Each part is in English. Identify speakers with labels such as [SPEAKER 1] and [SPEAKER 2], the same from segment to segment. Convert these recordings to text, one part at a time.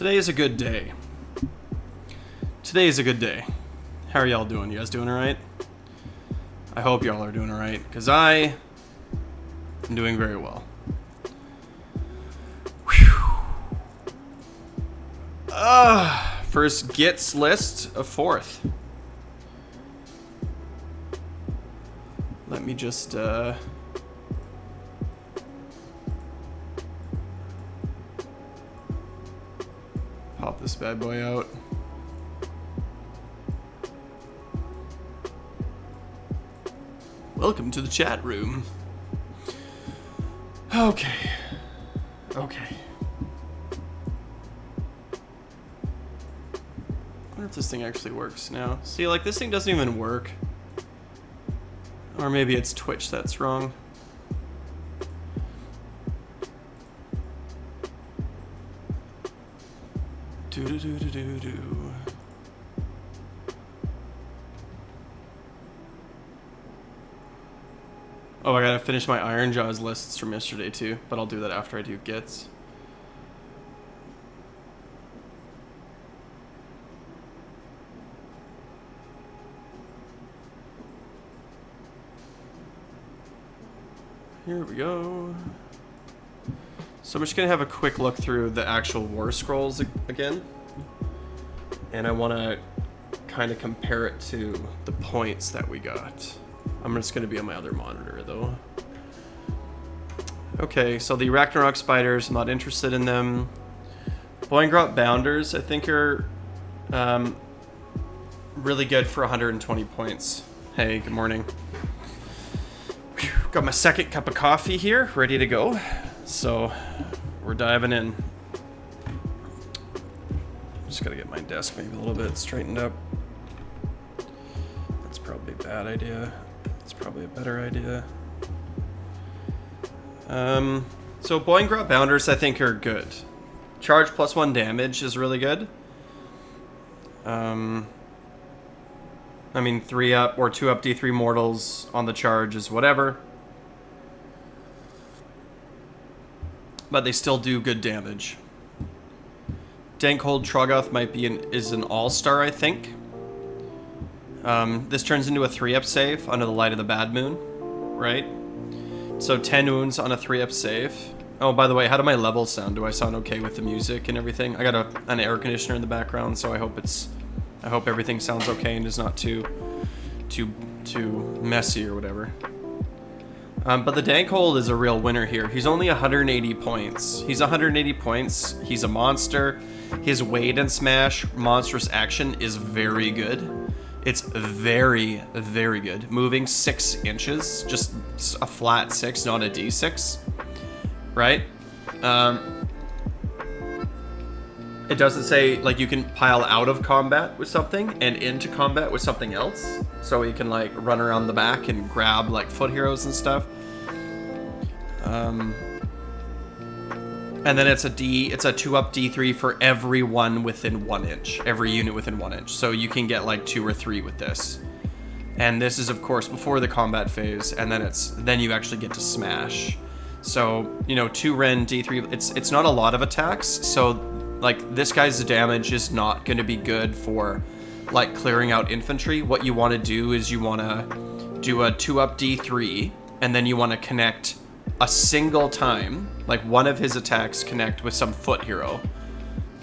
[SPEAKER 1] Today is a good day. Today is a good day. How are y'all doing? You guys doing alright? I hope y'all are doing alright, because I am doing very well. First Gitz list of 4th. Let me just pop this bad boy out. Welcome to the chat room. Okay. Okay. I wonder if this thing actually works now. See, like, this thing doesn't even work. Or maybe it's Twitch that's wrong. Do-do-do-do-do-do. Oh, I gotta finish my Iron Jaws lists from yesterday too, but I'll do that after I do Gitz. Here we go. So I'm just gonna have a quick look through the actual War Scrolls again. And I wanna kind of compare it to the points that we got. I'm just gonna be on my other monitor though. Okay, so the Ragnarok spiders, I'm not interested in them. Boingrot bounders, I think are really good for 120 points. Hey, good morning. Whew, got my second cup of coffee here, ready to go. So we're diving in. Just gotta get my desk maybe a little bit straightened up. That's probably a bad idea. It's probably a better idea. So Boingrot bounders I think are good. Charge +1 damage is really good. I mean 3 up or 2 up D3 mortals on the charge is whatever. But they still do good damage. Dankhold Troggoth might be is an all-star, I think. This turns into a 3-up save under the light of the bad moon, right? So 10 wounds on a 3-up save. Oh, by the way, how do my levels sound? Do I sound okay with the music and everything? I got an air conditioner in the background, so I hope everything sounds okay and is not too messy or whatever. But the Dankhold is a real winner here. He's only 180 points. He's 180 points. He's a monster. His Wade and Smash monstrous action is very good. It's very, very good. Moving 6 inches, just a flat 6, not a D6, right? It doesn't say, like, you can pile out of combat with something and into combat with something else. So you can, like, run around the back and grab, like, foot heroes and stuff. And then it's a 2-up D3 for everyone within 1 inch. Every unit within 1 inch. So you can get like 2 or 3 with this. And this is of course before the combat phase, and then you actually get to smash. So, you know, 2 Ren D3, it's not a lot of attacks, so like this guy's damage is not gonna be good for like clearing out infantry. What you wanna do is you wanna do a 2-up D3, and then you wanna connect a single time, like one of his attacks connect with some foot hero,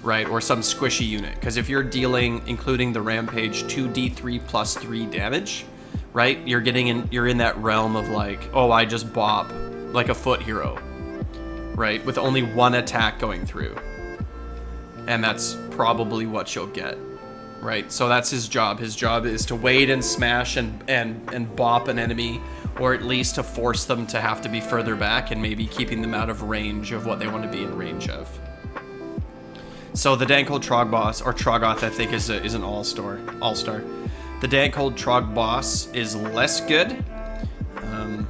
[SPEAKER 1] right? Or some squishy unit. Because if you're dealing, including the rampage, 2d3 plus 3 damage, right? You're in that realm of like, oh, I just bop like a foot hero, right? With only 1 attack going through. And that's probably what you'll get, right? So that's his job. His job is to wade and smash and bop an enemy, or at least to force them to have to be further back and maybe keeping them out of range of what they want to be in range of. So the Dankhold Trogboss, or Troggoth, I think is an all-star. The Dankhold Trogboss is less good.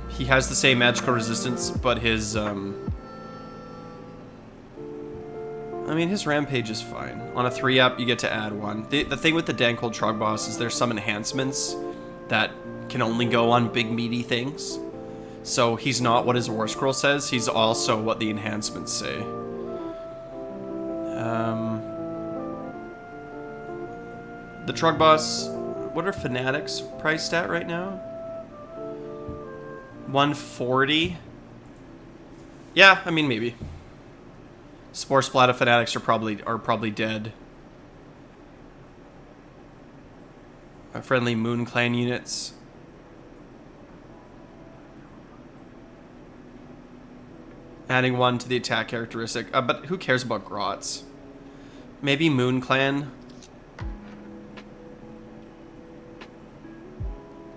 [SPEAKER 1] He has the same magical resistance, but his his rampage is fine. On a 3-up, you get to add 1. The thing with the Dankhold Trogboss is there's some enhancements that can only go on big meaty things. So he's not what his War Scroll says, he's also what the enhancements say. The Trug Boss, what are Fanatics priced at right now? 140? Yeah, I mean, maybe. Spore Splatta Fanatics are probably dead. Our friendly Moon Clan units. Adding 1 to the attack characteristic. But who cares about Grots? Maybe Moon Clan.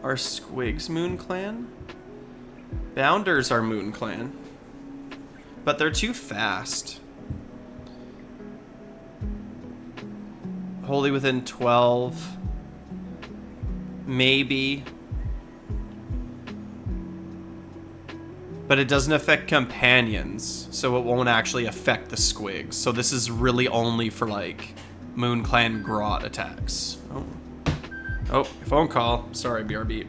[SPEAKER 1] Are Squigs Moon Clan? Bounders are Moon Clan. But they're too fast. Wholly Within 12. Maybe. But it doesn't affect companions, so it won't actually affect the Squigs. So this is really only for, like, Moon Clan Grot attacks. Oh. Oh, phone call. Sorry, BRB.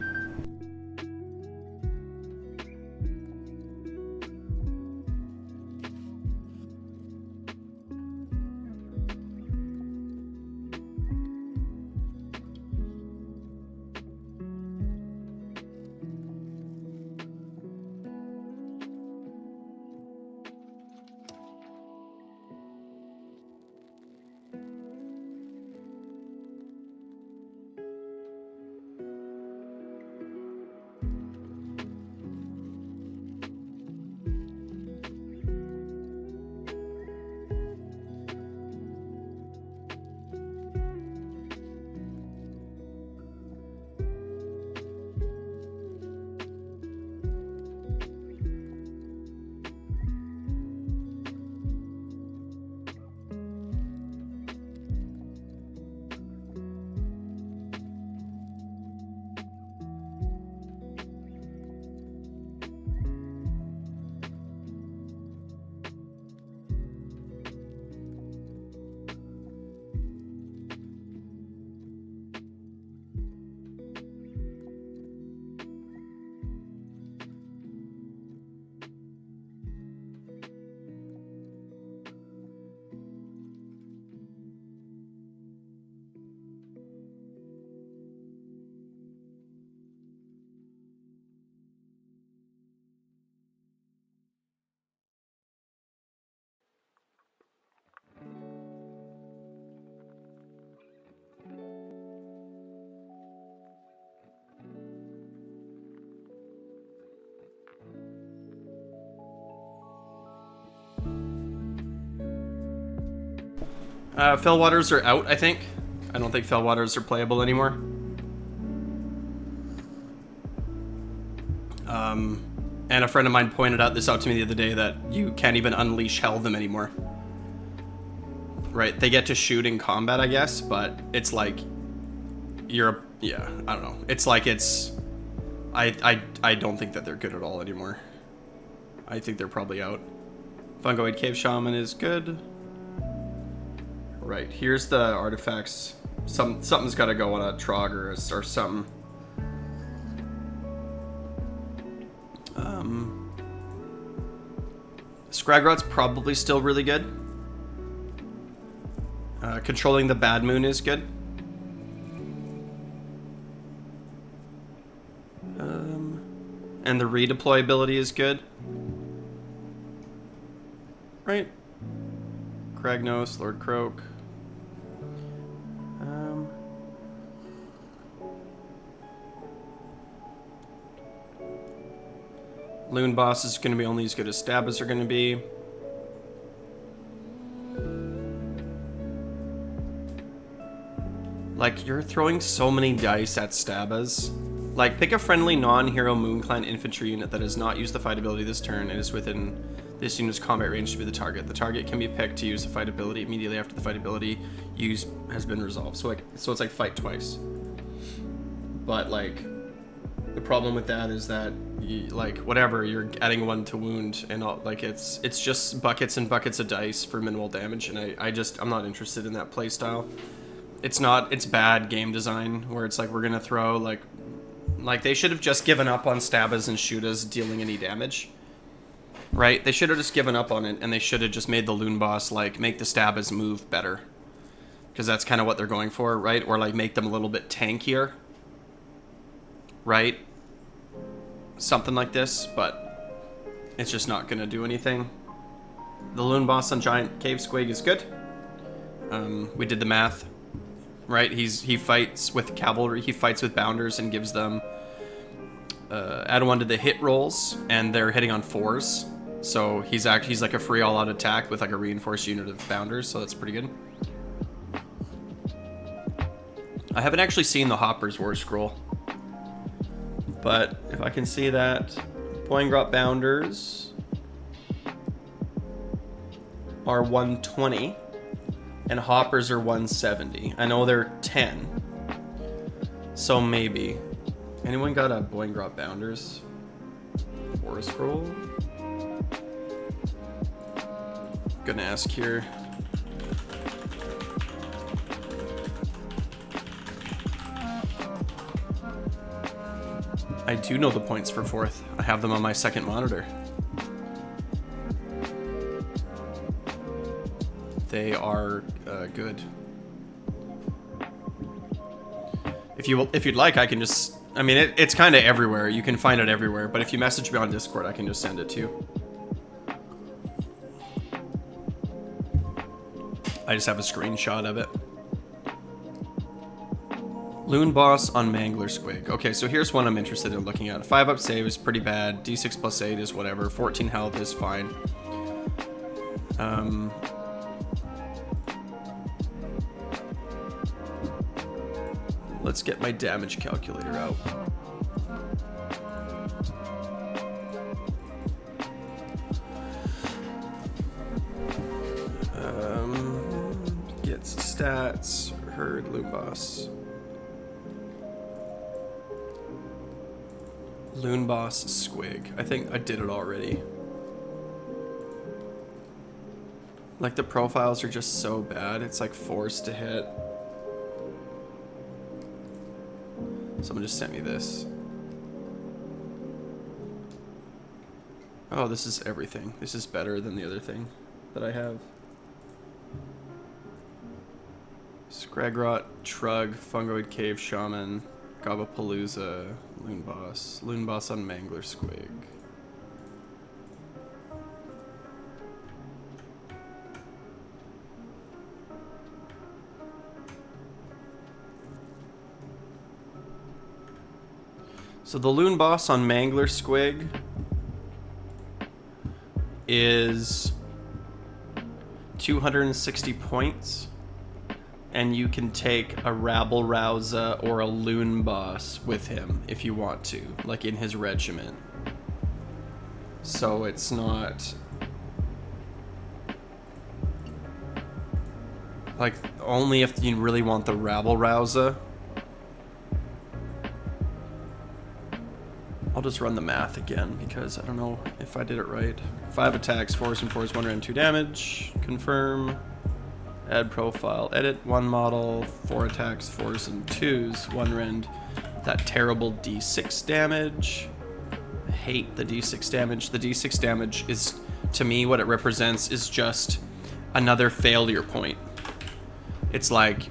[SPEAKER 1] Fellwaters are out, I think. I don't think Fellwaters are playable anymore. And a friend of mine pointed this out to me the other day, that you can't even unleash hell them anymore. Right, they get to shoot in combat, I guess, but it's like yeah, I don't know. It's like I don't think that they're good at all anymore. I think they're probably out. Fungoid Cave Shaman is good. Right, here's the artifacts. Something's got to go on a Trog or something. Scragrot's probably still really good. Controlling the Bad Moon is good. And the redeployability is good. Right. Kragnos, Lord Croak. Loon Boss is going to be only as good as Stabbas are going to be. Like, you're throwing so many dice at Stabbas. Like, pick a friendly non-hero Moon Clan infantry unit that has not used the fight ability this turn and is within this unit's combat range to be the target. The target can be picked to use the fight ability immediately after the fight ability use has been resolved. So it's like fight twice. But like, the problem with that is that like whatever, you're adding 1 to wound and all, like it's just buckets and buckets of dice for minimal damage, and I'm not interested in that play style. It's bad game design where it's like we're gonna throw like they should have just given up on Stabbas and Shootas dealing any damage. Right? They should have just given up on it, and they should have just made the Loon Boss like make the Stabbas move better. because that's kind of what they're going for, right? Or like make them a little bit tankier, right? Something like this, but it's just not going to do anything. The Loon Boss on Giant Cave Squig is good. We did the math, right? He fights with cavalry, he fights with bounders and gives them add 1 to the hit rolls, and they're hitting on 4s. So he's like a free all-out attack with like a reinforced unit of bounders, so that's pretty good. I haven't actually seen the Hopper's War Scroll, but if I can see that, Boingrot bounders are 120 and Hoppers are 170. I know they're 10, so maybe. Anyone got a Boingrot bounders War Scroll? Gonna ask here. I do know the points for 4th. I have them on my second monitor. They are good. If you'd like, I can just... I mean, it's kind of everywhere. You can find it everywhere. But if you message me on Discord, I can just send it to you. I just have a screenshot of it. Loon Boss on Mangler Squig. Okay, so here's one I'm interested in looking at. 5-up save is pretty bad. D6 plus 8 is whatever. 14 health is fine. Let's get my damage calculator out. Gitz stats. Herd Loon Boss. Loon Boss Squig. I think I did it already. Like, the profiles are just so bad. It's like forced to hit. Someone just sent me this. Oh, this is everything. This is better than the other thing that I have. Scragrot, Trug, Fungoid Cave Shaman, Gobapalooza, Loon Boss on Mangler Squig. So the Loon Boss on Mangler Squig is 260 points. And you can take a Rabble Rouser or a Loon Boss with him if you want to, like in his regiment. So it's not... like, only if you really want the Rabble Rouser. I'll just run the math again because I don't know if I did it right. 5 attacks, 4s and 4s, 1 rend, 2 damage. Confirm. Add profile, edit, 1 model, 4 attacks, 4s and 2s, 1 rend. That terrible D6 damage. I hate the D6 damage. The D6 damage is, to me, what it represents is just another failure point. It's like,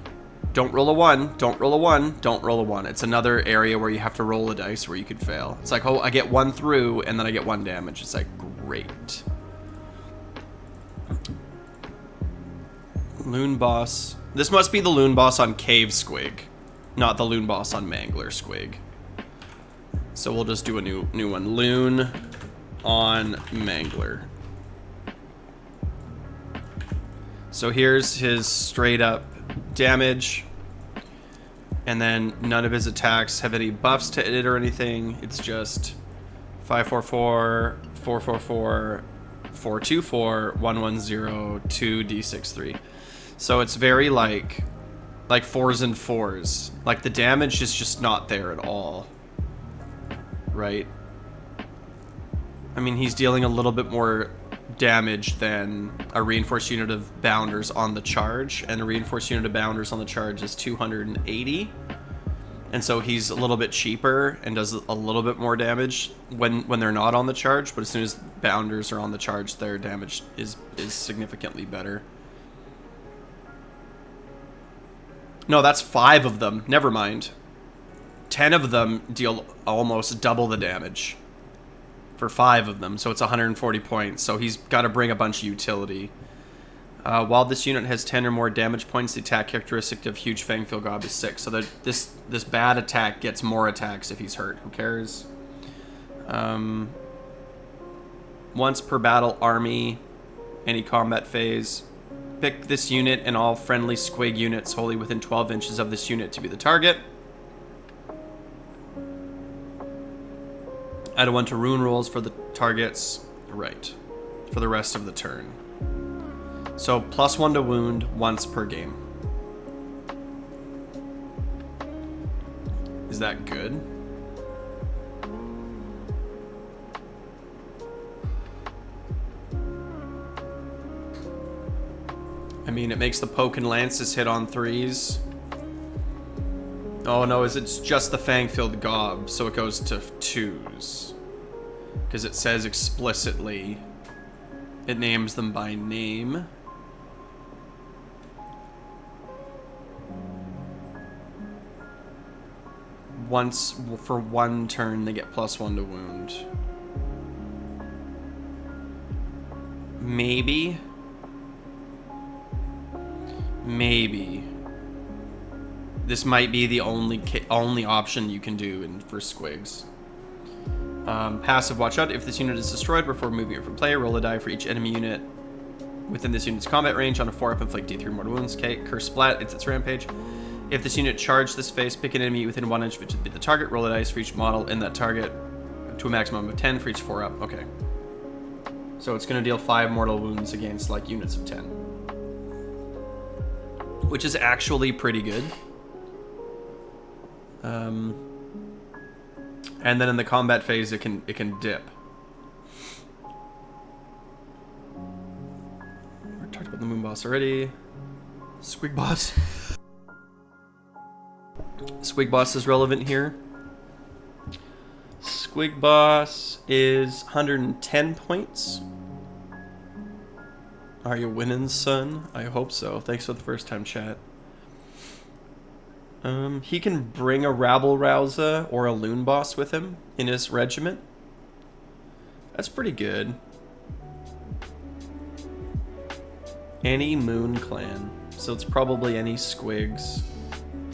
[SPEAKER 1] don't roll a 1, don't roll a 1, don't roll a 1. It's another area where you have to roll a dice where you could fail. It's like, oh, I get 1 through, and then I get 1 damage. It's like, great. Loon Boss. This must be the Loon Boss on Cave Squig, not the Loon Boss on Mangler Squig. So we'll just do a new one. Loon on Mangler. So here's his straight up damage. And then none of his attacks have any buffs to it or anything. It's just 544, 444, 424, 110, 2 D6 3. So it's very like 4s and 4s. Like the damage is just not there at all. Right? I mean, he's dealing a little bit more damage than a reinforced unit of bounders on the charge, and a reinforced unit of bounders on the charge is 280. And so he's a little bit cheaper and does a little bit more damage when they're not on the charge, but as soon as bounders are on the charge, their damage is significantly better. No, that's 5 of them. Never mind. 10 of them deal almost double the damage. For 5 of them, so it's 140 points. So he's got to bring a bunch of utility. While this unit has 10 or more damage points, the attack characteristic of Huge Fangfield Gob is 6. So that this bad attack gets more attacks if he's hurt. Who cares? Once per battle army, any combat phase, pick this unit and all friendly squig units wholly within 12 inches of this unit to be the target. Add a 1 to rune rolls for the targets. Right. For the rest of the turn. So +1 to wound once per game. Is that good? I mean, it makes the poke and lances hit on 3s. Oh no, it's just the Fangfield Gob, so it goes to 2s. Because it says explicitly, it names them by name. Once, for 1 turn, they get +1 to wound. Maybe. Maybe. This might be the only option you can do for squigs. Passive, watch out. If this unit is destroyed before moving it from play, roll a die for each enemy unit within this unit's combat range. On a 4-up, inflict D3 mortal wounds. Okay, Curse Splat, it's its rampage. If this unit charged this phase, pick an enemy within 1 inch which would be the target. Roll a dice for each model in that target to a maximum of 10 for each 4-up. Okay. So it's going to deal 5 mortal wounds against like units of 10. Which is actually pretty good. And then in the combat phase, it can dip. We talked about the Moon Boss already. Squig Boss. Squig Boss is relevant here. Squig Boss is 110 points. Are you winning, son? I hope so. Thanks for the first time chat. He can bring a Rabble Rouser or a Loon Boss with him in his regiment. That's pretty good. Any Moon Clan. So it's probably any Squigs.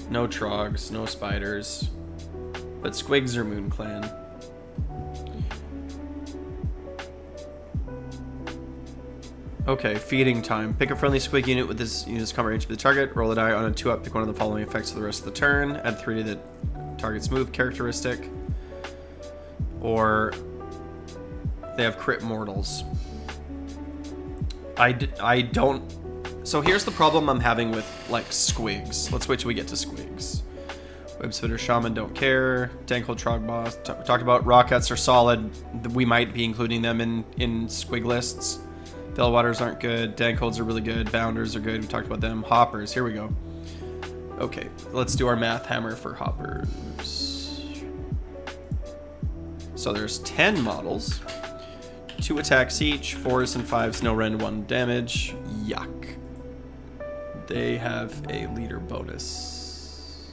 [SPEAKER 1] No Trogs, no Spiders. But Squigs are Moon Clan. Okay, feeding time. Pick a friendly squig unit with this unit's combat range to be the target. Roll a die on a 2-up. Pick one of the following effects for the rest of the turn. Add 3 to the target's move characteristic. Or they have crit mortals. I don't... So here's the problem I'm having with, like, squigs. Let's wait till we get to squigs. Web Spitter Shaman, don't care. Dankhold Trog Boss. We talked about Rockets are solid. We might be including them in squig lists. Bellwaters aren't good. Dankholds are really good. Bounders are good. We talked about them. Hoppers. Here we go. Okay, let's do our math hammer for hoppers. So there's 10 models. 2 attacks each. 4s and 5s. No rend, 1 damage. Yuck. They have a leader bonus.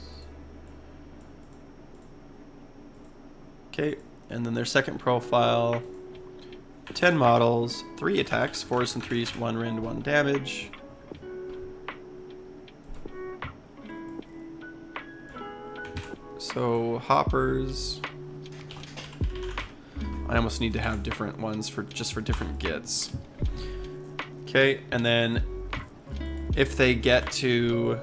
[SPEAKER 1] Okay, and then their second profile. 10 models, 3 attacks, 4s and 3s, 1 rend, 1 damage. So hoppers, I almost need to have different ones for different Gitz. Okay, and then if they get to,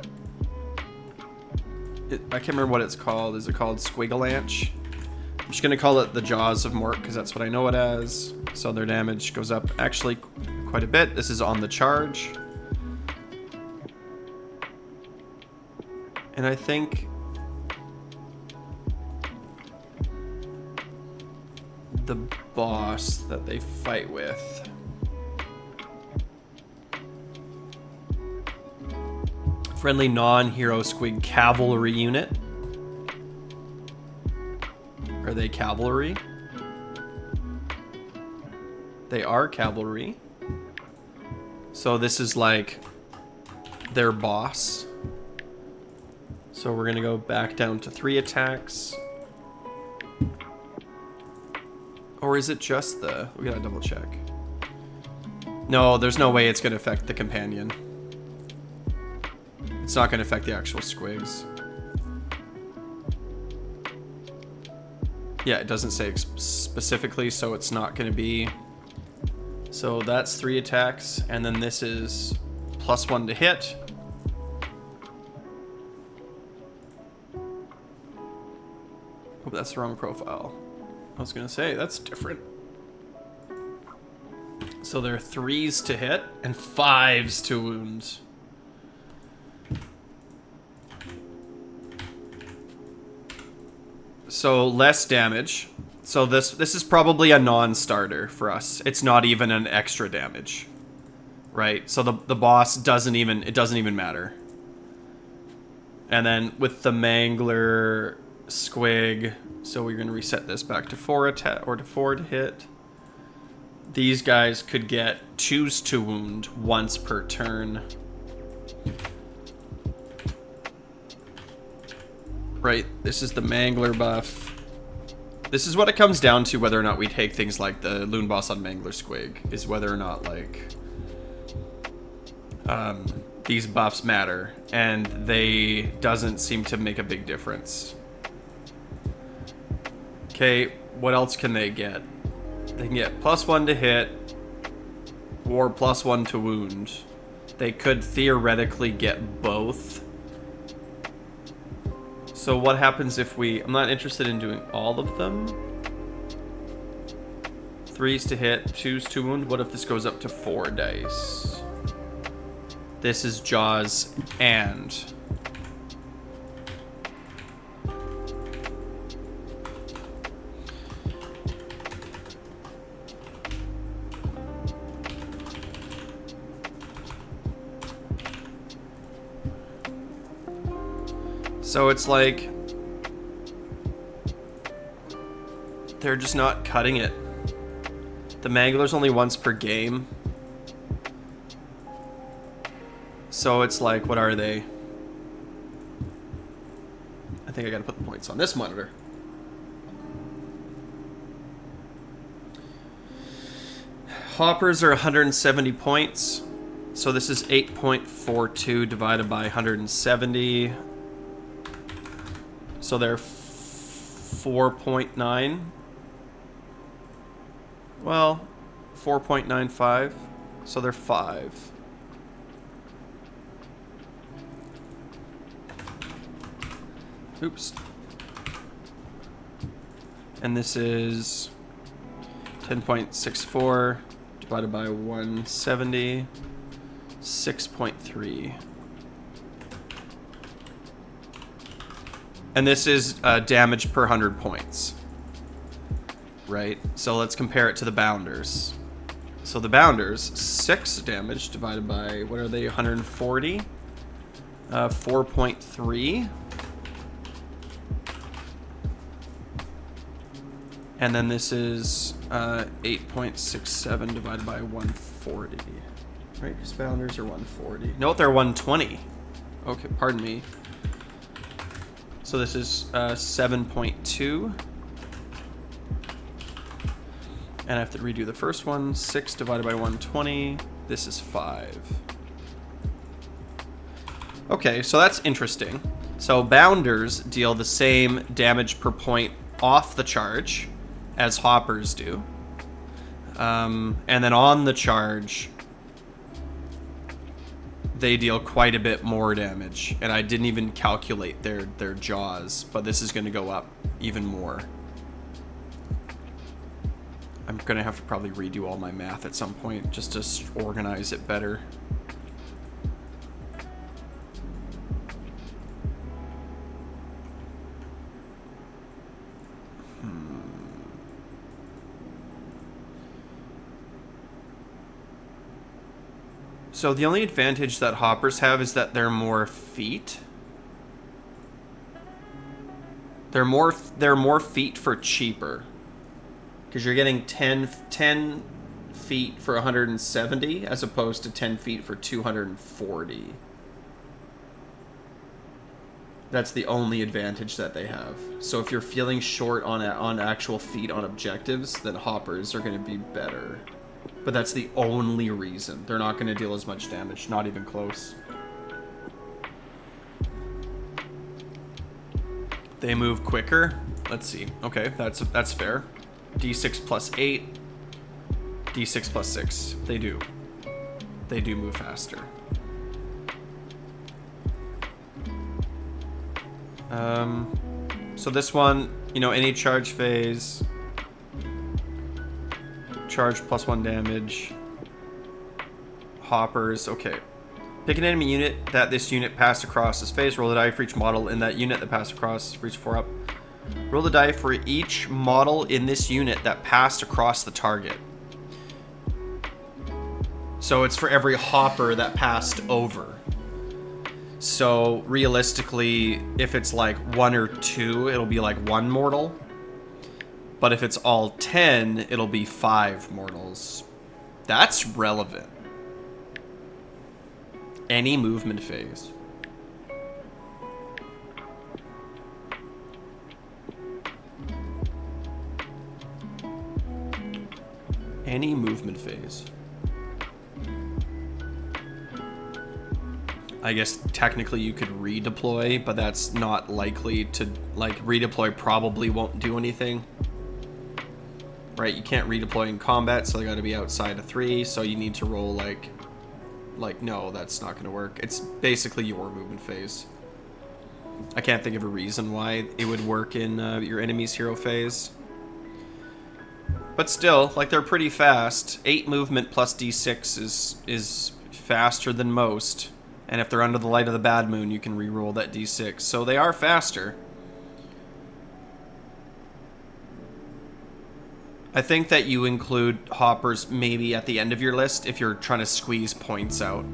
[SPEAKER 1] I can't remember what it's called. Is it called Squigalanche? I'm just gonna call it the Jaws of Mort because that's what I know it as. So their damage goes up actually quite a bit. This is on the charge. And I think the boss that they fight with, friendly non-hero squig cavalry unit. Are they cavalry? They are cavalry. So this is like their boss. So we're gonna go back down to 3 attacks. Or is it just the... We gotta double check. No, there's no way it's gonna affect the companion. It's not gonna affect the actual squigs. Yeah, it doesn't say specifically, so it's not gonna be... So that's 3 attacks, and then this is +1 to hit. Oh, that's the wrong profile. I was gonna say, that's different. So there are 3s to hit and 5s to wound. So less damage. So this is probably a non-starter for us. It's not even an extra damage. Right? So the boss doesn't even matter. And then with the Mangler squig, so we're gonna reset this back to 4 attack or to 4 to hit. These guys could get 2s to wound once per turn. Right, this is the Mangler buff. This is what it comes down to, whether or not we take things like the Loon Boss on Mangler Squig, is whether or not, like, these buffs matter, and they doesn't seem to make a big difference. Okay, what else can they get? They can get +1 to hit, or +1 to wound. They could theoretically get both. So what happens if we... I'm not interested in doing all of them. 3s to hit, 2s to wound. What if this goes up to 4 dice? This is Jaws and... So it's like... They're just not cutting it. The Mangler's only once per game. So it's like, what are they? I think I gotta put the points on this monitor. Hoppers are 170 points. So this is 8.42 divided by 170. So they're 4.9. Well, 4.95. So they're 5. Oops. And this is 10.64 divided by 170. 6.3. And this is damage per 100 points. Right? So let's compare it to the Bounders. So the Bounders, 6 damage divided by, what are they, 140? 4.3. And then this is 8.67 divided by 140. Right, because Bounders are 140. No, they're 120. Okay, pardon me. So this is 7.2. And I have to redo the first one. 6 divided by 120. This is 5. Okay, so that's interesting. So Bounders deal the same damage per point off the charge as Hoppers do. And then on the charge, they deal quite a bit more damage, and I didn't even calculate their jaws, but this is going to go up even more. I'm going to have to probably redo all my math at some point just to organize it better. So the only advantage that Hoppers have is that they're more feet. They're more feet for cheaper. Because you're getting 10 feet for 170 as opposed to 10 feet for 240. That's the only advantage that they have. So if you're feeling short on actual feet on objectives, then hoppers are going to be better. But that's the only reason. They're not going to deal as much damage, not even close. They move quicker. Let's see. Okay, that's fair. D6 plus 8. D6 plus 6. They do. They do move faster. So this one, you know, any charge phase, charge plus 1 damage, hoppers, okay. Pick an enemy unit that this unit passed across this phase, roll the die for each model in that unit that passed across, reach 4 up. Roll the die for each model in this unit that passed across the target. So it's for every hopper that passed over. So realistically, if it's like 1 or 2, it'll be like 1 mortal. But if it's all 10, it'll be 5 mortals. That's relevant. Any movement phase. Any movement phase. I guess technically you could redeploy, but that's not likely to, like, redeploy probably won't do anything. Right, you can't redeploy in combat, so they gotta be outside of 3, so you need to roll like no, that's not gonna work. It's basically your movement phase. I can't think of a reason why it would work in your enemy's hero phase. But still, like, they're pretty fast. 8 movement plus D6 is faster than most. And if they're under the light of the bad moon, you can re-roll that D6. So they are faster. I think that you include hoppers maybe at the end of your list if you're trying to squeeze points out.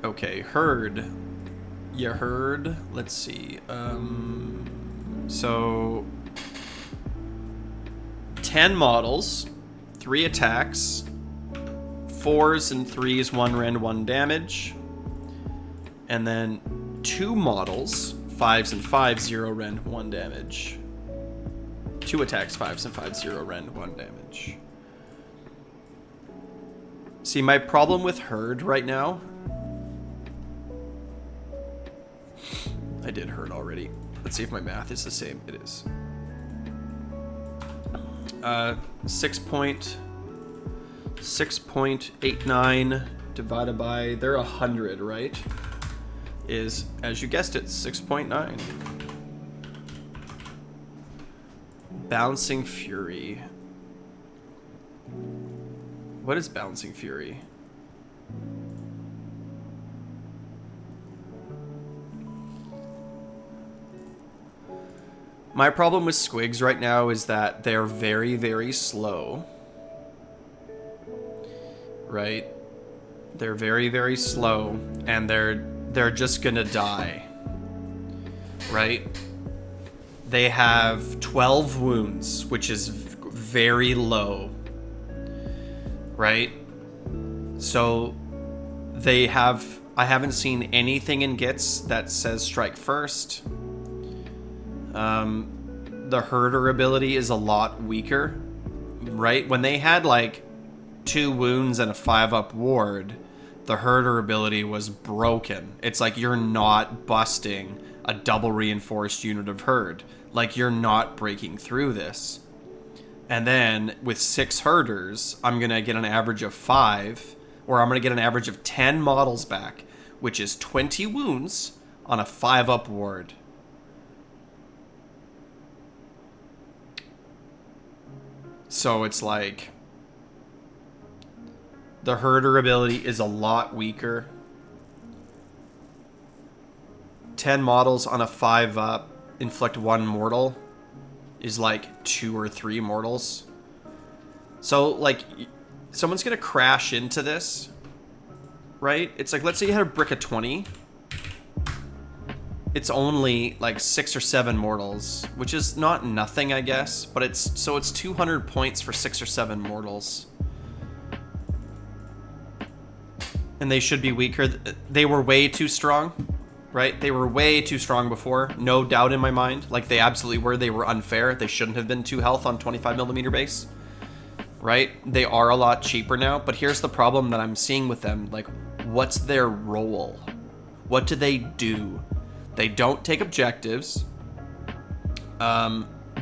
[SPEAKER 1] Okay, herd. You heard? Let's see. So 10 models, 3 attacks, 4s and 3s, 1 rend, 1 damage. And then 2 models, 5s and 5s, 0 rend, 1 damage. 2 attacks, 5s and 5s, 0 rend, 1 damage. See, my problem with herd right now... I did herd already. Let's see if my math is the same. It is. 6.89 divided by, they're 100, right? Is, as you guessed it, 6.9. Bouncing Fury. What is Bouncing Fury? My problem with squigs right now is that they're very, very slow. Right? They're very, very slow, and they're just gonna die. Right? They have 12 wounds, which is very low. Right? So they have... I haven't seen anything in Gitz that says strike first. The herder ability is a lot weaker, right? When they had like 2 wounds and a 5-up ward, the herder ability was broken. It's like you're not busting a double reinforced unit of herd. Like, you're not breaking through this. And then with 6 herders, I'm gonna get an average of 5, or I'm gonna get an average of 10 models back, which is 20 wounds on a 5-up ward. So it's like the herder ability is a lot weaker. 10 models on a 5-up, inflict 1 mortal is like 2 or 3 mortals. So like someone's gonna crash into this, right? It's like, let's say you had a brick of 20. It's only like 6 or 7 mortals, which is not nothing, I guess, but it's 200 points for 6 or 7 mortals. And they should be weaker. They were way too strong. right? They were way too strong before, no doubt in my mind. Like, they absolutely were. They were unfair. They shouldn't have been 2 health on 25mm base, right? They are a lot cheaper now, but here's the problem that I'm seeing with them. Like, what's their role? What do they do? They don't take objectives.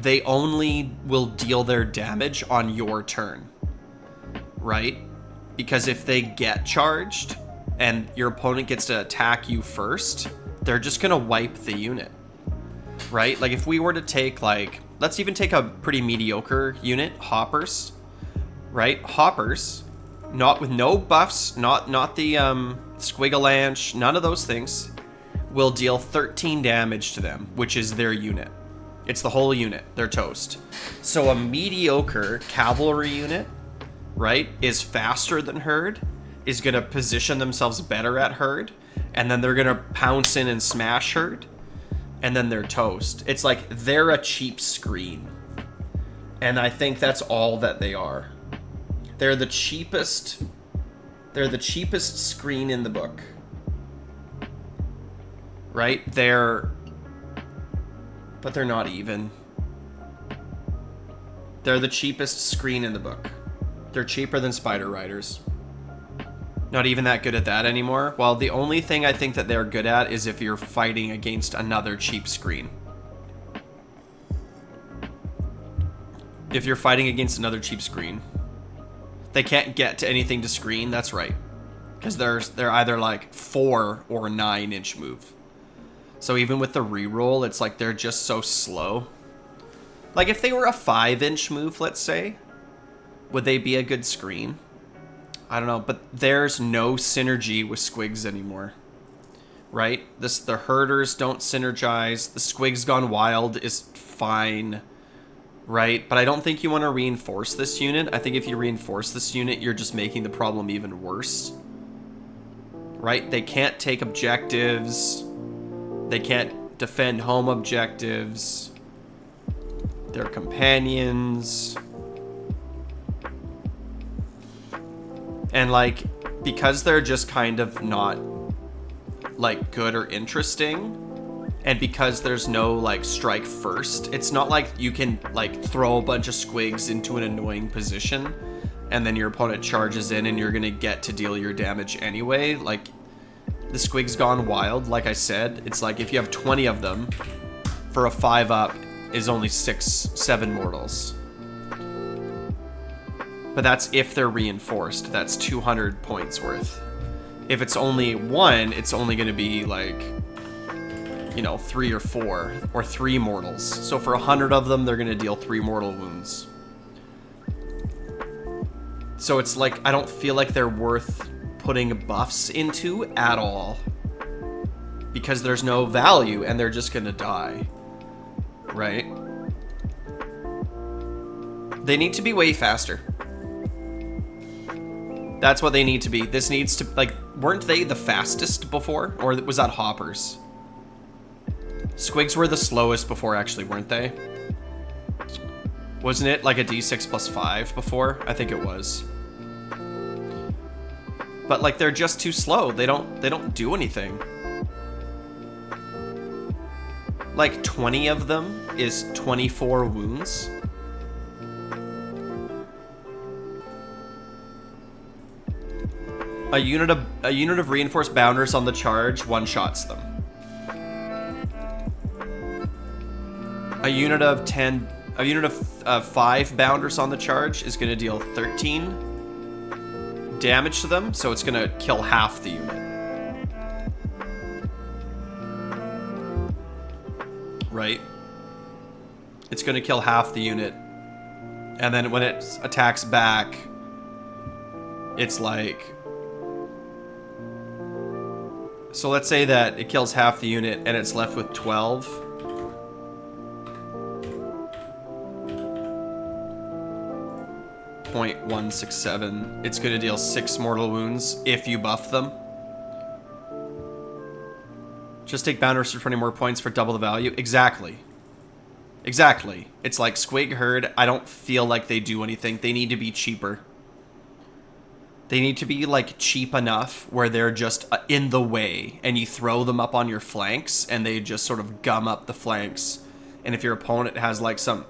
[SPEAKER 1] They only will deal their damage on your turn, right? Because if they get charged and your opponent gets to attack you first, they're just gonna wipe the unit, right? Like, if we were to take, like, let's even take a pretty mediocre unit, Hoppers, right? Hoppers, not with no buffs, not the Squigalanche, none of those things, will deal 13 damage to them, which is their unit. It's the whole unit. They're toast. So a mediocre cavalry unit, right, is faster than Herd, is going to position themselves better at Herd, and then they're going to pounce in and smash Herd, and then they're toast. It's like they're a cheap screen. And I think that's all that they are. They're the cheapest screen in the book. Right? But they're not even. They're the cheapest screen in the book. They're cheaper than Spider Riders. Not even that good at that anymore. Well, the only thing I think that they're good at is if you're fighting against another cheap screen. If you're fighting against another cheap screen. They can't get to anything to screen, that's right. Because they're either like 4 or 9-inch move. So even with the reroll, it's like they're just so slow. Like, if they were a 5-inch move, let's say, would they be a good screen? I don't know, but there's no synergy with Squigs anymore. Right? The Herders don't synergize. The Squigs Gone Wild is fine. Right? But I don't think you want to reinforce this unit. I think if you reinforce this unit, you're just making the problem even worse. Right? They can't take objectives. They can't defend home objectives. They're companions. And, like, because they're just kind of not, like, good or interesting, and because there's no, like, strike first, it's not like you can, like, throw a bunch of squigs into an annoying position, and then your opponent charges in and you're gonna get to deal your damage anyway. Like, the Squigs Gone Wild, like I said, it's like if you have 20 of them, for a 5-up is only 6-7 mortals. But that's if they're reinforced. That's 200 points worth. If it's only 1, it's only going to be like, you know, 3 or 4, or 3 mortals. So for 100 of them, they're going to deal 3 mortal wounds. So it's like, I don't feel like they're worth putting buffs into at all. Because there's no value, and they're just going to die. Right? They need to be way faster. That's what they need to be. This needs to, like, weren't they the fastest before? Or was that Hoppers? Squigs were the slowest before, actually, weren't they? Wasn't it like a D6 plus 5 before? I think it was. But, like, they're just too slow. They don't do anything. Like, 20 of them is 24 wounds. A unit of reinforced bounders on the charge one-shots them. A unit of 5 bounders on the charge is going to deal 13 damage to them, so it's going to kill half the unit. Right? It's going to kill half the unit. And then when it attacks back, it's like... So let's say that it kills half the unit and it's left with 12. .167. It's going to deal 6 mortal wounds if you buff them. Just take bounders for 20 more points for double the value. Exactly. Exactly. It's like Squig Herd. I don't feel like they do anything. They need to be cheaper. They need to be like cheap enough where they're just in the way, and you throw them up on your flanks, and they just sort of gum up the flanks. And if your opponent has like some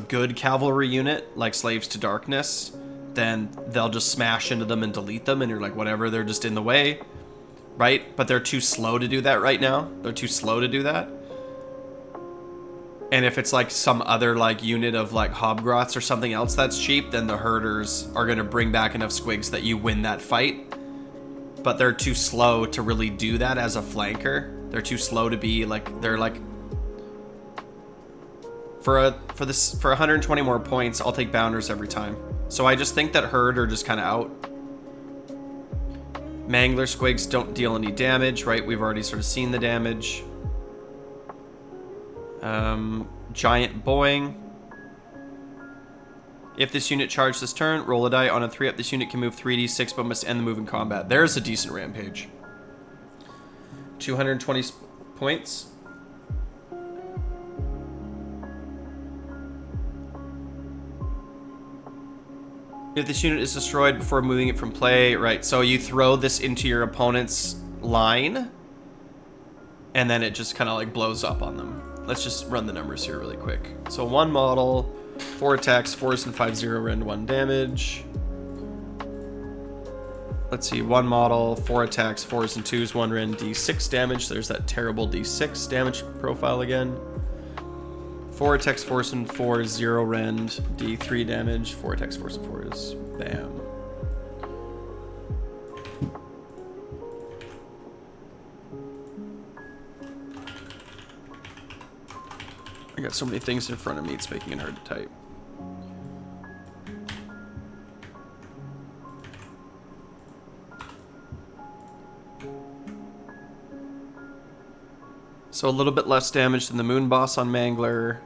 [SPEAKER 1] good cavalry unit, like Slaves to Darkness, then they'll just smash into them and delete them, and you're like, whatever, they're just in the way, right? But they're too slow to do that right now. They're too slow to do that. And if it's like some other like unit of like Hobgroths or something else that's cheap, then the herders are going to bring back enough squigs that you win that fight. But they're too slow to really do that as a flanker. They're too slow to be like, they're like, for 120 more points, I'll take Bounders every time. So I just think that herd are just kind of out. Mangler squigs don't deal any damage, right? We've already sort of seen the damage. Giant Boing. If this unit charged this turn, roll a die. On a 3-up, this unit can move 3d6 but must end the move in combat. There's a decent rampage. 220 points. If this unit is destroyed before moving it from play, right, so you throw this into your opponent's line, and then it just kind of like blows up on them. Let's just run the numbers here really quick. So 1 model, 4 attacks, 4s and 5 0 rend 1 damage. Let's see, 1 model, 4 attacks, 4s and 2s, 1 rend, d6 damage. There's that terrible d6 damage profile again. 4 attacks, 4s and 4s, 0 rend, d3 damage. 4 attacks, 4s and 4s. Bam. I got so many things in front of me, it's making it hard to type. So a little bit less damage than the Moon Boss on Mangler.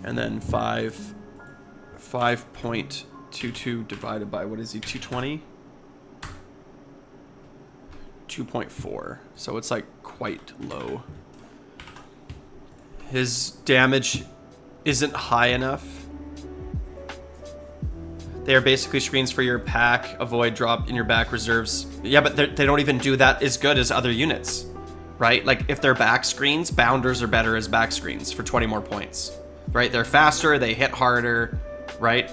[SPEAKER 1] And then 5.22 divided by, what is he, 220? 2.4. So it's like quite low. His damage isn't high enough. They are basically screens for your pack. Avoid drop in your back reserves. Yeah, but they don't even do that as good as other units, right? Like if they're back screens, Bounders are better as back screens for 20 more points, right? They're faster, they hit harder, right?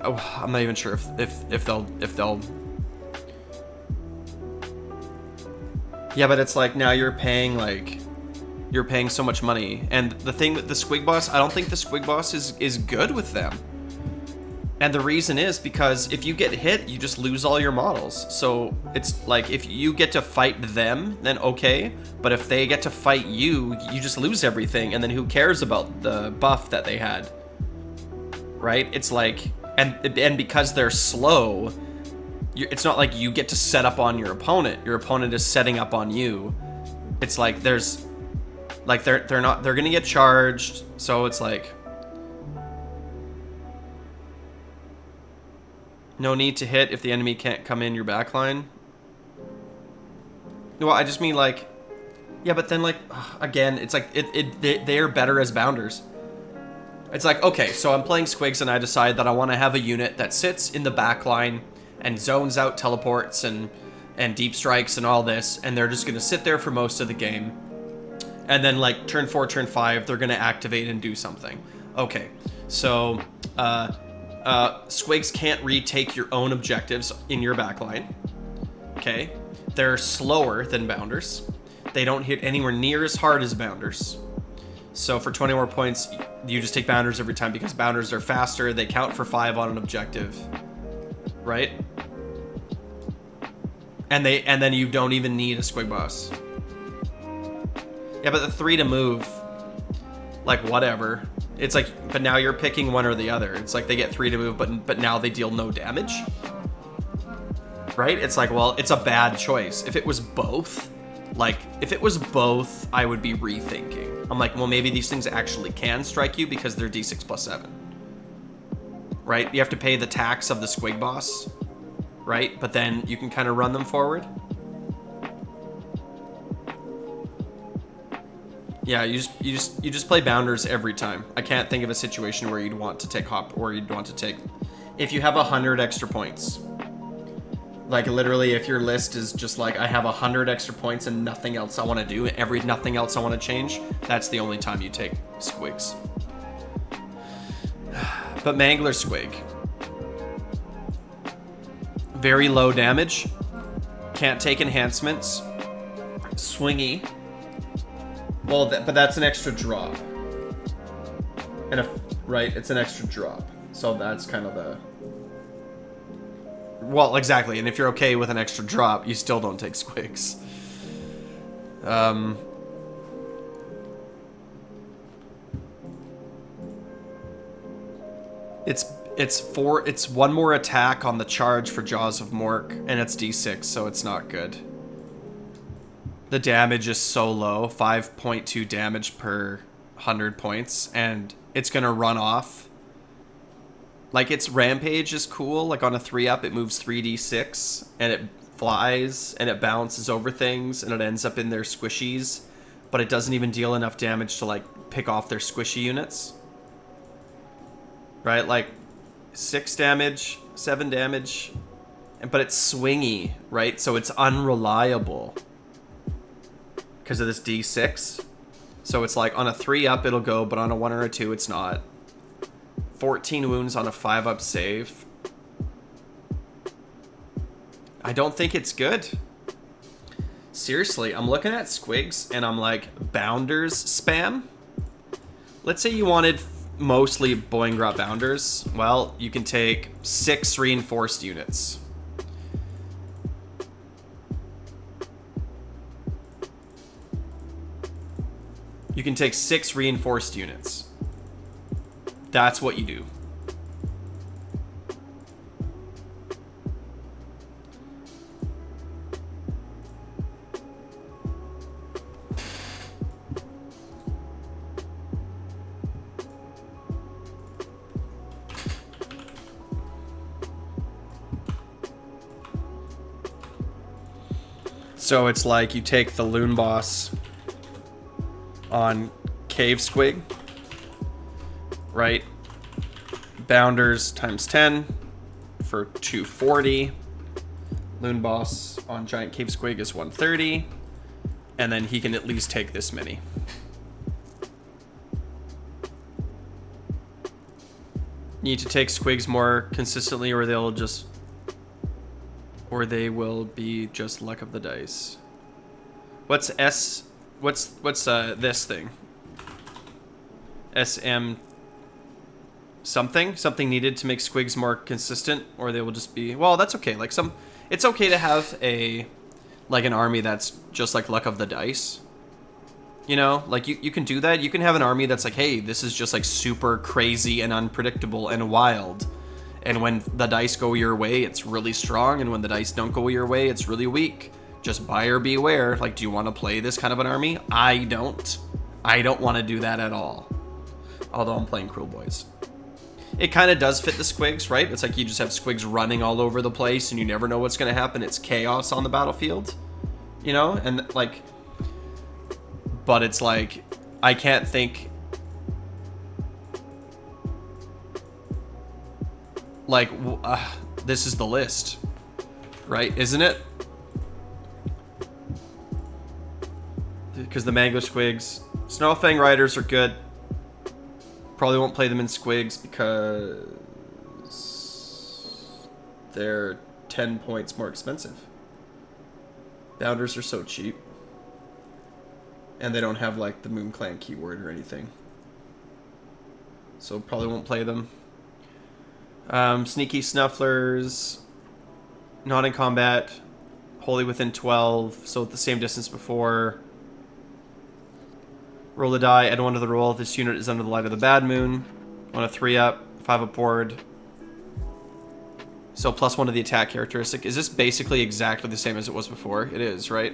[SPEAKER 1] Oh, I'm not even sure if they'll. Yeah, but it's like now you're paying so much money, and the thing with the Squig Boss, I don't think the Squig Boss is good with them. And the reason is because if you get hit, you just lose all your models. So it's like if you get to fight them, then okay, but if they get to fight you, you just lose everything, and then who cares about the buff that they had, right? It's like, and because they're slow, it's not like you get to set up on your opponent. Your opponent is setting up on you. It's like there's, like they're gonna get charged. So it's like no need to hit if the enemy can't come in your backline. No, I just mean like, yeah, but then like again, it's like they're better as Bounders. It's like, okay, so I'm playing Squigs and I decide that I want to have a unit that sits in the backline and zones out teleports and deep strikes and all this, and they're just going to sit there for most of the game. And then like turn 4, turn 5, they're going to activate and do something. Okay, so Squigs can't retake your own objectives in your backline. Okay, they're slower than Bounders. They don't hit anywhere near as hard as Bounders. So for 20 more points, you just take Bounders every time because Bounders are faster, they count for 5 on an objective. Right? And then you don't even need a Squig Boss. Yeah, but the 3 to move, like whatever. It's like, but now you're picking one or the other. It's like they get 3 to move, but now they deal no damage. Right? It's like, well, it's a bad choice. If it was both, I would be rethinking. I'm like, well, maybe these things actually can strike you because they're D6 plus 7. Right? You have to pay the tax of the Squig Boss, right? But then you can kind of run them forward. Yeah, you just play Bounders every time. I can't think of a situation where you'd want to take Hop or you'd want to take if you have 100 extra points. Like literally, if your list is just like I have 100 extra points and nothing else I want to do, nothing else I want to change, that's the only time you take Squigs. But Mangler Squig, very low damage, can't take enhancements, swingy. Well, but that's an extra drop. And right, it's an extra drop. So that's kind of the... Well, exactly. And if you're okay with an extra drop, you still don't take Squigs. It's one more attack on the charge for Jaws of Mork, and it's D6, so it's not good. The damage is so low, 5.2 damage per 100 points, and it's gonna run off. Like, its Rampage is cool, like on a 3-up it moves 3d6, and it flies, and it bounces over things, and it ends up in their squishies, but it doesn't even deal enough damage to, like, pick off their squishy units. Right, like, 6 damage, 7 damage, but it's swingy, right? So it's unreliable. Because of this D6. So it's like on a 3-up it'll go, but on a 1 or a 2 it's not. 14 wounds on a 5-up save. I don't think it's good. Seriously, I'm looking at Squigs and I'm like, Bounders spam? Let's say you wanted mostly Boingrot Bounders. Well, you can take 6 reinforced units. You can take 6 reinforced units. That's what you do. So it's like you take the Loon Boss on Cave Squig, right? Bounders times 10 for 240. Loon Boss on Giant Cave Squig is 130. And then he can at least take this many. Need to take Squigs more consistently or they'll just... Or they will be just luck of the dice. What's S... What's this thing? SM something? Something needed to make Squigs more consistent, or they will just be... Well, that's okay. Like it's okay to have a... Like an army that's just like luck of the dice. You know? Like you can do that. You can have an army that's like, hey, this is just like super crazy and unpredictable and wild. And when the dice go your way, it's really strong. And when the dice don't go your way, it's really weak. Just buyer beware. Like, do you want to play this kind of an army? I don't. I don't want to do that at all. Although I'm playing Cruel Boys. It kind of does fit the Squigs, right? It's like you just have Squigs running all over the place and you never know what's going to happen. It's chaos on the battlefield. You know? And like... But it's like... I can't think... Like, this is the list. Right? Isn't it? Because the Mango Squigs. Snowfang Riders are good. Probably won't play them in Squigs because they're 10 points more expensive. Bounders are so cheap. And they don't have like the Moon Clan keyword or anything. So probably won't play them. Sneaky Snufflers. Not in combat. Wholly within 12. So at the same distance before. Roll a die, add 1 to the roll. This unit is under the light of the bad moon. On a 3-up, 5-up board. So +1 to the attack characteristic. Is this basically exactly the same as it was before? It is, right?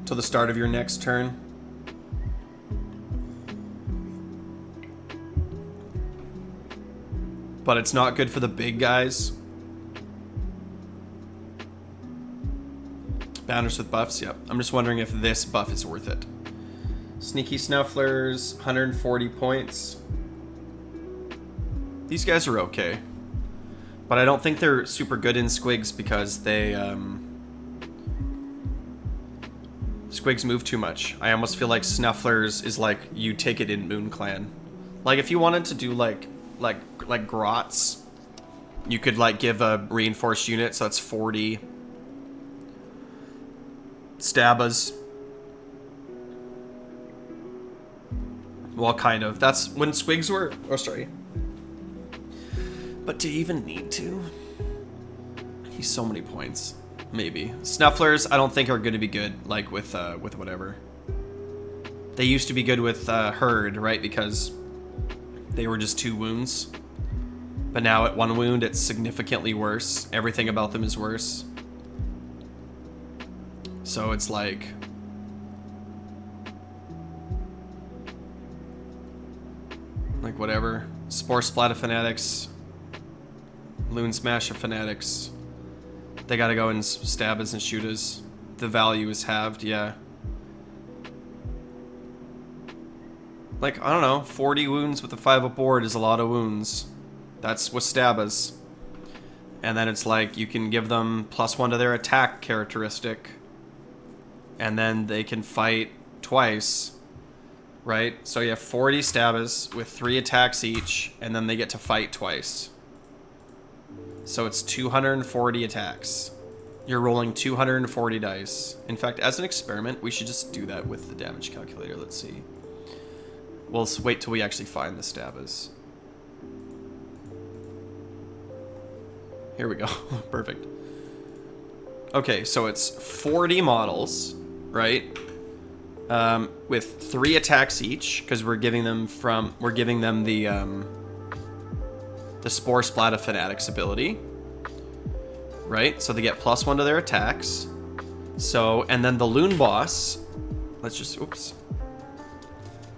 [SPEAKER 1] Till the start of your next turn. But it's not good for the big guys. Banners with buffs, yep. I'm just wondering if this buff is worth it. Sneaky Snufflers, 140 points. These guys are okay. But I don't think they're super good in Squigs because they, Squigs move too much. I almost feel like Snufflers is like you take it in Moon Clan. Like if you wanted to do like Grots, you could like give a reinforced unit, so that's 40 Stabas. Well, kind of. That's when Squigs were... Oh, sorry. But to even need to? He's so many points. Maybe. Snufflers, I don't think are going to be good, like, with whatever. They used to be good with Herd, right? Because they were just 2 wounds. But now at 1 wound, it's significantly worse. Everything about them is worse. So it's like... Like, whatever. Spore Splat of Fanatics. Loon Smash of Fanatics. They gotta go and stab us and shoot us. The value is halved, yeah. Like, I don't know, 40 wounds with a 5 aboard is a lot of wounds. That's with Stabas. And then it's like, you can give them +1 to their attack characteristic. And then they can fight twice. Right? So you have 40 Stabas with 3 attacks each, and then they get to fight twice. So it's 240 attacks. You're rolling 240 dice. In fact, as an experiment, we should just do that with the damage calculator. Let's see. We'll wait till we actually find the Stabas. Here we go. Perfect. Okay, so it's 40 models, right? With 3 attacks each, because we're giving them the Spore Splat of Fanatics ability, right? So they get +1 to their attacks. So, and then the Loon Boss, let's just, oops.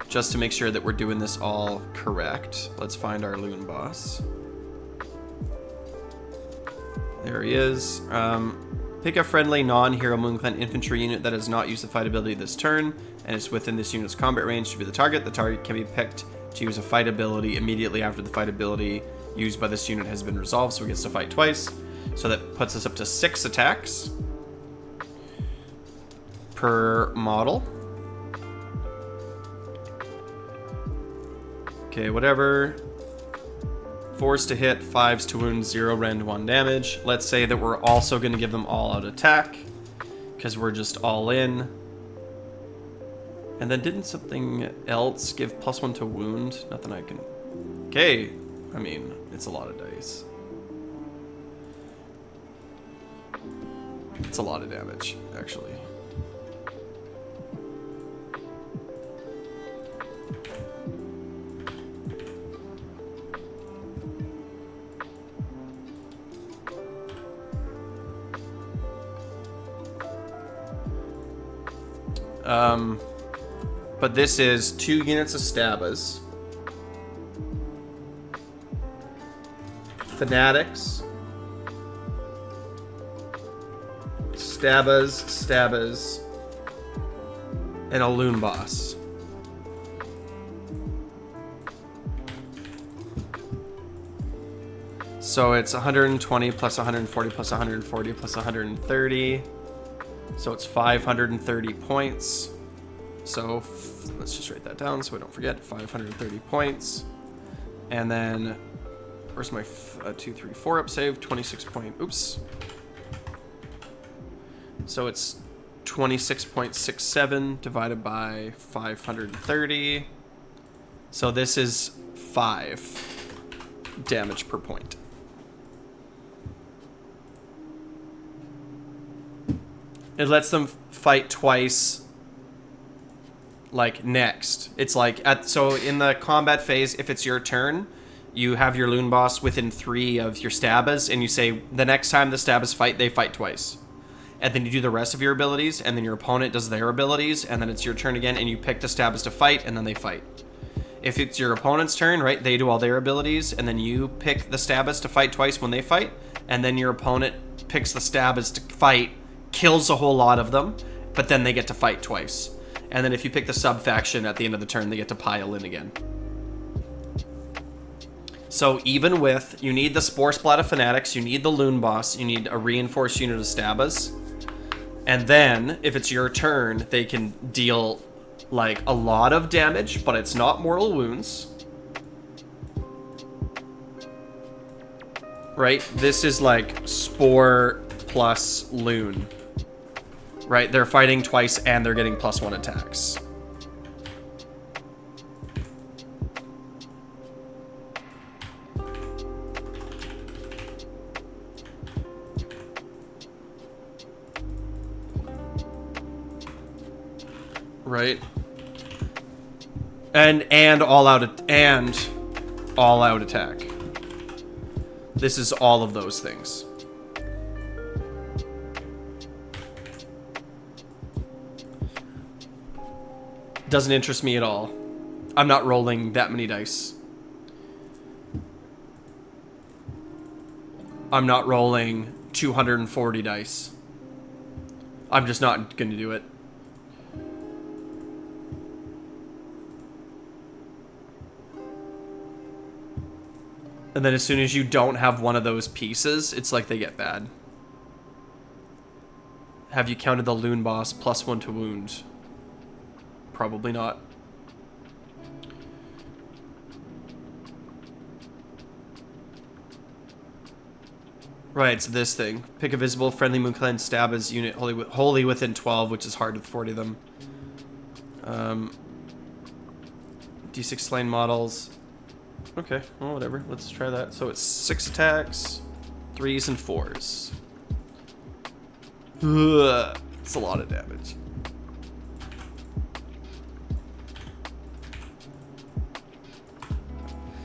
[SPEAKER 1] Just to make sure that we're doing this all correct, let's find our Loon Boss. There he is. Pick a friendly non-hero Moon Clan infantry unit that has not used the fight ability this turn, and is within this unit's combat range to be the target. The target can be picked to use a fight ability immediately after the fight ability used by this unit has been resolved, so he gets to fight twice. So that puts us up to 6 attacks per model. Okay, whatever. 4s to hit, 5s to wound, 0 rend, 1 damage. Let's say that we're also going to give them all out attack, because we're just all in. And then didn't something else give +1 to wound? Nothing I can... Okay, I mean, it's a lot of dice. It's a lot of damage, actually. But this is 2 units of Stabas. Fanatics. Stabas. And a Loon Boss. So it's 120 plus 140 plus 140 plus 130. So it's 530 points. So let's just write that down so we don't forget. 530 points. And then, where's my 2, 3, 4 up save? 26 point, oops. So it's 26.67 divided by 530. So this is 5 damage per point. It lets them fight twice, like, next. It's like, so in the combat phase, if it's your turn, you have your Loon Boss within 3 of your Stabas, and you say, the next time the Stabas fight, they fight twice. And then you do the rest of your abilities, and then your opponent does their abilities, and then it's your turn again, and you pick the Stabas to fight, and then they fight. If it's your opponent's turn, right, they do all their abilities, and then you pick the Stabas to fight twice when they fight, and then your opponent picks the Stabas to fight, kills a whole lot of them, but then they get to fight twice. And then if you pick the sub-faction at the end of the turn, they get to pile in again. So even with, you need the Spore Splat of Fanatics, you need the Loon Boss, you need a reinforced unit of Stabas. And then, if it's your turn, they can deal, like, a lot of damage, but it's not mortal wounds. Right? This is like Spore plus Loon. Right? They're fighting twice and they're getting +1 attacks. Right? And all out attack. This is all of those things. Doesn't interest me at all. I'm not rolling that many dice. I'm not rolling 240 dice. I'm just not going to do it. And then as soon as you don't have one of those pieces, it's like they get bad. Have you counted the Loon Boss +1 to wound? Probably not. Right, it's this thing. Pick a visible friendly Moon Clan stab as unit wholly within 12, which is hard with 40 of them. D6 slain models. Okay, well, whatever. Let's try that. So it's 6 attacks, 3s and 4s. Ugh, it's a lot of damage.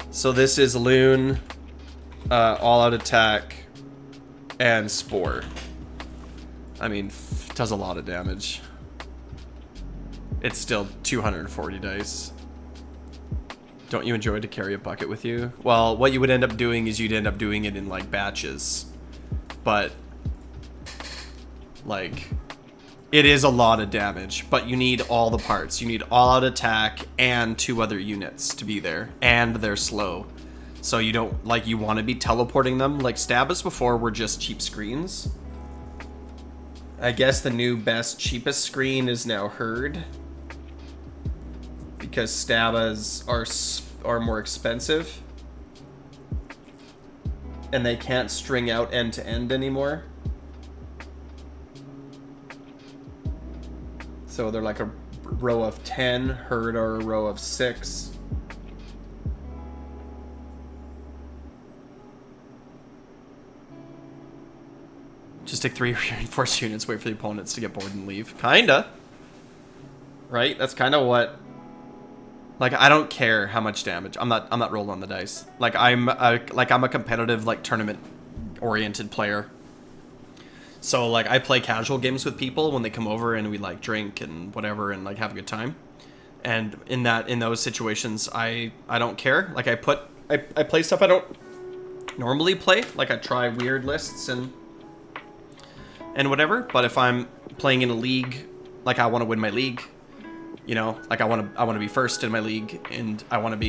[SPEAKER 1] So this is Loon, all-out attack, and Spore. I mean, it does a lot of damage. It's still 240 dice. Don't you enjoy to carry a bucket with you? Well, what you would end up doing is you'd end up doing it in, like, batches. But, like, it is a lot of damage, but you need all the parts. You need all-out attack and 2 other units to be there, and they're slow. So you don't, like, you want to be teleporting them. Like, Stabas before were just cheap screens. I guess the new best, cheapest screen is now Herd. Because Stabas are more expensive. And they can't string out end to end anymore. So they're like a row of 10, Herd are a row of 6. Just take 3 reinforced units, wait for the opponents to get bored and leave. Kinda. Right? That's kind of what... Like, I don't care how much damage. I'm not rolling on the dice. Like, I'm a competitive, like, tournament-oriented player. So, like, I play casual games with people when they come over and we, like, drink and whatever and, like, have a good time. And in those situations, I don't care. Like, I play stuff I don't normally play. Like, I try weird lists and whatever. But if I'm playing in a league, like, I want to win my league, you know, like, I want to be first in my league, and I want to go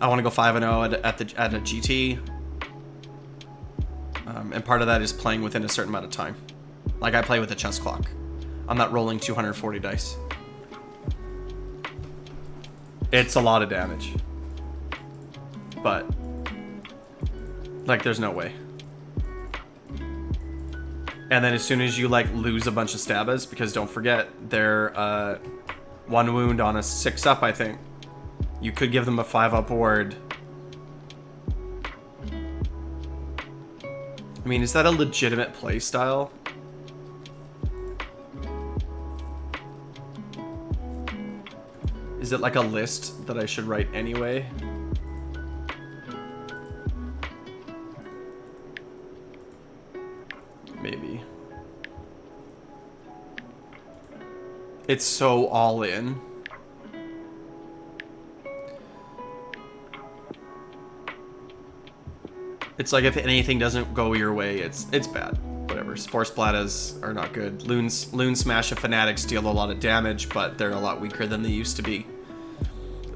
[SPEAKER 1] 5-0 at a GT. And part of that is playing within a certain amount of time. Like, I play with a chess clock. I'm not rolling 240 dice. It's a lot of damage. But, like, there's no way. And then as soon as you, like, lose a bunch of Stabas, because don't forget, they're 1 wound on a 6-up, I think. You could give them a 5-up ward. I mean, is that a legitimate play style? Is it like a list that I should write anyway? Maybe. It's so all in. It's like if anything doesn't go your way, it's bad. But whatever. Spore Splattas are not good. Loon Smash of Fanatics deal a lot of damage, but they're a lot weaker than they used to be.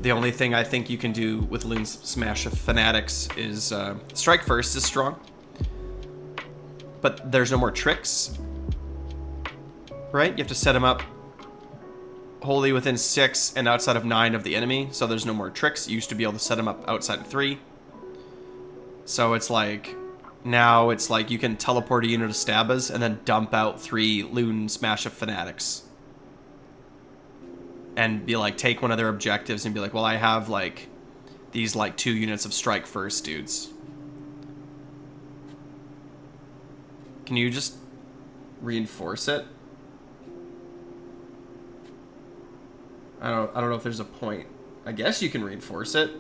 [SPEAKER 1] The only thing I think you can do with Loon Smash of Fanatics is Strike First is strong. But there's no more tricks. Right? You have to set them up wholly within 6 and outside of 9 of the enemy, so there's no more tricks. You used to be able to set them up outside of 3. So it's like, now it's like you can teleport a unit of Stabas and then dump out 3 Loon Smash of Fanatics. And be like, take one of their objectives and be like, well, I have like these like 2 units of Strike First dudes. Can you just reinforce it? I don't know if there's a point. I guess you can reinforce it.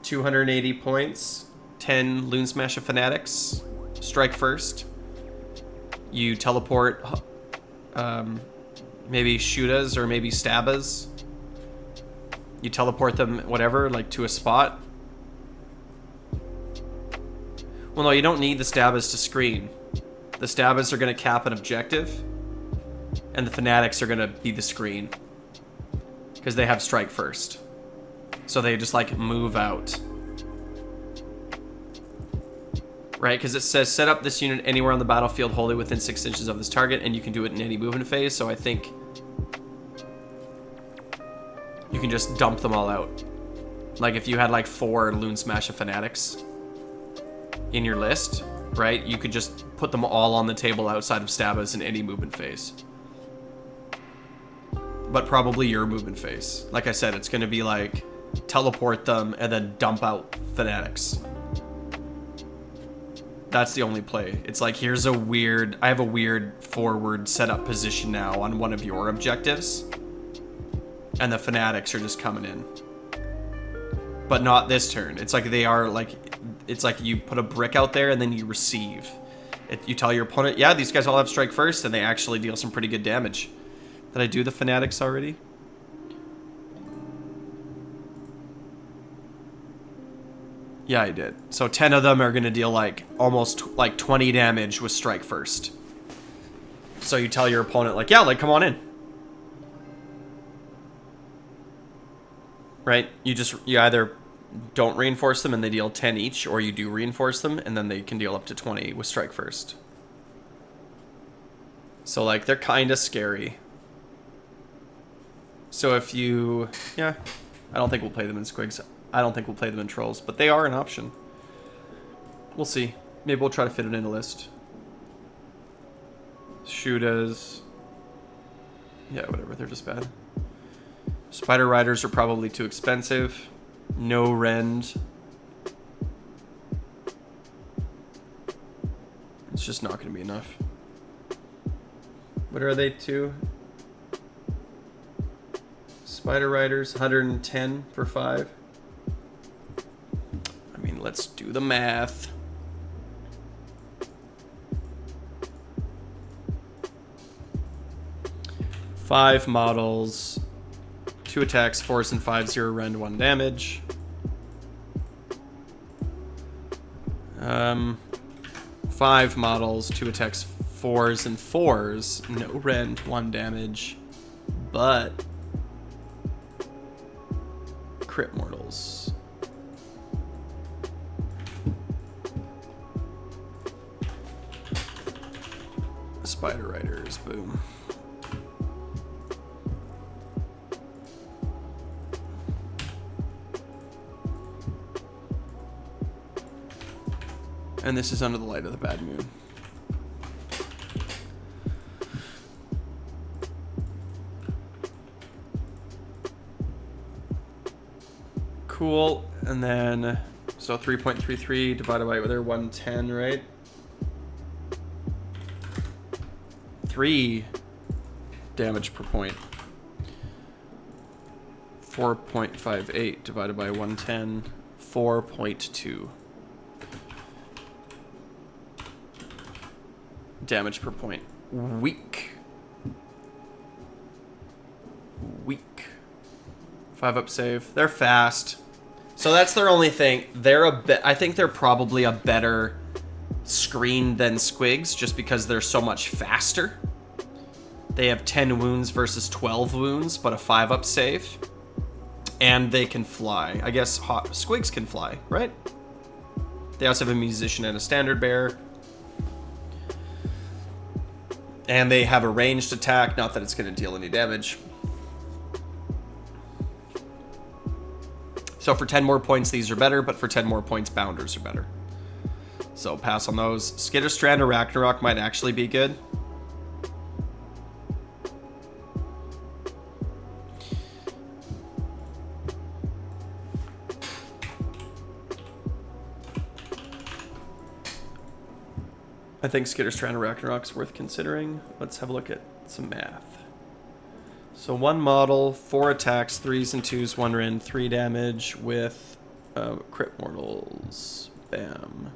[SPEAKER 1] 280 points, 10 Loon Smash of Fanatics, Strike First. You teleport maybe Shootas or maybe Stabas. You teleport them, whatever, like to a spot. Well, no, you don't need the Stabas to screen. The Stabas are going to cap an objective, and the Fanatics are going to be the screen. Because they have Strike First. So they just, like, move out. Right? Because it says, set up this unit anywhere on the battlefield wholly within 6 inches of this target, and you can do it in any movement phase, so I think you can just dump them all out. Like, if you had, like, 4 Loon Smash of Fanatics in your list, right? You could just put them all on the table outside of Stabas in any movement phase. But probably your movement phase. Like I said, it's going to be like teleport them and then dump out Fanatics. That's the only play. It's like, here's a weird... I have a weird forward setup position now on one of your objectives. And the Fanatics are just coming in. But not this turn. It's like they are like... It's like you put a brick out there and then you receive. You tell your opponent, yeah, these guys all have Strike First, and they actually deal some pretty good damage. Did I do the Fanatics already? Yeah, I did. So 10 of them are going to deal like almost like 20 damage with Strike First. So you tell your opponent like, yeah, like come on in. Right? You either don't reinforce them and they deal 10 each, or you do reinforce them and then they can deal up to 20 with Strike First. So like they're kind of scary. So if you... Yeah. I don't think we'll play them in Squigs. I don't think we'll play them in Trolls, but they are an option. We'll see. Maybe we'll try to fit it in a list. Shootas. Yeah, whatever. They're just bad. Spider Riders are probably too expensive. No Rend. It's just not going to be enough. What are they to? Spider Riders, 110 for 5. I mean, let's do the math. Five models, 2 attacks, 4s and 5s, 0 rend, 1 damage. 5 models, 2 attacks, 4s and 4s, no rend, 1 damage, but crit mortals. Spider Riders, boom. And this is Under the Light of the Bad Moon. Cool. And then, so 3.33 divided by their 110, right? 3 damage per point. 4.58 divided by 110, 4.2. Damage per point. Weak. 5-up save. They're fast. So that's their only thing. They're a bit... I think they're probably a better screen than Squigs just because they're so much faster. They have 10 wounds versus 12 wounds, but a 5-up save. And they can fly. I guess Squigs can fly, right? They also have a musician and a standard bearer. And they have a ranged attack, not that it's going to deal any damage. So for 10 more points, these are better, but for 10 more points, Bounders are better. So pass on those. Skitterstrand or Ragnarok might actually be good. I think Skitterstrand or Ragnarok's worth considering. Let's have a look at some math. So 1 model, 4 attacks, 3s and 2s, 1 rend, 3 damage with crit mortals. Bam.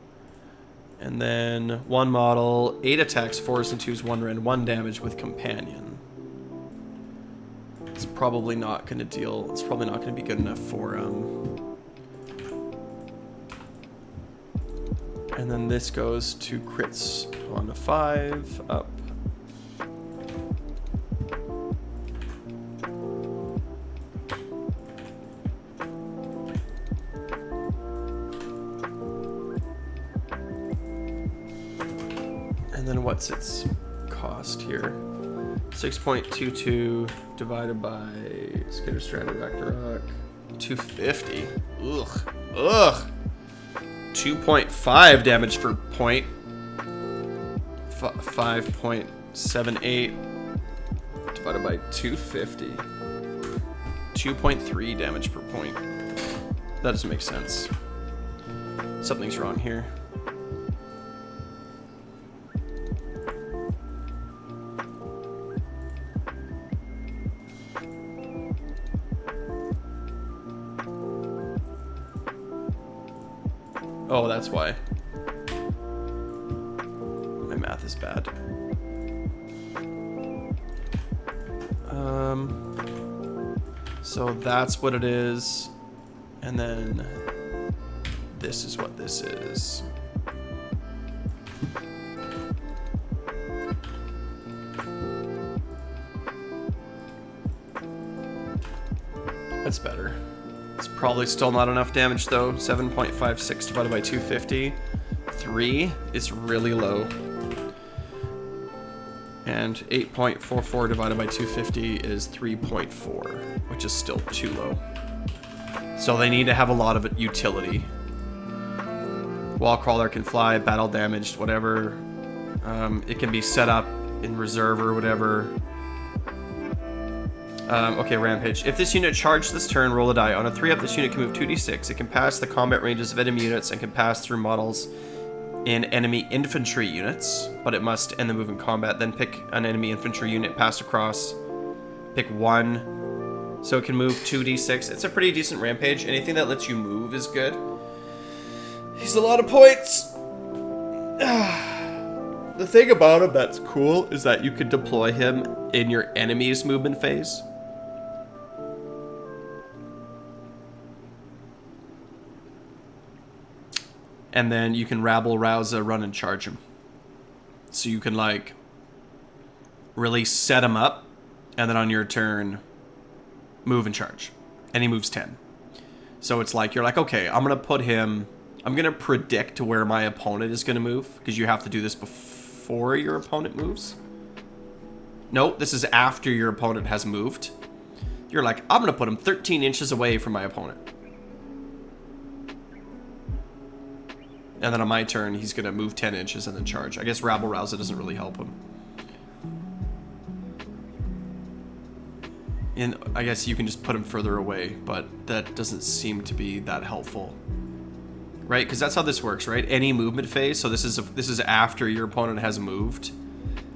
[SPEAKER 1] And then 1 model, 8 attacks, 4s and 2s, 1 rend, 1 damage with companion. It's probably not going to deal. It's probably not going to be good enough for and then this goes to crits on a 5 up. And then what's its cost here? 6.22 divided by Skitterstrand and Ragnarok. 250. Ugh. Ugh. 2.5 damage per point. 5.78 divided by 250. 2.3 damage per point. That doesn't make sense. Something's wrong here. Oh, that's why. My math is bad. So that's what it is. And then this is what this is. That's better. It's probably still not enough damage though. 7.56 divided by 250. 3 is really low. And 8.44 divided by 250 is 3.4, which is still too low. So they need to have a lot of utility. Wall crawler can fly, battle damaged, whatever. It can be set up in reserve or whatever. Okay, Rampage. If this unit charged this turn, roll a die. On a 3-up, this unit can move 2d6. It can pass the combat ranges of enemy units and can pass through models in enemy infantry units, but it must end the move in combat. Then pick an enemy infantry unit, pass across, pick 1. So it can move 2d6. It's a pretty decent Rampage. Anything that lets you move is good. He's a lot of points. The thing about him that's cool is that you can deploy him in your enemy's movement phase. And then you can rabble, rouse, run, and charge him. So you can, like, really set him up, and then on your turn, move and charge. And he moves 10. So it's like, you're like, okay, I'm going to put him... I'm going to predict where my opponent is going to move, because you have to do this before your opponent moves. No, this is after your opponent has moved. You're like, I'm going to put him 13 inches away from my opponent. And then on my turn, he's going to move 10 inches and then charge. I guess Rabble Rouser doesn't really help him. And I guess you can just put him further away, but that doesn't seem to be that helpful. Right? Because that's how this works, right? Any movement phase. So this is after your opponent has moved.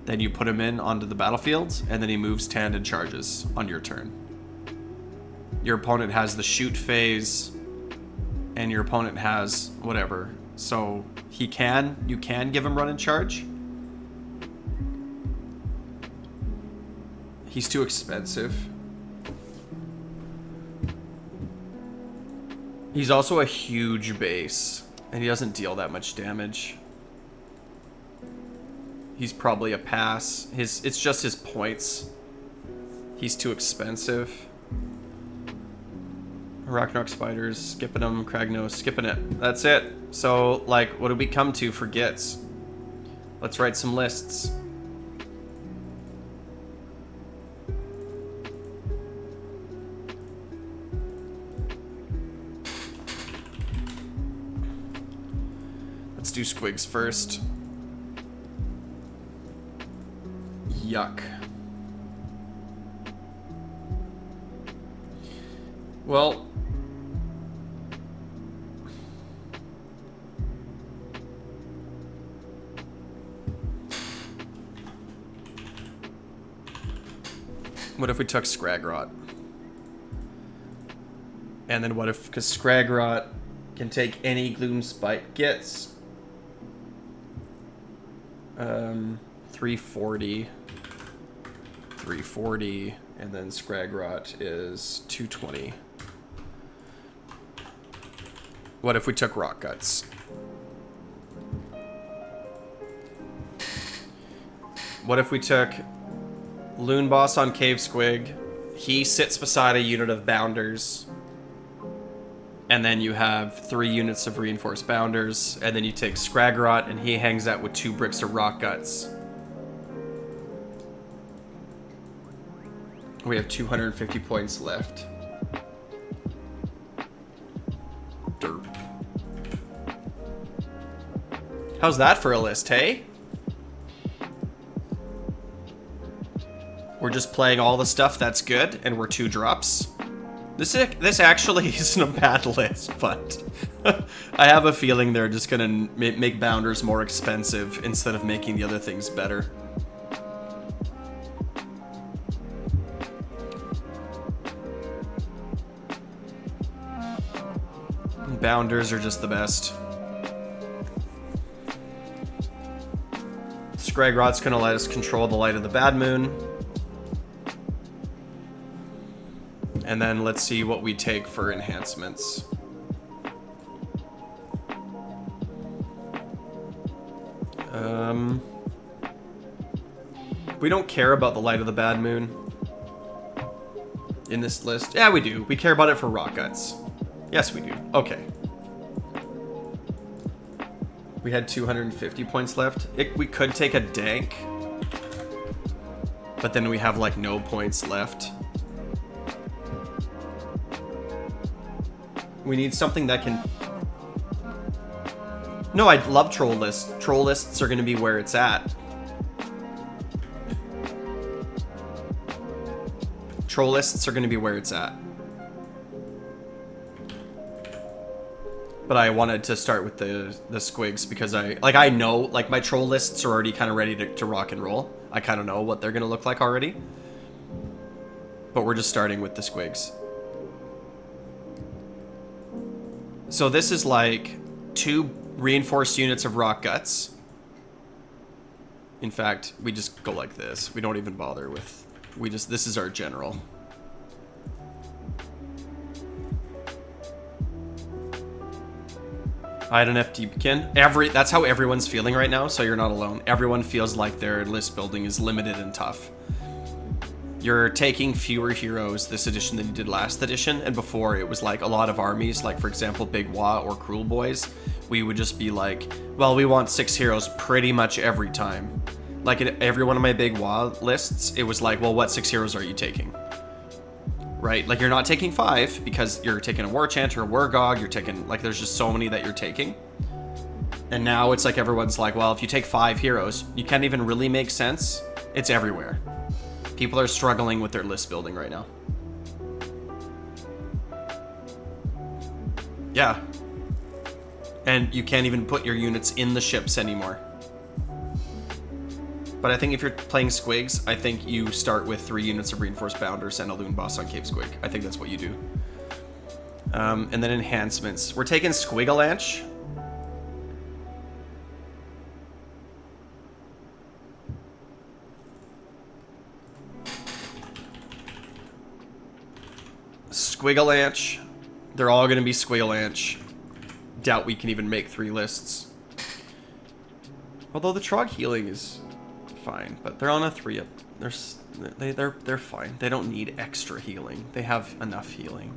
[SPEAKER 1] Then you put him in onto the battlefield, and then he moves 10 and charges on your turn. Your opponent has the shoot phase, and your opponent has whatever. So you can give him run and charge. He's too expensive. He's also a huge base, and he doesn't deal that much damage. He's probably a pass. It's just his points. He's too expensive. Arachnarch spiders, skipping them. Cragnos, skipping it. That's it. So, like, what did we come to for Gitz? Let's write some lists. Let's do squigs first. Yuck. Well, what if we took Scragrot? And then what if, because Scragrot can take any Gloom Spike Gitz. 340, and then Scragrot is 220. What if we took Rock Guts? What if we took Loon Boss on Cave Squig? He sits beside a unit of Bounders. And then you have 3 units of Reinforced Bounders. And then you take Scragrot and he hangs out with 2 bricks of Rock Guts. We have 250 points left. Derp. How's that for a list, hey? We're just playing all the stuff that's good, and we're 2 drops. This actually isn't a bad list, but I have a feeling they're just gonna make Bounders more expensive instead of making the other things better. Bounders are just the best. Scragrot's gonna let us control the light of the Bad Moon. And then let's see what we take for enhancements. We don't care about the light of the Bad Moon in this list. Yeah, we do. We care about it for Rock Guts. Yes, we do. Okay. We had 250 points left. We could take a Dank. But then we have, like, no points left. We need something that can... No, I love troll lists. Troll lists are going to be where it's at. Troll lists are going to be where it's at. But I wanted to start with the squigs because I know, like, my troll lists are already kind of ready to rock and roll. I kind of know what they're going to look like already. But we're just starting with the squigs. So this is like 2 reinforced units of Rock Guts. In fact, we just go like this. We don't even bother with... this is our general. I had an FD that's how everyone's feeling right now, so you're not alone. Everyone feels like their list building is limited and tough. You're taking fewer heroes this edition than you did last edition, and before it was like a lot of armies, like for example Big Wa or Cruel Boys, we would just be like, well, we want 6 heroes pretty much every time. Like in every one of my Big Wa lists, it was like, well, what 6 heroes are you taking? Right? Like you're not taking 5 because you're taking a War Chant or a Wargog, you're taking, like there's just so many that you're taking. And now it's like everyone's like, well, if you take 5 heroes, you can't even really make sense. It's everywhere. People are struggling with their list building right now. Yeah. And you can't even put your units in the ships anymore. But I think if you're playing squigs, I think you start with 3 units of Reinforced Bounders and a Loon Boss on Cave Squig. I think that's what you do. And then enhancements. We're taking Squigalanche. Squigalanche. They're all going to be Squigalanche. Doubt we can even make 3 lists. Although the Trog healing is fine, but they're on a 3-up. They're fine. They don't need extra healing. They have enough healing.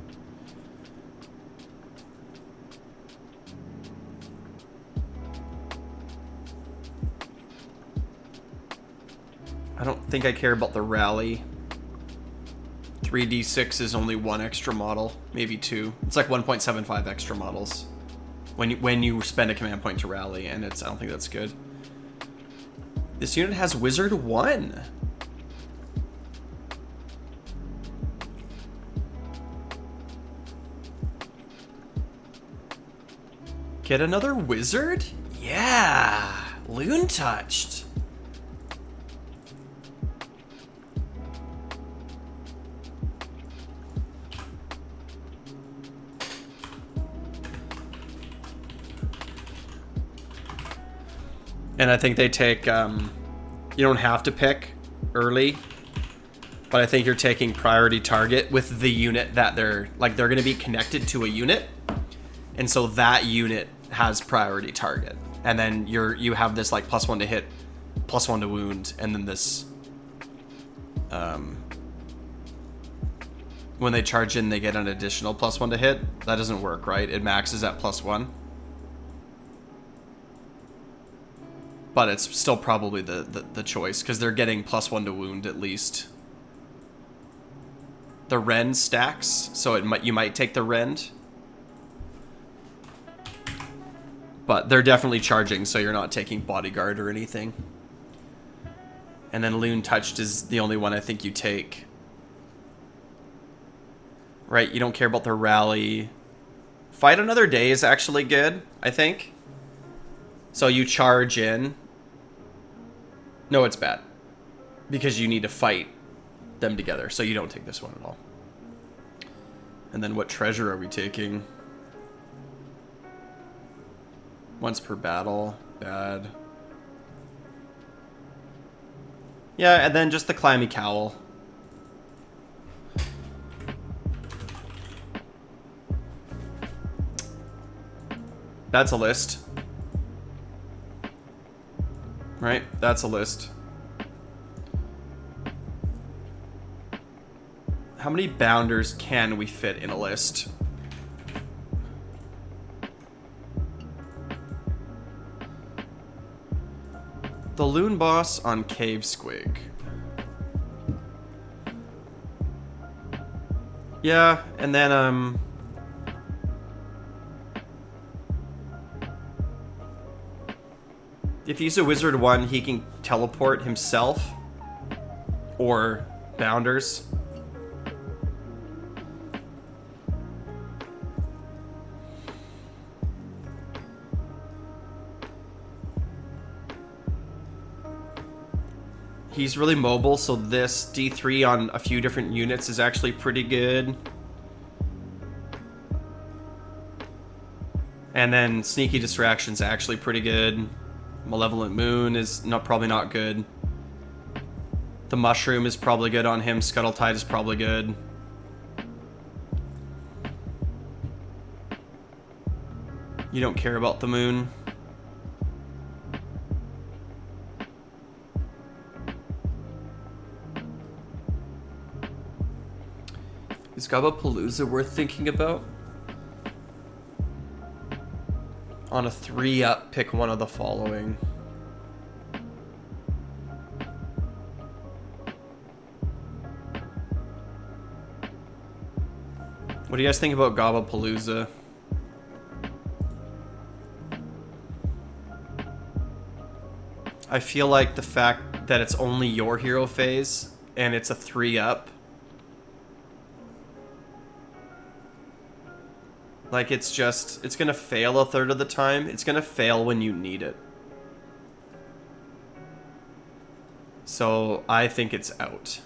[SPEAKER 1] I don't think I care about the rally. 3d6 is only 1 extra model, maybe 2. It's like 1.75 extra models when you spend a command point to rally, and I don't think that's good. This unit has Wizard 1. Get another wizard? Yeah, Loon touched. And I think they take, you don't have to pick early, but I think you're taking priority target with the unit that they're going to be connected to a unit. And so that unit has priority target. And then you have this like +1 to hit, +1 to wound, and then this, when they charge in, they get an additional +1 to hit. That doesn't work, right? It maxes at +1. But it's still probably the choice, because they're getting +1 to wound at least. The rend stacks, so you might take the rend. But they're definitely charging, so you're not taking bodyguard or anything. And then Loon touched is the only one I think you take. Right, you don't care about the rally. Fight Another Day is actually good, I think. So you charge in. No, it's bad. Because you need to fight them together, so you don't take this one at all. And then what treasure are we taking? Once per battle. Bad. Yeah, and then just the Clammy Cowl. That's a list. Right? That's a list. How many bounders can we fit in a list? The Loon Boss on Cave Squig. Yeah, and then, if he's a Wizard 1, he can teleport himself or bounders. He's really mobile, so this D3 on a few different units is actually pretty good. And then Sneaky Distraction's actually pretty good. Malevolent Moon is probably not good. The Mushroom is probably good on him. Scuttle Tide is probably good. You don't care about the Moon. Is Gabapalooza worth thinking about? On a 3-up, pick one of the following. What do you guys think about Gabapalooza? I feel like the fact that it's only your hero phase and it's a 3-up, like, it's gonna fail a third of the time. It's gonna fail when you need it. So, I think it's out.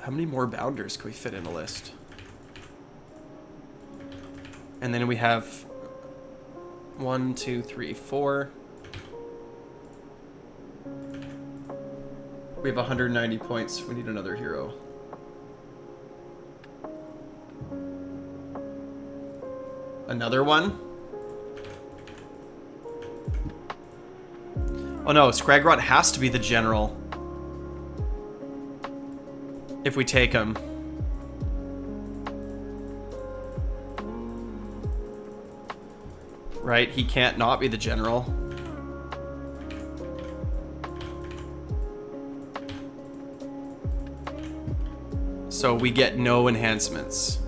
[SPEAKER 1] How many more bounders can we fit in a list? And then we have 1, 2, 3, 4. We have 190 points. We need another hero. Another one? Oh no, Scragrot has to be the general. If we take him. Right? He can't not be the general. So we get no enhancements.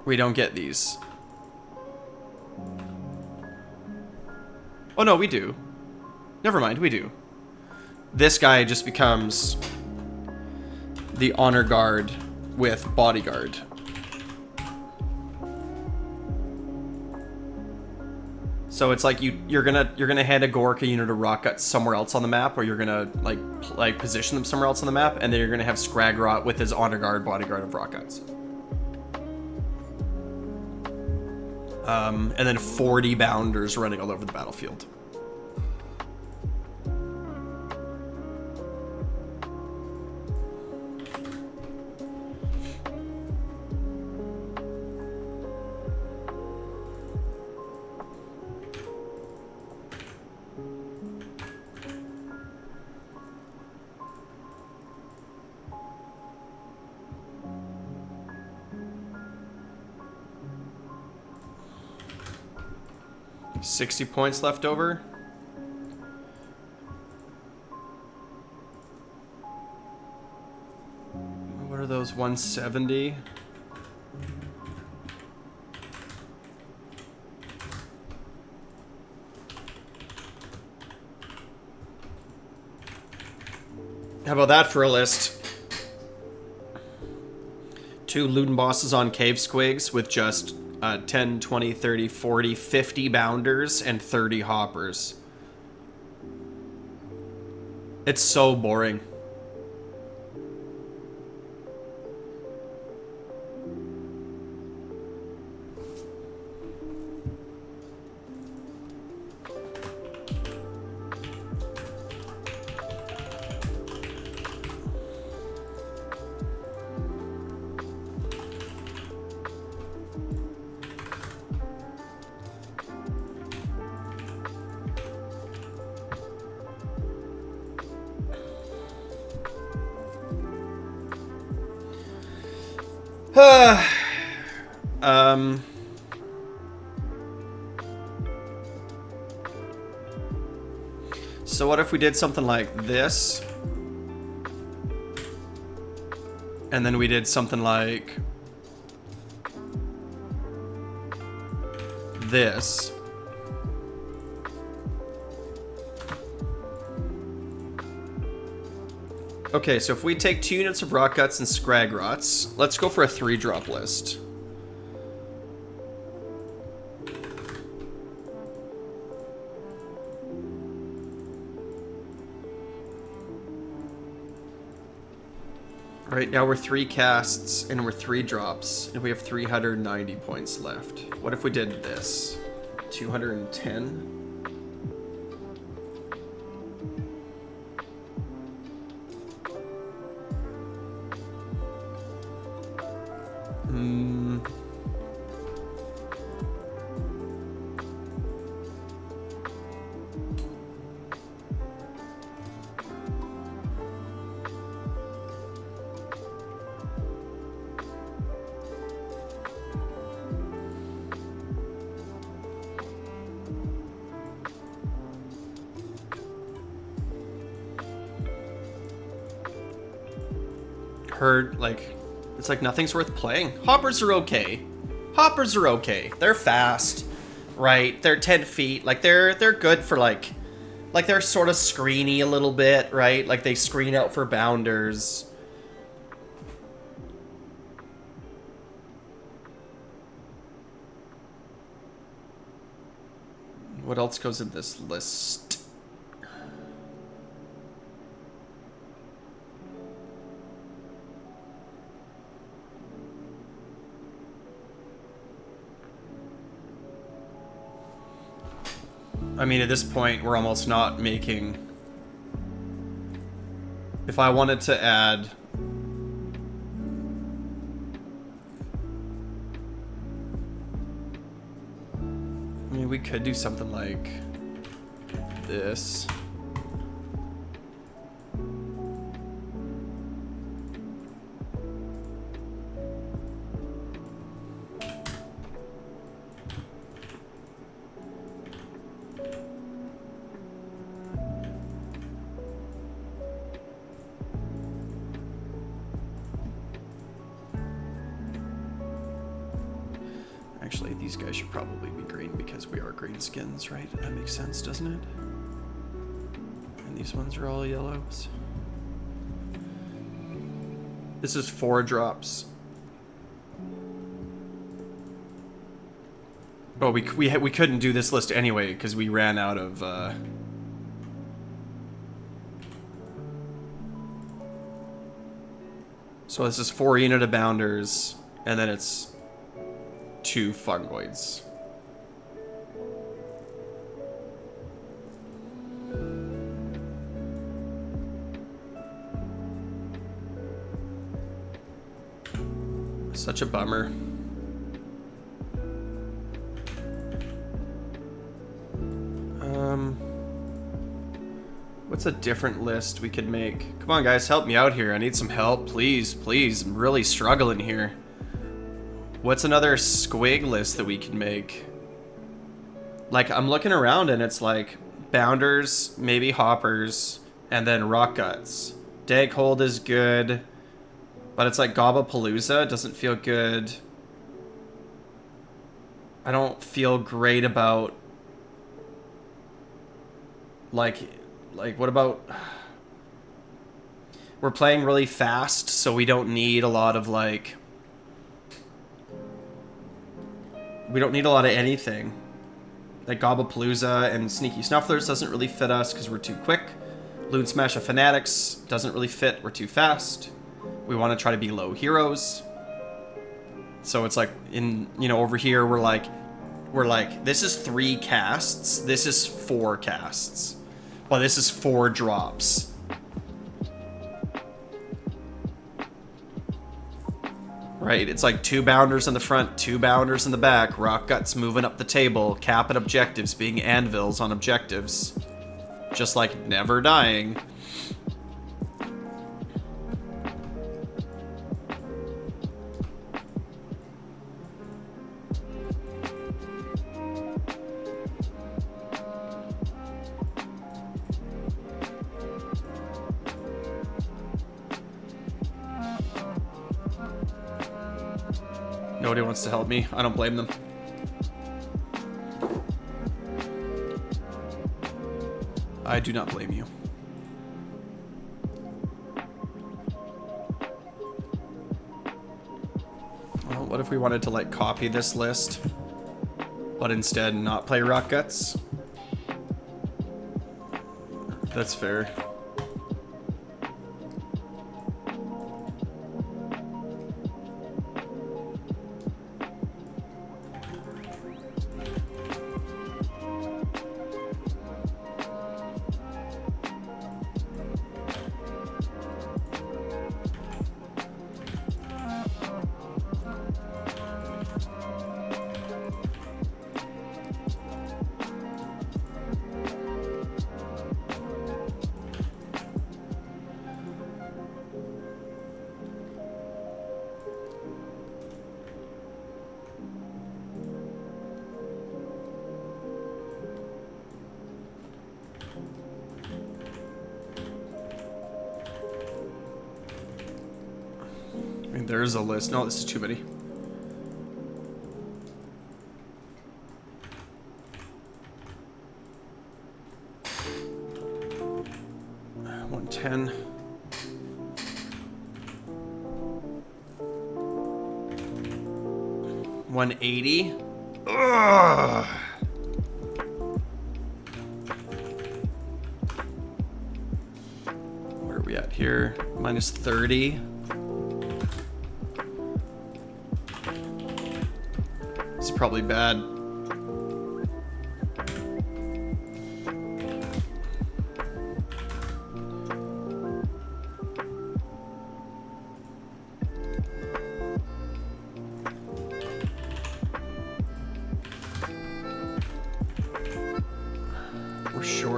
[SPEAKER 1] We don't get these. Oh no, we do. Never mind, we do. This guy just becomes the honor guard with bodyguard. So it's like you're gonna hand a Gorka unit to Rock Guts somewhere else on the map, or you're gonna like position them somewhere else on the map, and then you're gonna have Scragrot with his honor guard bodyguard of Rock Guts. And then 40 bounders running all over the battlefield. $60 points left over. What are those? 170? How about that for a list? 2 Luden bosses on Cave Squigs with just 10, 20, 30, 40, 50 bounders and 30 hoppers. It's so boring. So what if we did something like this? And then we did something like this. Okay, so if we take 2 units of Rock Guts and Scragrots, let's go for a 3-drop list. Right now we're 3 casts and we're 3 drops, and we have 390 points left. What if we did this? 210? Heard, like, it's like nothing's worth playing. Hoppers are okay. Hoppers are okay. They're fast, right? They're 10 feet. Like, they're good for, like they're sort of screeny a little bit, right? Like, they screen out for bounders. What else goes in this list? I mean, at this point, we're almost not making If I wanted to add... I mean, we could do something like this. Actually, these guys should probably be green because we are green skins, right? That makes sense, doesn't it? And these ones are all yellows. This is 4 drops. Oh, we couldn't do this list anyway because we ran out of... So this is 4 unit abounders, and then it's 2 fungoids. Such a bummer. What's a different list we could make? Come on, guys, help me out here. I need some help, please, please. I'm really struggling here. What's another squig list that we can make? Like, I'm looking around and it's like bounders, maybe hoppers, and then rock guts. Daghold is good, but it's like Gobapalooza doesn't feel good. I don't feel great about like what about... We're playing really fast, so we don't need a lot of like... We don't need a lot of anything. Like Gobapalooza and Sneaky Snufflers doesn't really fit us because we're too quick. Loon Smash of Fanatics doesn't really fit, we're too fast. We want to try to be low heroes. So it's like, in, you know, over here we're like, this is 3 casts, this is 4 casts. Well, this is 4 drops. Right, it's like 2 bounders in the front, 2 bounders in the back, rock guts moving up the table, cap and objectives being anvils on objectives. Just like never dying. Nobody wants to help me. I don't blame them. I do not blame you. Well, what if we wanted to like copy this list, but instead not play rock guts? That's fair. There's a list. No, this is too many. $110. $180. Ugh. Where are we at here? -30. It's probably bad.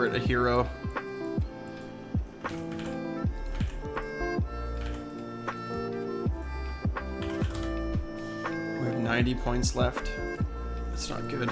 [SPEAKER 1] support a hero. We have 90 points left. That's not good.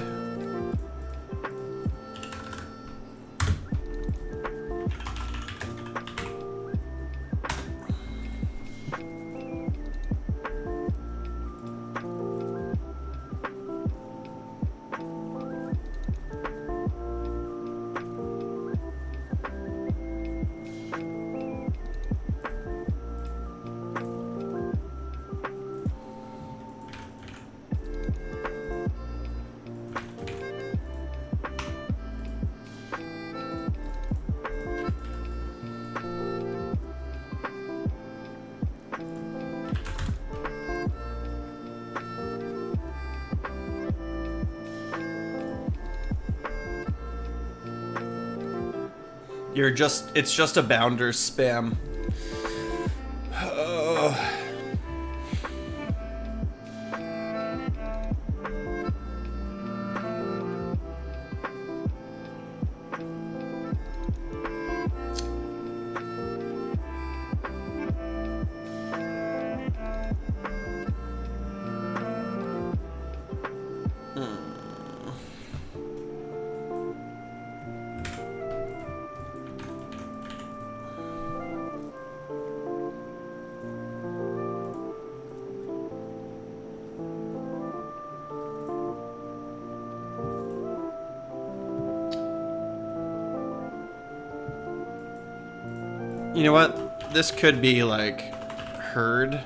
[SPEAKER 1] It's just a bounder spam. You know what? This could be like Herd.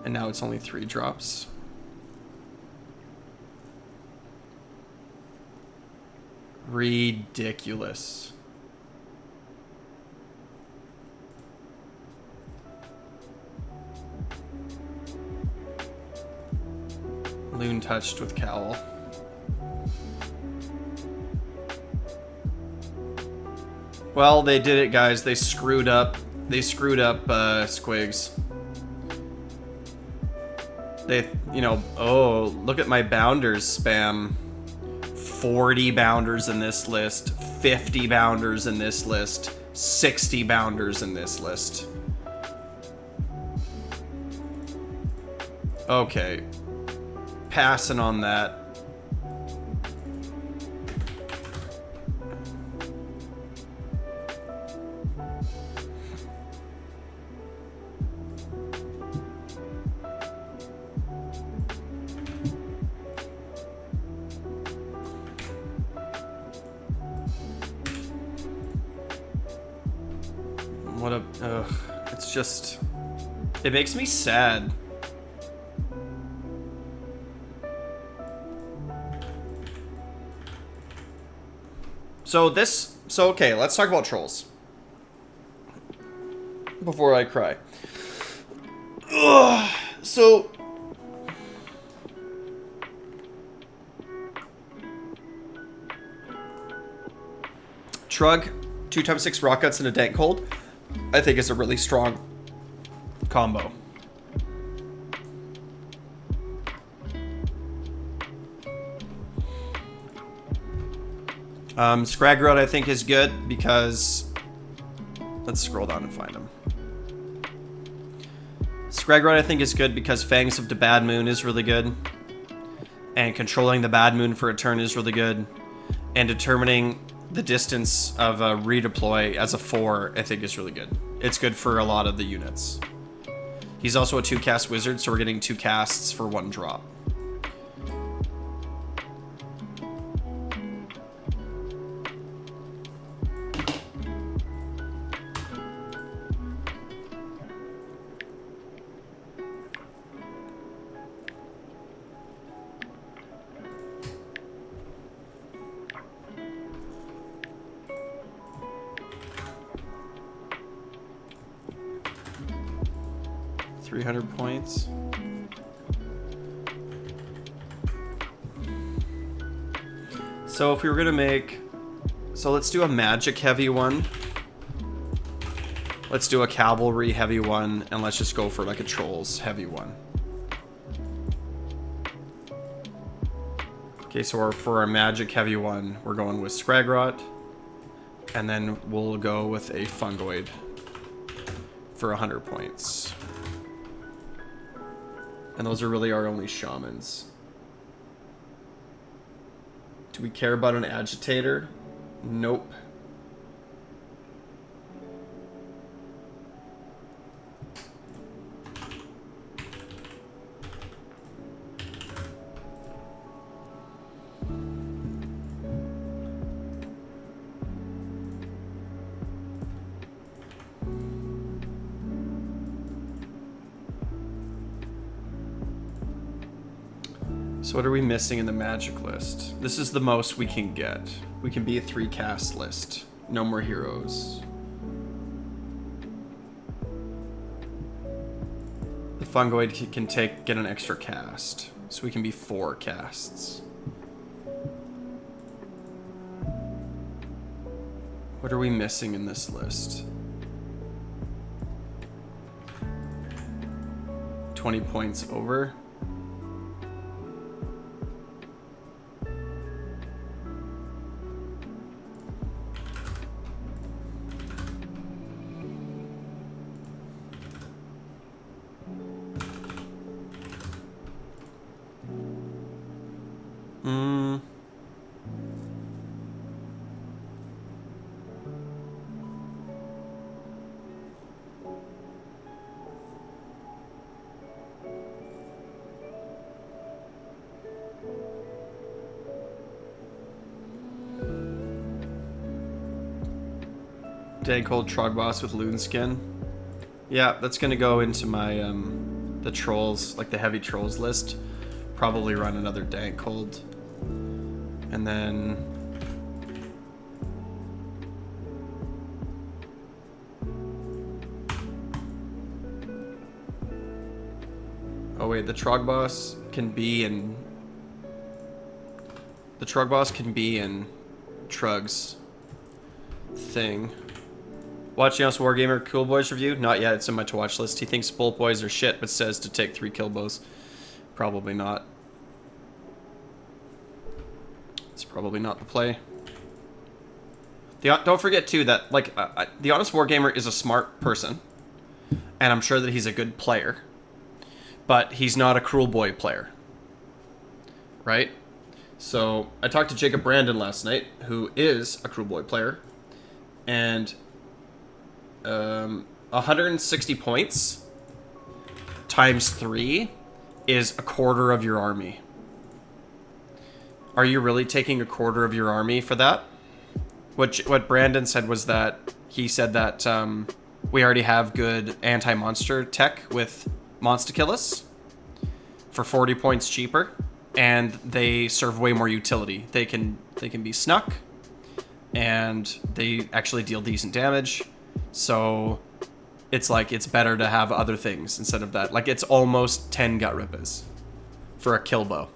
[SPEAKER 1] And now it's only 3 drops. Ridiculous. Loon touched with Cowl. Well, they did it, guys. They screwed up. They screwed up Squigs. They, you know, oh, look at my bounders spam. 40 bounders in this list, 50 bounders in this list, 60 bounders in this list. Okay. Passing on that. What a... Ugh. It's just... It makes me sad. So okay, let's talk about trolls. Before I cry. Ugh. So... Shrug, 2x6 rock guts and a dank hold, I think is a really strong combo. Scraggrout I think is good because... Let's scroll down and find him. Scraggrout I think is good because Fangs of the Bad Moon is really good. And controlling the Bad Moon for a turn is really good. And determining the distance of a redeploy as a 4 I think is really good. It's good for a lot of the units. He's also a 2-cast wizard, so we're getting 2 casts for 1 drop. Points. So if we were gonna make, so let's do a magic heavy one. Let's do a cavalry heavy one, and let's just go for like a trolls heavy one. Okay, so for our magic heavy one, we're going with Scragrot. And then we'll go with a Fungoid for 100 points. And those are really our only shamans. Do we care about an agitator? Nope. So what are we missing in the magic list? This is the most we can get. We can be a 3 cast list. No more heroes. The Fungoid can get an extra cast. So we can be 4 casts. What are we missing in this list? 20 points over. Dankhold Trogboss with Loonskin. Yeah, that's gonna go into my the trolls, like the heavy trolls list. Probably run another Dankhold. And then oh wait, the Trogboss can be in Trug's thing. Watching us Wargamer Cool Boys review? Not yet, it's in my to watch list. He thinks Bolt Boys are shit, but says to take 3 Killbows. Probably not. It's probably not the play. Don't forget too that like the Honest Wargamer is a smart person, and I'm sure that he's a good player, but he's not a Cruel Boy player, right? So I talked to Jacob Brandon last night, who is a Cruel Boy player, and 160 points times 3 is a quarter of your army. Are you really taking a quarter of your army for that? What Brandon said was that he said that we already have good anti-monster tech with Monster-Killus for 40 points cheaper, and they serve way more utility. They can be snuck, and they actually deal decent damage. So it's like it's better to have other things instead of that. Like it's almost 10 Gut Rippas for a kill bow.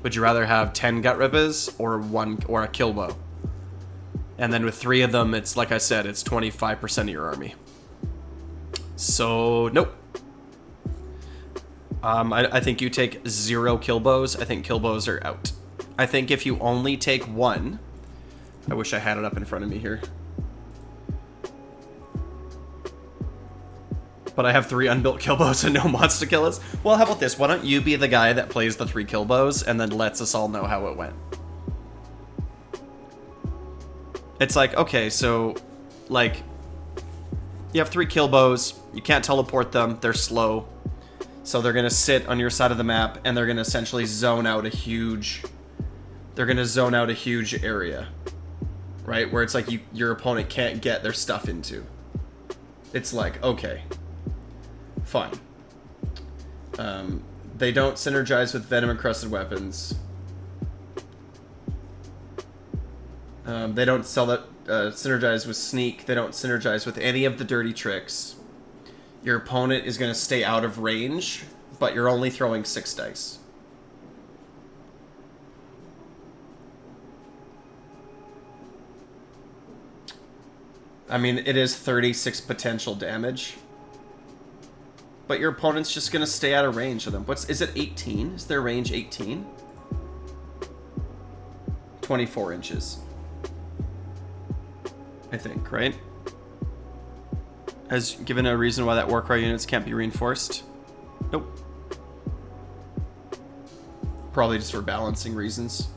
[SPEAKER 1] Would you rather have 10 Gut Rippas or a kill bow? And then with 3 of them, it's like I said, it's 25% of your army. So nope. I think you take 0 kill bows. I think kill bows are out. I think if you only take 1, I wish I had it up in front of me here. But I have 3 unbuilt Killbows and no Monster-Killus. Well, how about this? Why don't you be the guy that plays the 3 Killbows and then lets us all know how it went? It's like, okay, so, like, you have 3 Killbows, you can't teleport them, they're slow. So they're gonna sit on your side of the map and they're gonna essentially zone out a huge... They're gonna zone out a huge area. Right? Where it's like your opponent can't get their stuff into. It's like, okay. Fine. They don't synergize with venom-encrusted weapons. They don't synergize with sneak. They don't synergize with any of the dirty tricks. Your opponent is going to stay out of range, but you're only throwing 6 dice. I mean, it is 36 potential damage. But your opponent's just going to stay out of range of them. Is it 18? Is their range 18? 24 inches. I think, right? Has given a reason why that Warcry units can't be reinforced? Nope. Probably just for balancing reasons.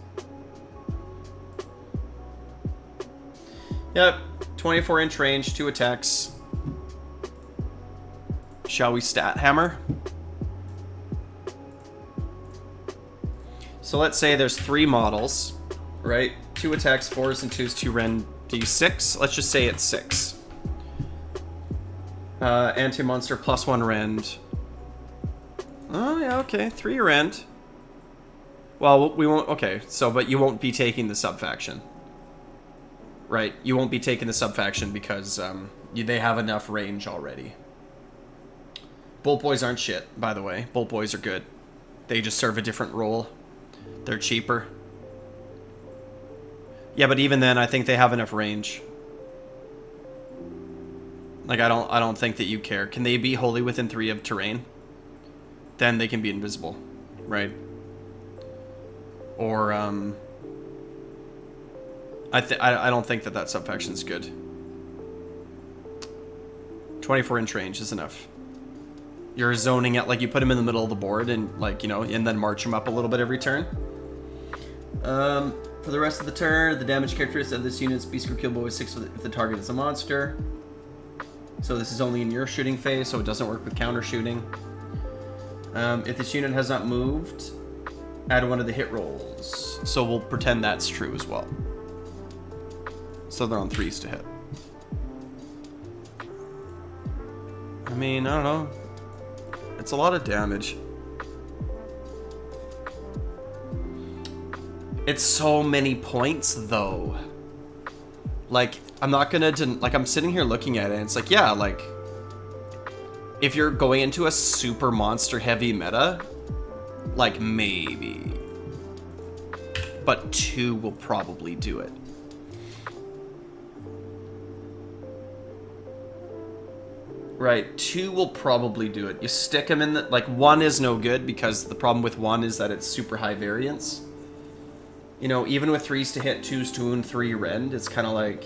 [SPEAKER 1] Yep, 24-inch range, 2 attacks. Shall we stat hammer? So let's say there's 3 models, right? 2 attacks, 4s and 2s, 2 rend, d6. Let's just say it's 6. Anti-monster plus 1 rend. Oh, yeah, okay. 3 rend. Well, we won't... Okay, so, but you won't be taking the sub-faction. Right? You won't be taking the sub-faction because they have enough range already. Bolt Boys aren't shit, by the way. Bolt Boys are good. They just serve a different role. They're cheaper. Yeah, but even then, I think they have enough range. Like, I don't think that you care. Can they be wholly within 3 of terrain? Then they can be invisible, right? Or, I don't think that sub-faction's good. 24-inch range is enough. You're zoning it, like, you put him in the middle of the board and, like, you know, and then march him up a little bit every turn. For the rest of the turn, the damage characteristic of this unit's Beast Group Kill Boy is 6 if the target is a monster. So this is only in your shooting phase, so it doesn't work with counter shooting. If this unit has not moved, add 1 of the hit rolls. So we'll pretend that's true as well. So they're on 3s to hit. I mean, I don't know. It's a lot of damage. It's so many points, though. Like, I'm not gonna... Like, I'm sitting here looking at it, and it's like, yeah, like... If you're going into a super monster-heavy meta, like, maybe. But 2 will probably do it. Right, 2 will probably do it. You stick them in the... Like, 1 is no good, because the problem with 1 is that it's super high variance. You know, even with 3s to hit, 2s to wound, 3 rend, it's kind of like...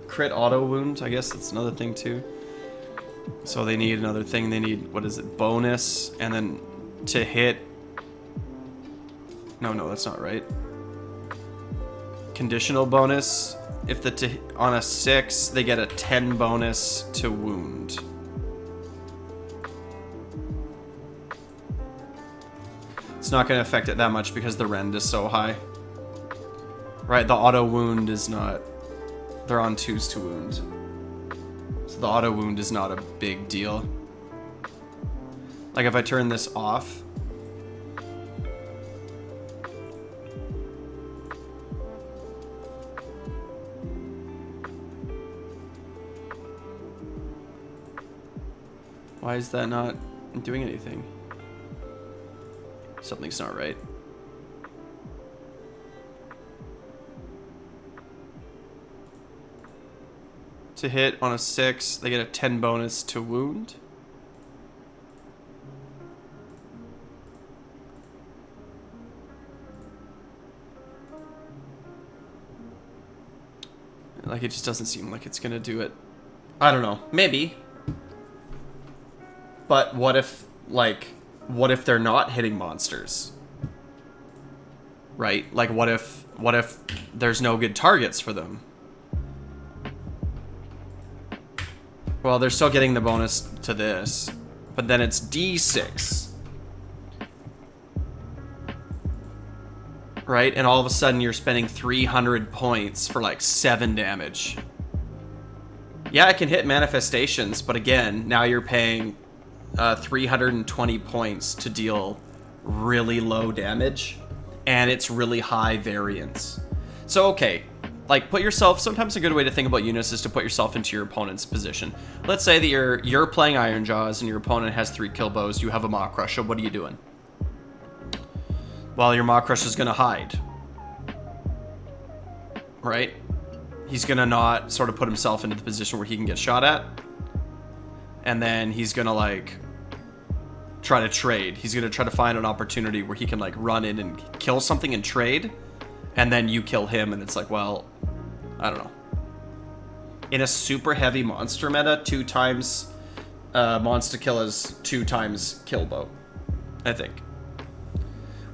[SPEAKER 1] crit auto wound, I guess that's another thing, too. So they need another thing. They need, what is it, bonus, and then to hit... No, that's not right. Conditional bonus... If on a 6, they get a 10 bonus to wound. It's not going to affect it that much because the rend is so high. Right, the auto wound is not... They're on 2s to wound. So the auto wound is not a big deal. Like if I turn this off... Why is that not doing anything? Something's not right. To hit on a 6, they get a 10 bonus to wound. Like, it just doesn't seem like it's gonna do it. I don't know. Maybe. But what if, like, what if they're not hitting monsters? Right? Like, what if there's no good targets for them? Well, they're still getting the bonus to this, but then it's D6. Right? And all of a sudden you're spending 300 points for like 7 damage. Yeah, I can hit manifestations, but again, now you're paying 320 points to deal really low damage, and it's really high variance. So, okay, like, put yourself... Sometimes a good way to think about units is to put yourself into your opponent's position. Let's say that you're playing Iron Jaws, and your opponent has 3 kill bows, you have a Maw Crusher, what are you doing? Well, your Maw Crusher's gonna hide. Right? He's gonna not sort of put himself into the position where he can get shot at. And then he's gonna, like, try to trade. He's gonna try to find an opportunity where he can, like, run in and kill something and trade. and then you kill him, and it's like, well, I don't know. In a super heavy monster meta, 2 times monster kill is 2 times kill bow, I think.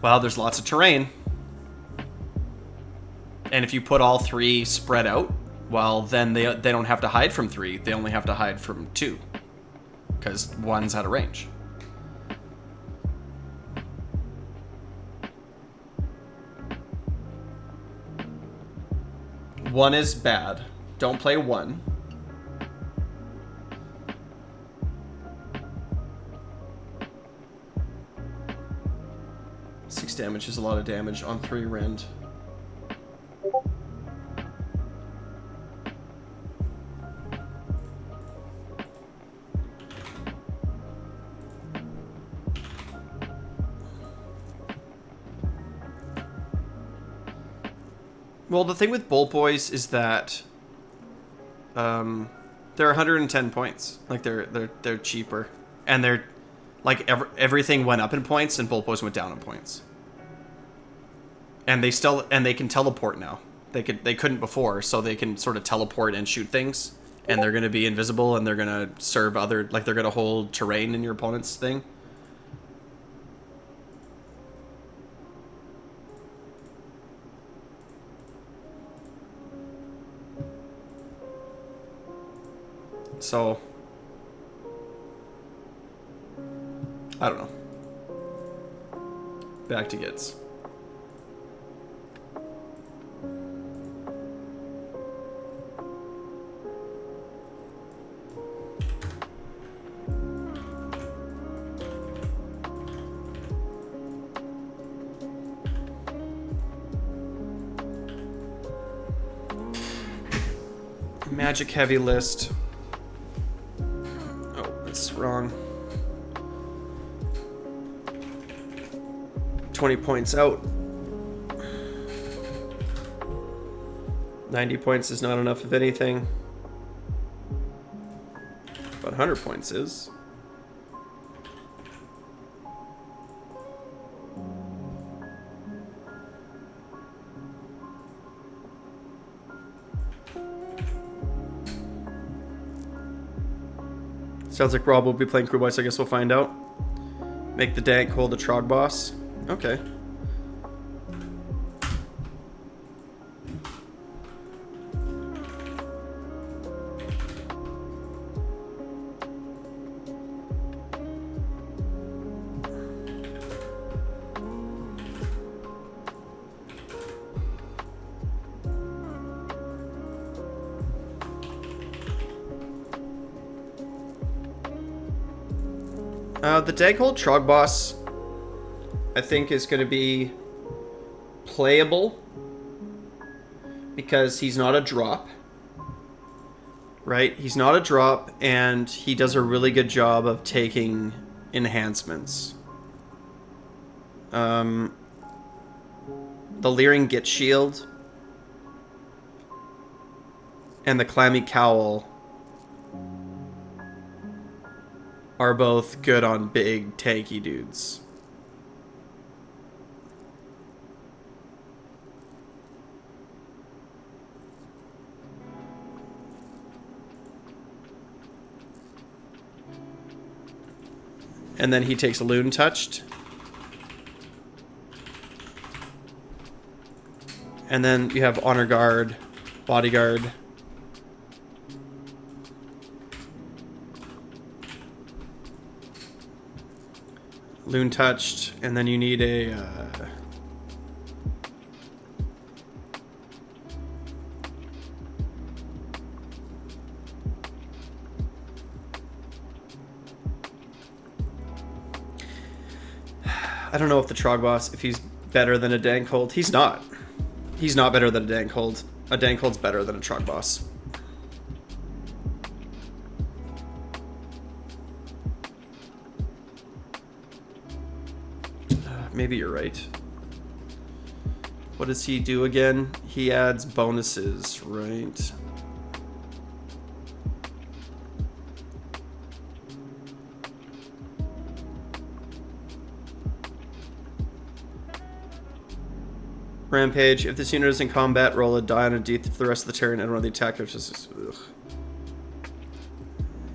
[SPEAKER 1] Well, there's lots of terrain. And if you put all 3 spread out, well, then they don't have to hide from 3. They only have to hide from 2. Because 1's out of range. One is bad. Don't play 1. Six damage is a lot of damage on 3 rend. Well, the thing with Bolt Boys is that they're 110 points. Like they're cheaper, and they're like everything went up in points, and Bolt Boys went down in points. And they can teleport now. They couldn't before, so they can sort of teleport and shoot things, and they're gonna be invisible, and they're gonna serve other, like they're gonna hold terrain in your opponent's thing. So, I don't know. Back to Gitz. Magic heavy list. Wrong. 20 points out. 90 points is not enough of anything. But 100 points is. Sounds like Rob will be playing Crew Boy, so I guess we'll find out. Make the Dank hold the Trog boss. Okay. The Daghold Trog boss, I think, is going to be playable because he's not a drop, right? He's not a drop, and he does a really good job of taking enhancements. The Leering Git Shield and the Clammy Cowl are both good on big, tanky dudes. And then he takes Loon Touched. And then you have Honor Guard, Bodyguard. Loon Touched, and then you need a I don't know if the Trog boss, if he's better than a Dankhold. He's not. He's not better than a Dankhold. A Dankhold's better than a Trog boss. Maybe you're right. What does he do again? He adds bonuses, right? Rampage. If this unit is in combat, roll a die on a D for the rest of the turn and one of the attackers just... Ugh.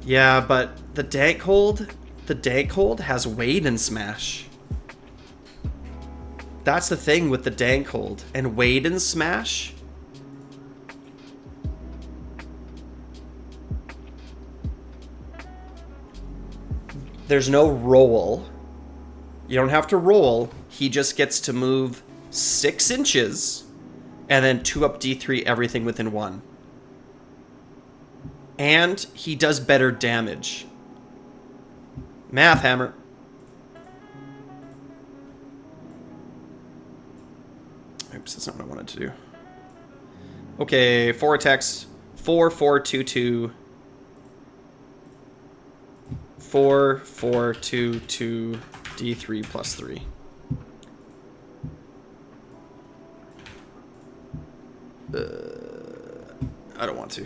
[SPEAKER 1] Yeah, but the Dankhold has Wade and Smash. That's the thing with the Dankhold. And Wade and Smash... There's no roll. You don't have to roll. He just gets to move 6 inches and then 2-up D3 everything within 1. And he does better damage. Math hammer. Oops, that's not what I wanted to do. Okay, 4 attacks. 4, 4, 2, 2. 4, 4, 2, 2, D3 plus 3. I don't want to.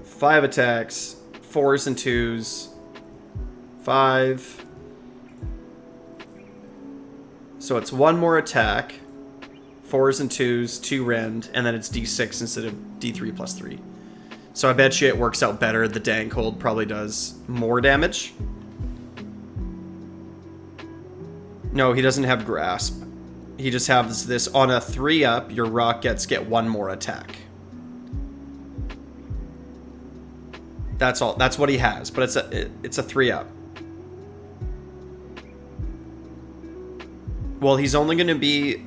[SPEAKER 1] Five attacks, 4s and 2s, 5. So it's 1 more attack, 4s and 2s, 2 rend, and then it's D6 instead of D3 plus 3. So I bet you it works out better. The Dankhold probably does more damage. No, he doesn't have Grasp. He just has this on a 3-up, your Rockets get 1 more attack. That's all. That's what he has, but it's a 3-up. Well, he's only going to be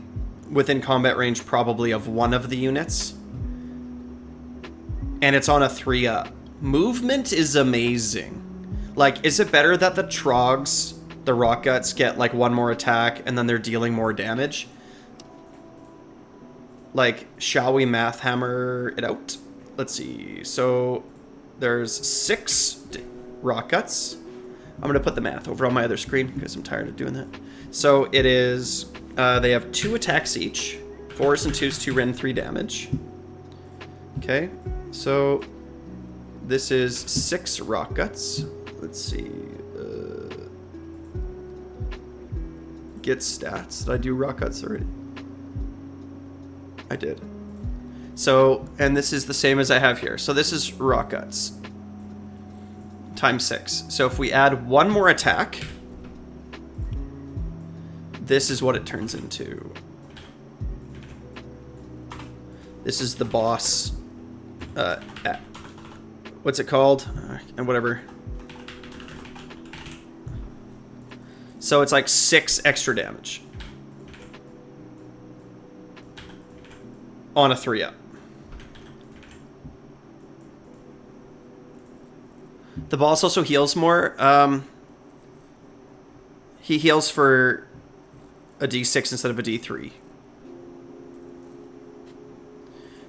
[SPEAKER 1] within combat range probably of 1 of the units. And it's on a 3-up. Movement is amazing. Like, is it better that the Trogs, the Rock Guts, get like 1 more attack and then they're dealing more damage? Like, shall we math hammer it out? Let's see. So there's 6 Rock Guts. I'm going to put the math over on my other screen because I'm tired of doing that. So it is, they have 2 attacks each. 4s and 2s, 2 rend, 3 damage. Okay, so this is 6 Rock Guts. Let's see. Gitz stats. Did I do Rock Guts already? I did. So, and this is the same as I have here. So this is Rock Guts times 6. So if we add 1 more attack, this is what it turns into. This is the boss. What's it called? And whatever. So it's like 6 extra damage on a 3-up. The boss also heals more. He heals for a D6 instead of a D3.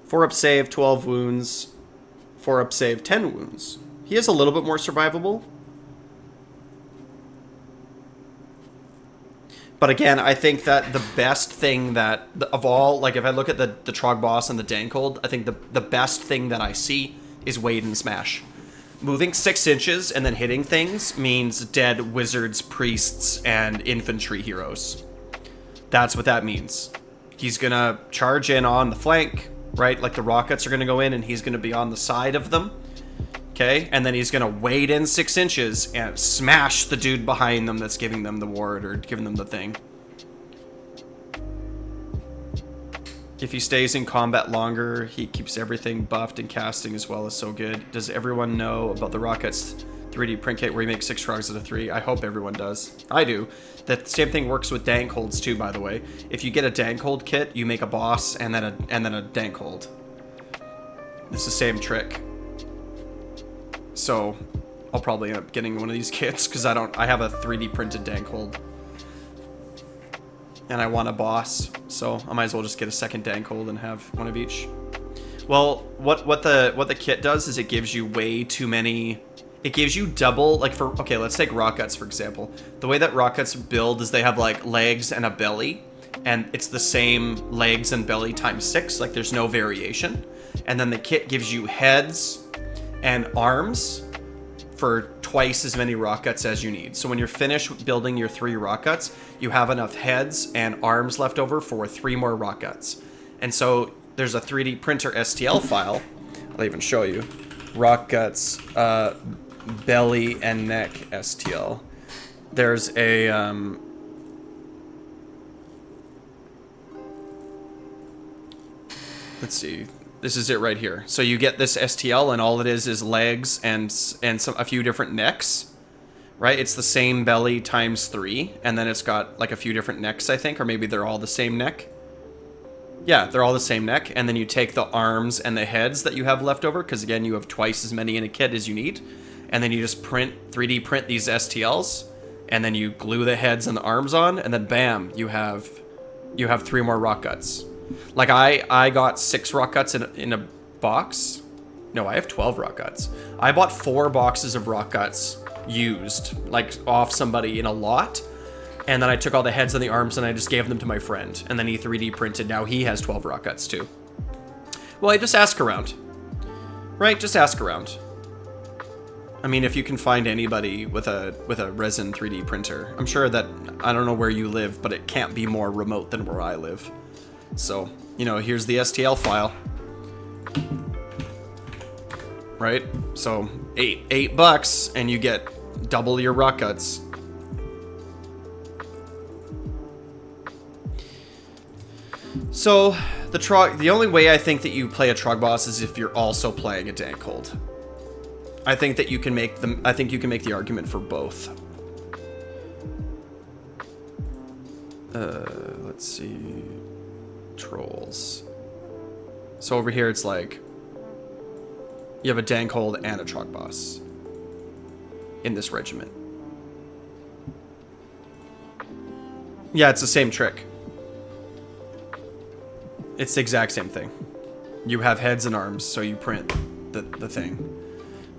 [SPEAKER 1] 4-up save, 12 wounds. 4-up save, 10 wounds. He is a little bit more survivable. But again, I think that the best thing that, of all, like if I look at the Trog boss and the Dankhold, I think the best thing that I see is Wade and Smash. Moving 6 inches and then hitting things means dead wizards, priests, and infantry heroes. That's what that means. He's gonna charge in on the flank, right? Like the rockets are gonna go in and he's gonna be on the side of them. Okay, and then he's gonna wade in 6 inches and smash the dude behind them that's giving them the ward or giving them the thing. If he stays in combat longer, he keeps everything buffed and casting as well is so good. Does everyone know about the Rockets 3D print kit where you make 6 Trogs out of 3? I hope everyone does. I do. The same thing works with Dankholds too, by the way. If you get a Dankhold kit, you make a boss and then a Dankhold. It's the same trick. So I'll probably end up getting one of these kits because I have a 3D printed Dankhold. And I want a boss, so I might as well just get a second Dankhold and have one of each. Well, what the kit does is it gives you way too many. It gives you double, like for, okay, let's take Rock Guts for example. The way that Rock Guts build is they have like legs and a belly, and it's the same legs and belly times 6, like there's no variation. And then the kit gives you heads and arms for twice as many rock guts as you need. So when you're finished building your 3 rock guts, you have enough heads and arms left over for 3 more rock guts. And so there's a 3D printer STL file. I'll even show you. Rock guts, belly and neck STL. There's a let's see. This is it right here. So you get this STL, and all it is legs and a few different necks, right? It's the same belly times 3, and then it's got like a few different necks, I think, or maybe they're all the same neck. Yeah, they're all the same neck, and then you take the arms and the heads that you have left over, because again, you have twice as many in a kit as you need, and then you just 3D print these STLs, and then you glue the heads and the arms on, and then bam, you have 3 more rock guts. Like I got 6 rock guts in a box. No, I have 12 rock guts. I bought 4 boxes of rock guts used, like off somebody in a lot. And then I took all the heads and the arms and I just gave them to my friend. And then he 3D printed. Now he has 12 rock guts too. Well, I just ask around. Right? Just ask around. I mean, if you can find anybody with a resin 3D printer. I'm sure that, I don't know where you live, but it can't be more remote than where I live. So, you know, here's the STL file. Right? So, $8 and you get double your rock guts. So, the only way I think that you play a Trug boss is if you're also playing a Dank Hold. I think that you can make the argument for both. Let's see. Trolls. So over here it's like you have a Dank Hold and a Trug boss in this regiment. Yeah, it's the same trick. It's the exact same thing. You have heads and arms, so you print the thing.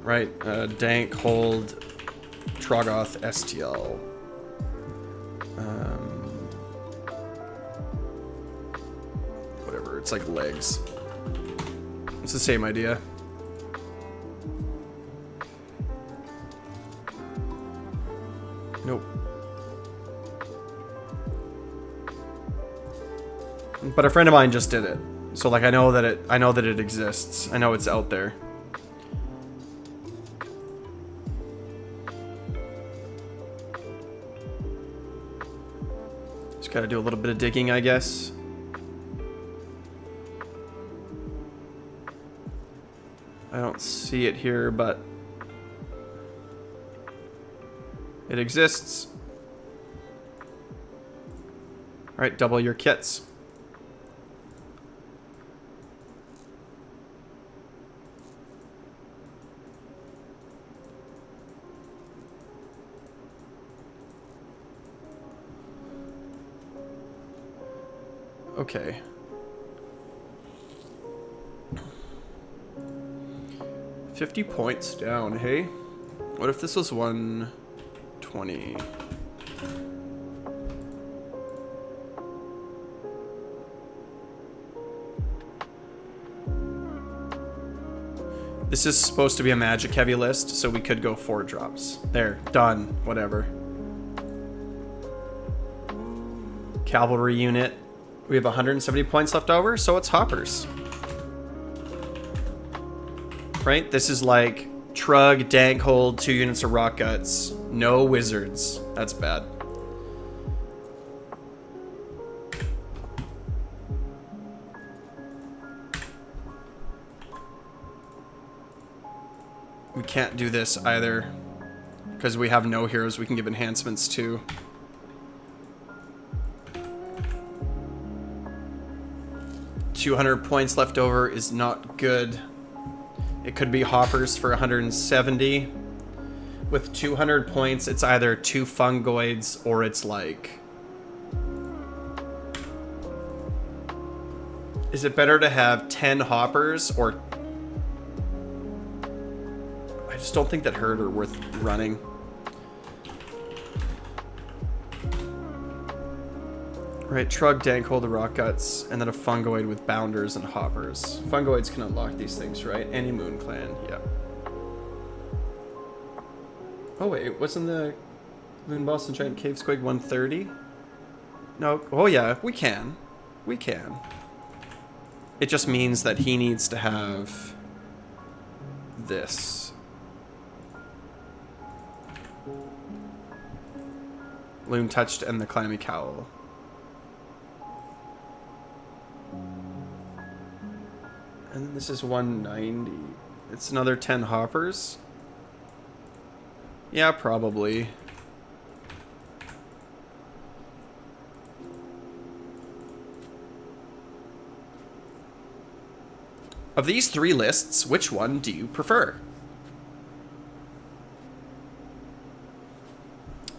[SPEAKER 1] Right? Dank Hold, Troggoth, STL. Whatever, it's like legs. It's the same idea. Nope. But a friend of mine just did it. So like I know that it exists. I know it's out there. Just gotta do a little bit of digging, I guess. I don't see it here, but it exists. All right, double your kits. Okay. $50 points down, hey? What if this was 120? This is supposed to be a magic heavy list, so we could go 4 drops. There, done, whatever. Cavalry unit. We have 170 points left over, so it's hoppers. Right? This is like Trug, Dank Hold, 2 units of rock guts. No wizards. That's bad. We can't do this either because we have no heroes we can give enhancements to. $200 points left over is not good. It could be hoppers for 170. With 200 points, it's either 2 fungoids or it's like... Is it better to have 10 hoppers or... I just don't think that herd are worth running. Right, Trug, Dank Hold, the rock guts, and then a fungoid with bounders and hoppers. Fungoids can unlock these things, right? Any moon clan, yeah. Oh wait, wasn't the Moon Boss and Giant Cave Squig 130? No. Oh yeah, we can. We can. It just means that he needs to have this. Loon Touched and the Clammy Cowl. And then this is 190. It's another 10 hoppers. Yeah, probably. Of these three lists, which one do you prefer?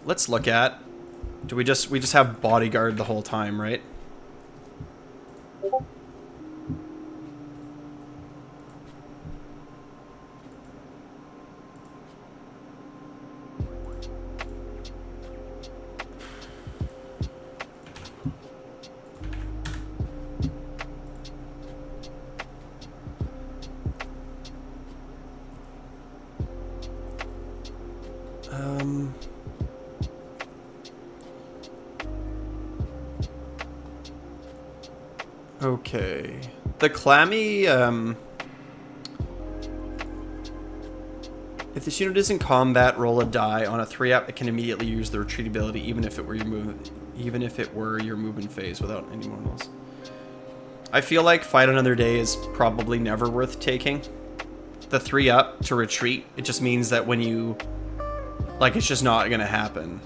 [SPEAKER 1] Let's look at... we just have Bodyguard the whole time, right? Okay. The Clammy, if this unit is in combat, roll a die. On a 3-up, it can immediately use the retreat ability, even if it were your movement phase without any more else. I feel like Fight Another Day is probably never worth taking. The 3-up to retreat, it just means that when you... like, it's just not gonna happen.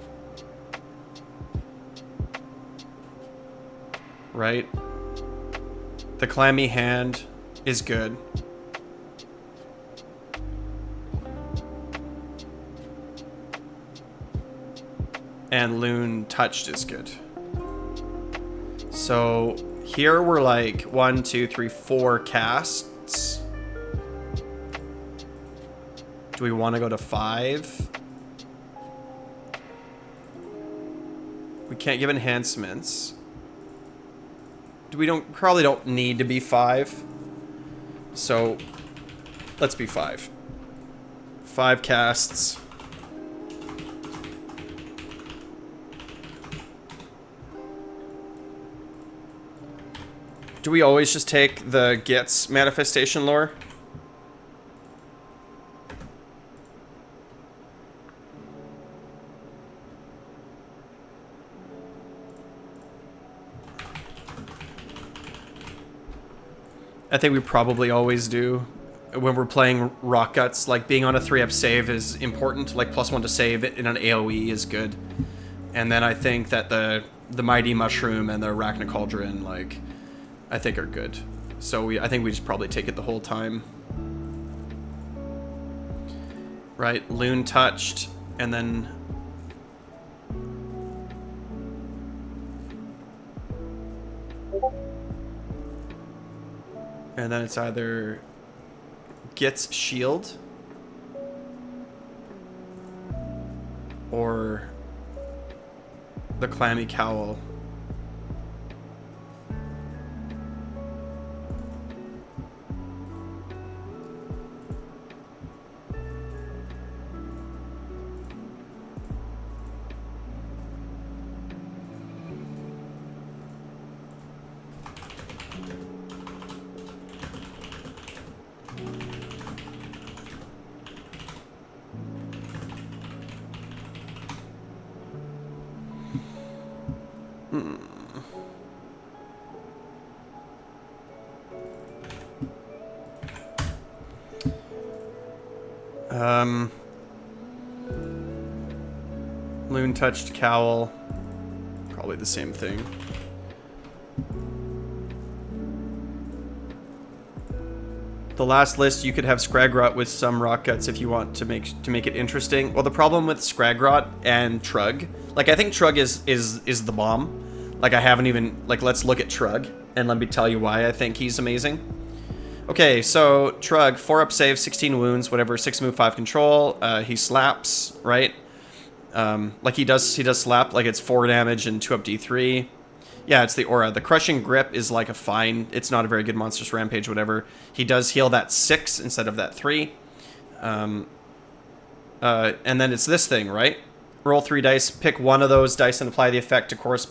[SPEAKER 1] Right? The Clammy Hand is good. And Loon Touched is good. So here we're like 1, 2, 3, 4 casts. Do we want to go to 5? We can't give enhancements. Probably don't need to be 5. So let's be 5. 5 casts. Do we always just take the Gitz manifestation lore? I think we probably always do. When we're playing Rock Guts, like being on a 3-up save is important. Like +1 to save it in an AoE is good. And then I think that the Mighty Mushroom and the Arachna Cauldron, like, I think are good. So I think we just probably take it the whole time. Right, Loon Touched, and then... and then it's either Gitz Shield or the Clammy Cowl. Loon Touched Cowl. Probably the same thing. The last list, you could have Scragrot with some Rock Guts if you want to make it interesting. Well, the problem with Scragrot and Trug, like, I think Trug is the bomb. Like, I haven't even, like, let's look at Trug and let me tell you why I think he's amazing. Okay, so Trug, 4-up save, 16 wounds, whatever, 6 move, 5 control. He slaps, right? Like he does slap, like it's 4 damage and 2-up D3. Yeah, it's the aura. The Crushing Grip is like a fine. It's not a very good Monstrous Rampage, whatever. He does heal that 6 instead of that 3. And then it's this thing, right? Roll 3 dice, pick one of those dice and apply the effect to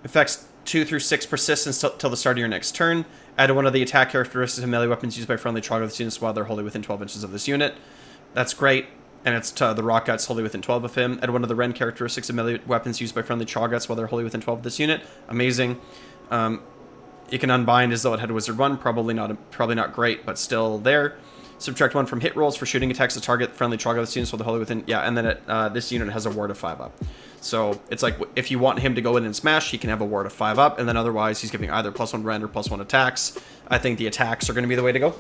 [SPEAKER 1] effects 2 through 6 persist until the start of your next turn. Add one of the attack characteristics of melee weapons used by friendly Troglodyte units while they're wholly within 12 inches of this unit. That's great. And it's the Rock Guts wholly within 12 of him. Add one of the Ren characteristics of melee weapons used by friendly Troglodytes while they're wholly within 12 of this unit. Amazing. You can unbind as though it had a Wizard 1. Probably not great, but still there. Subtract 1 from hit rolls for shooting attacks to target friendly Troglodyte units while they're wholly within... Yeah, and then this unit has a ward of 5 up. So it's like if you want him to go in and smash, he can have a ward of 5 up, and then otherwise he's giving either +1 Ren or +1 attacks. I think the attacks are going to be the way to go.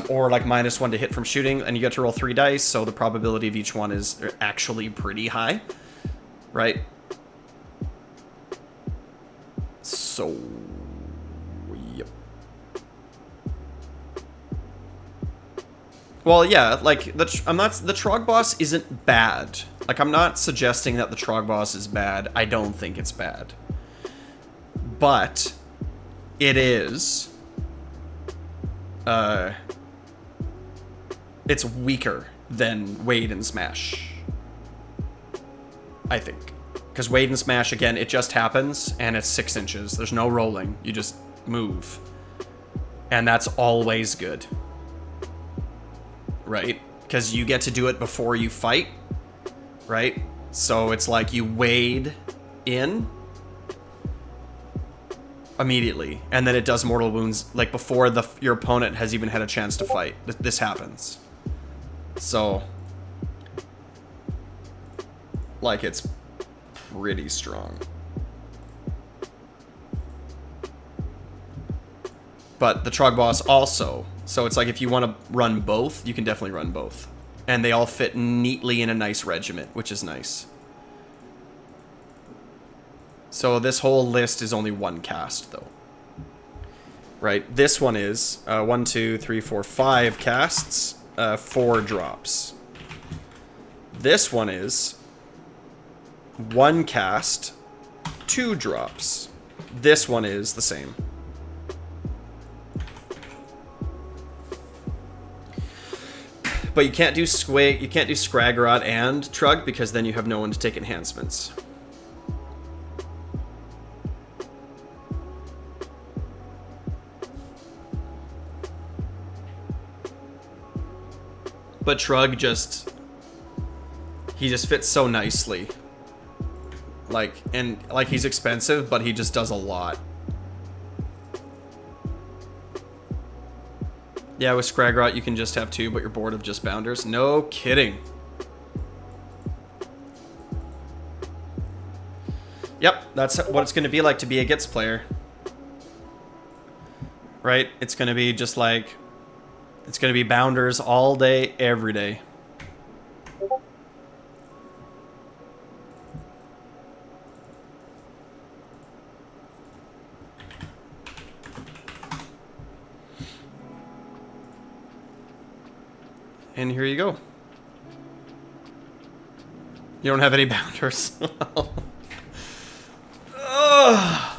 [SPEAKER 1] Or like -1 to hit from shooting, and you get to roll 3 dice, so the probability of each one is actually pretty high, right? So, yep. Well, yeah, like the Trog boss isn't bad. Like, I'm not suggesting that the Trog boss is bad. I don't think it's bad, but it is. It's weaker than Wade and Smash, I think. Because Wade and Smash, again, it just happens, and it's 6 inches. There's no rolling. You just move. And that's always good. Right? Because you get to do it before you fight. Right? So it's like you wade in immediately, and then it does mortal wounds, like, before your opponent has even had a chance to fight. This happens. So, like, it's pretty strong. But the Trog boss also. So it's like if you want to run both, you can definitely run both. And they all fit neatly in a nice regiment, which is nice. So this whole list is only 1 cast, though. Right? This one is 1, 2, 3, 4, 5 casts, 4 drops. This one is 1 cast, 2 drops. This one is the same. But you can't do Scraggerot and Trug because then you have no one to take enhancements. But Trug he just fits so nicely. Like he's expensive, but he just does a lot. Yeah, with Scraggerot you can just have 2, but you're bored of just Bounders. No kidding. Yep, that's what it's going to be like to be a Gitz player. Right? It's going to be just like... It's going to be Bounders all day, every day. And here you go. You don't have any Bounders. Ugh.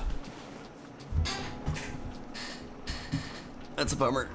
[SPEAKER 1] That's a bummer.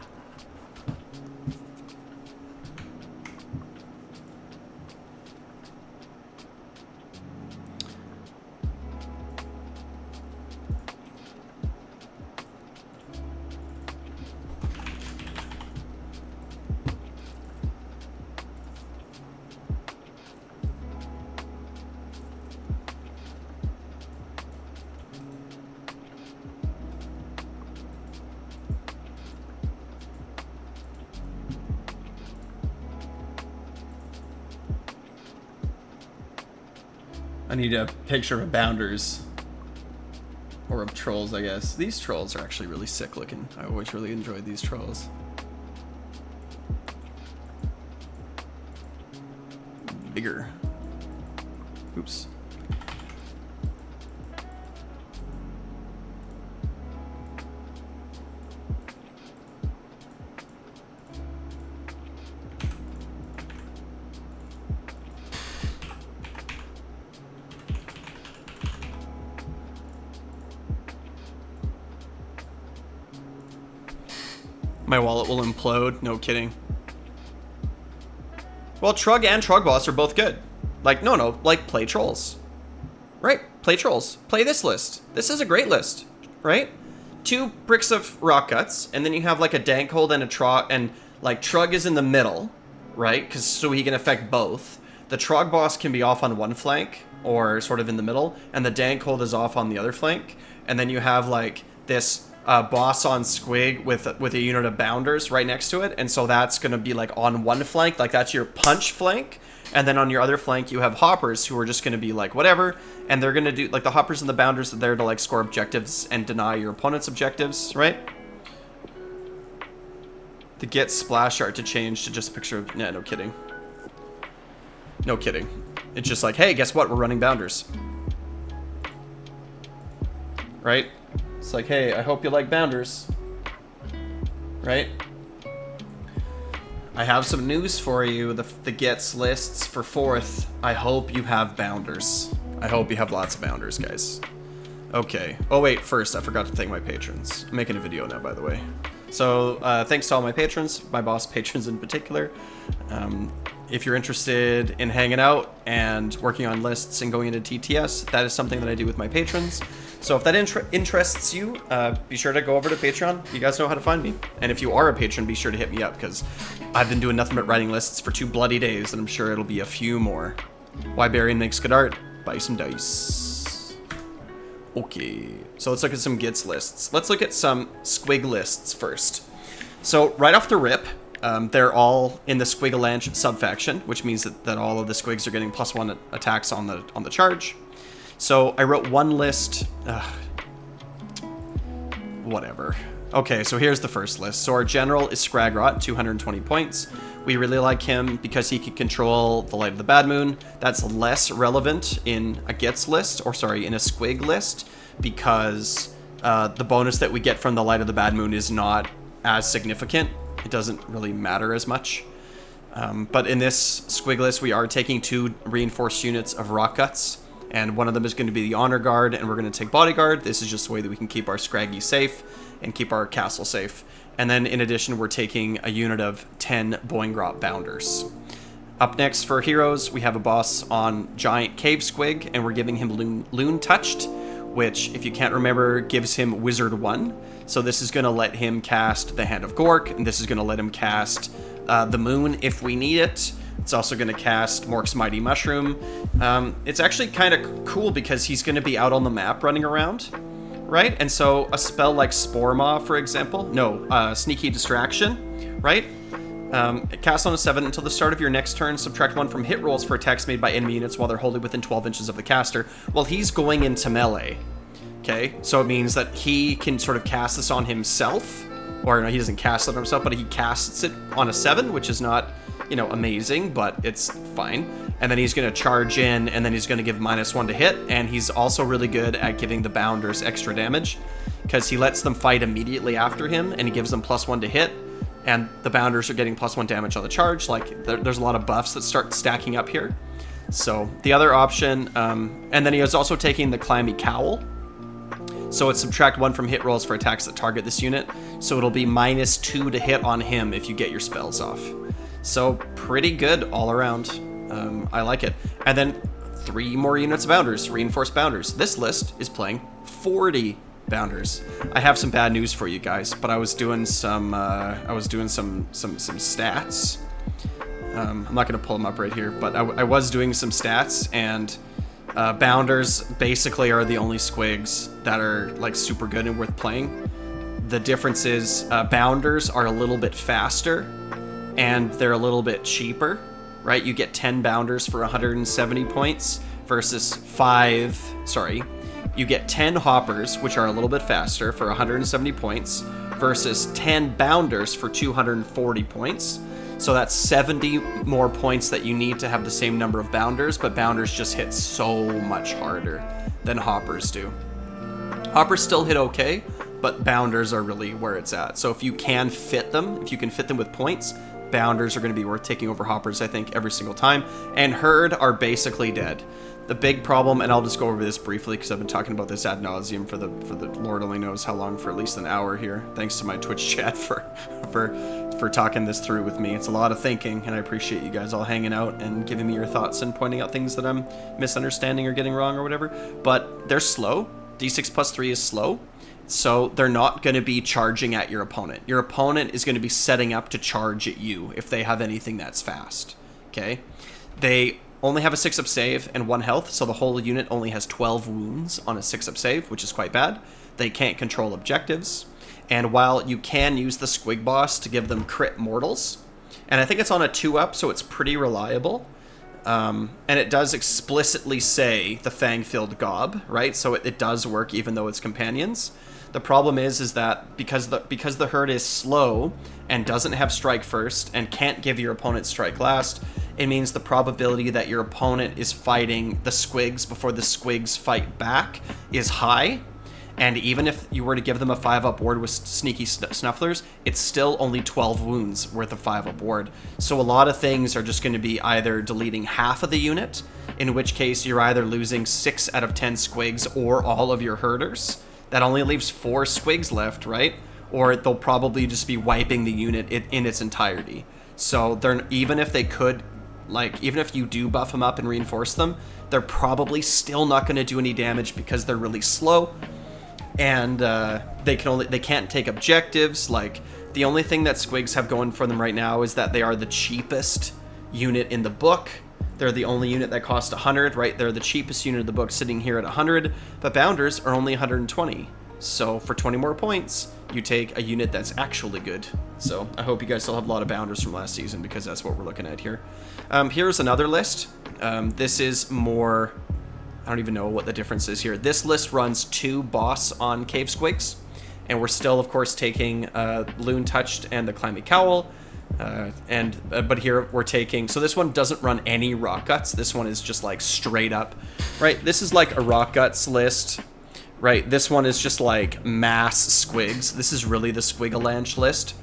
[SPEAKER 1] I need a picture of Bounders. Or of trolls, I guess. These trolls are actually really sick looking. I always really enjoyed these trolls. Bigger. Oops. My wallet will implode. No kidding. Well, Trug and Trug Boss are both good. Like, no, like, play Trolls. Right? Play Trolls. Play this list. This is a great list, right? 2 bricks of Rock Guts, and then you have, like, a Dankhold and a Trog, and, like, Trug is in the middle, right? Because so he can affect both. The Trog Boss can be off on one flank, or sort of in the middle, and the Dankhold is off on the other flank. And then you have, like, this boss on Squig with a unit of Bounders right next to it, and so that's going to be, like, on one flank, like, that's your punch flank. And then on your other flank, you have Hoppers, who are just going to be like, whatever. And they're going to do, like, the Hoppers and the Bounders are there to, like, score objectives and deny your opponent's objectives, right? The Gitz splash art to change to just a picture of... Nah, no kidding. No kidding. It's just like, hey, guess what? We're running Bounders. Right? It's like, hey, I hope you like Bounders. Right? I have some news for you. The Gitz lists for 4th. I hope you have Bounders. I hope you have lots of Bounders, guys. Okay. Oh, wait. First, I forgot to thank my patrons. I'm making a video now, by the way. So, thanks to all my patrons, my boss patrons in particular. If you're interested in hanging out and working on lists and going into TTS, that is something that I do with my patrons. So if that interests you, be sure to go over to Patreon. You guys know how to find me. And if you are a patron, be sure to hit me up, because I've been doing nothing but writing lists for 2 bloody days, and I'm sure it'll be a few more. Why Barian makes good art? Buy some dice. Okay, so let's look at some Gitz lists. Let's look at some Squig lists first. So right off the rip, they're all in the Squigalanche subfaction, which means that all of the Squigs are getting +1 attacks on the charge. So I wrote one list. Whatever. Okay, so here's the first list. So our general is Scragrot, 220 points. We really like him because he can control the Light of the Bad Moon. That's less relevant in a Gitz list, or sorry, in a Squig list, because the bonus that we get from the Light of the Bad Moon is not as significant. It doesn't really matter as much. But in this Squig list, we are taking 2 reinforced units of Rock Guts, and one of them is going to be the Honor Guard, and we're going to take Bodyguard. This is just the way that we can keep our Scraggy safe and keep our castle safe. And then in addition, we're taking a unit of 10 Boingrot Bounders. Up next for heroes, we have a boss on Giant Cave Squig, and we're giving him Loon Touched, which, if you can't remember, gives him Wizard 1. So this is going to let him cast the Hand of Gork, and this is going to let him cast the Moon if we need it. It's also going to cast Mork's Mighty Mushroom. It's actually kind of cool because he's going to be out on the map running around, right? And so a spell like Spore Maw, for example, Sneaky Distraction, right? It casts on a 7 until the start of your next turn. Subtract 1 from hit rolls for attacks made by enemy units while they're wholly within 12 inches of the caster. Well, he's going into melee. Okay, so it means that he can sort of cast this on himself, or no, he doesn't cast it on himself, but he casts it on a 7, which is not, amazing, but it's fine. And then he's going to charge in, and then he's going to give -1 to hit, and he's also really good at giving the Bounders extra damage, because he lets them fight immediately after him, and he gives them +1 to hit, and the Bounders are getting +1 damage on the charge. Like, there's a lot of buffs that start stacking up here. So the other option, and then he is also taking the Clammy Cowl. So it's subtract 1 from hit rolls for attacks that target this unit. So it'll be -2 to hit on him if you get your spells off. So pretty good all around. I like it. And then 3 more units of Bounders, reinforced Bounders. This list is playing 40 Bounders. I have some bad news for you guys, but I was doing some stats. I'm not going to pull them up right here, but I was doing some stats, and Bounders basically are the only Squigs that are like super good and worth playing. The difference is Bounders are a little bit faster, and they're a little bit cheaper, right? You get 10 Bounders for 170 points versus you get 10 Hoppers, which are a little bit faster, for 170 points versus 10 Bounders for 240 points. So that's 70 more points that you need to have the same number of Bounders, but Bounders just hit so much harder than Hoppers do. Hoppers still hit okay, but Bounders are really where it's at. So if you can fit them with points, Bounders are going to be worth taking over Hoppers, I think, every single time. And Herd are basically dead. The big problem, and I'll just go over this briefly because I've been talking about this ad nauseum for the Lord only knows how long, for at least an hour here. Thanks to my Twitch chat for for talking this through with me. It's a lot of thinking, and I appreciate you guys all hanging out and giving me your thoughts and pointing out things that I'm misunderstanding or getting wrong or whatever. But they're slow. D6 plus 3 is slow. So they're not going to be charging at your opponent. Your opponent is going to be setting up to charge at you if they have anything that's fast. Okay? They only have a 6-up save and 1 health, so the whole unit only has 12 wounds on a 6-up save, which is quite bad. They can't control objectives. And while you can use the Squig Boss to give them crit mortals, and I think it's on a 2-up, so it's pretty reliable, and it does explicitly say the Fang-filled Gob, right? So it does work even though it's companions. The problem is that because the herd is slow and doesn't have strike first and can't give your opponent strike last, it means the probability that your opponent is fighting the squigs before the squigs fight back is high. And even if you were to give them a 5-up ward with Sneaky Snufflers, it's still only 12 wounds worth of 5-up ward. So a lot of things are just going to be either deleting half of the unit, in which case you're either losing 6 out of 10 squigs or all of your herders. That only leaves 4 squigs left, right? Or they'll probably just be wiping the unit in its entirety. So they're, even if they could, like, even if you do buff them up and reinforce them, they're probably still not going to do any damage because they're really slow. And they can't take objectives. Like, the only thing that squigs have going for them right now is that they are the cheapest unit in the book. They're the only unit that costs 100, right? They're the cheapest unit of the book, sitting here at 100, but Bounders are only 120. So for 20 more points, you take a unit that's actually good. So I hope you guys still have a lot of Bounders from last season, because that's what we're looking at here. Here's another list. This is more... I don't even know what the difference is here. This list runs 2 boss on Cave Squigs, and we're still, of course, taking Loon Touched and the Clammy Cowl. But here we're taking, so this one doesn't run any Rock Guts. This one is just like straight up, right? This is like a Rock Guts list, right? This one is just like mass squigs. This is really the Squigalanche list.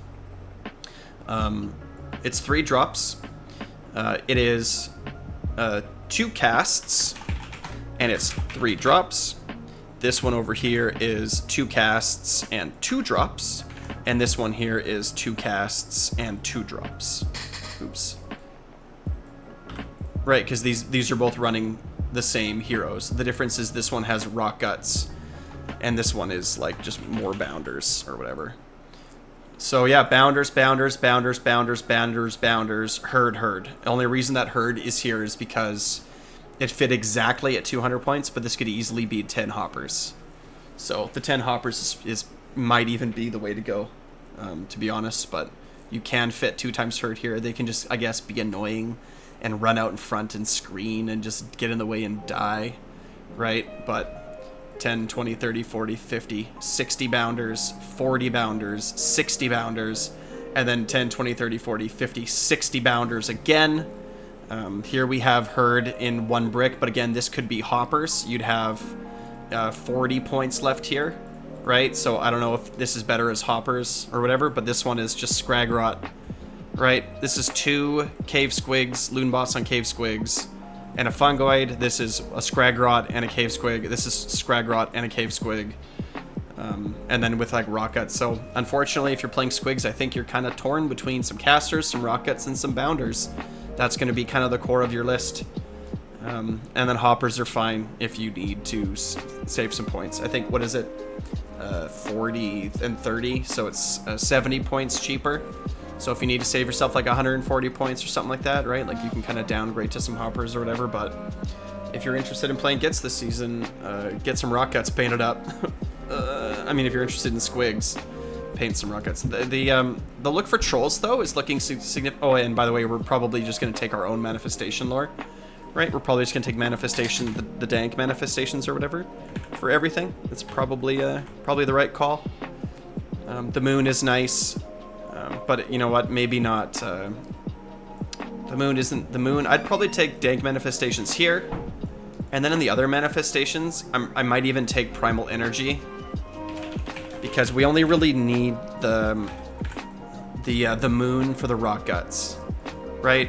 [SPEAKER 1] It's 3 drops. It is 2 casts, and it's 3 drops. This one over here is 2 casts and 2 drops. And this one here is 2 casts and 2 drops. Oops. Right, because these are both running the same heroes. The difference is this one has Rock Guts, and this one is like just more Bounders or whatever. So yeah, Bounders, Bounders, Bounders, Bounders, Bounders, Bounders, Herd. The only reason that Herd is here is because it fit exactly at 200 points, but this could easily be 10 hoppers. So the 10 hoppers might even be the way to go, to be honest, but you can fit 2 times Herd here. They can just, I guess, be annoying and run out in front and screen and just get in the way and die, right? But 10, 20, 30, 40, 50, 60 Bounders, 40 Bounders, 60 Bounders, and then 10, 20, 30, 40, 50, 60 Bounders again. Here we have Herd in 1 brick, but again, this could be hoppers. You'd have 40 points left here, right? So I don't know if this is better as hoppers or whatever, but this one is just Scragrot, right? This is 2 Cave Squigs, Loon Boss on Cave Squigs, and a Fungoid. This is a Scragrot and a Cave Squig. This is Scragrot and a Cave Squig. And then with like Rock Guts. So unfortunately, if you're playing Squigs, I think you're kind of torn between some casters, some Rock Guts, and some Bounders. That's going to be kind of the core of your list. And then hoppers are fine if you need to save some points. I think, what is it? 40 and 30, so it's 70 points cheaper. So if you need to save yourself like 140 points or something like that, right? Like you can kind of downgrade to some hoppers or whatever. But if you're interested in playing Gitz this season, get some Rock Guts painted up. I mean, if you're interested in Squigs, paint some Rock Guts. The look for Trolls, though, is looking significant. Oh, and by the way, we're probably just going to take our own Manifestation lore, right? We're probably just going to take Manifestation, the dank Manifestations or whatever, for everything. It's probably the right call. The moon is nice, but you know what? Maybe not. The moon isn't the moon. I'd probably take dank Manifestations here, and then in the other Manifestations, I might even take Primal Energy, because we only really need the moon for the Rock Guts, right?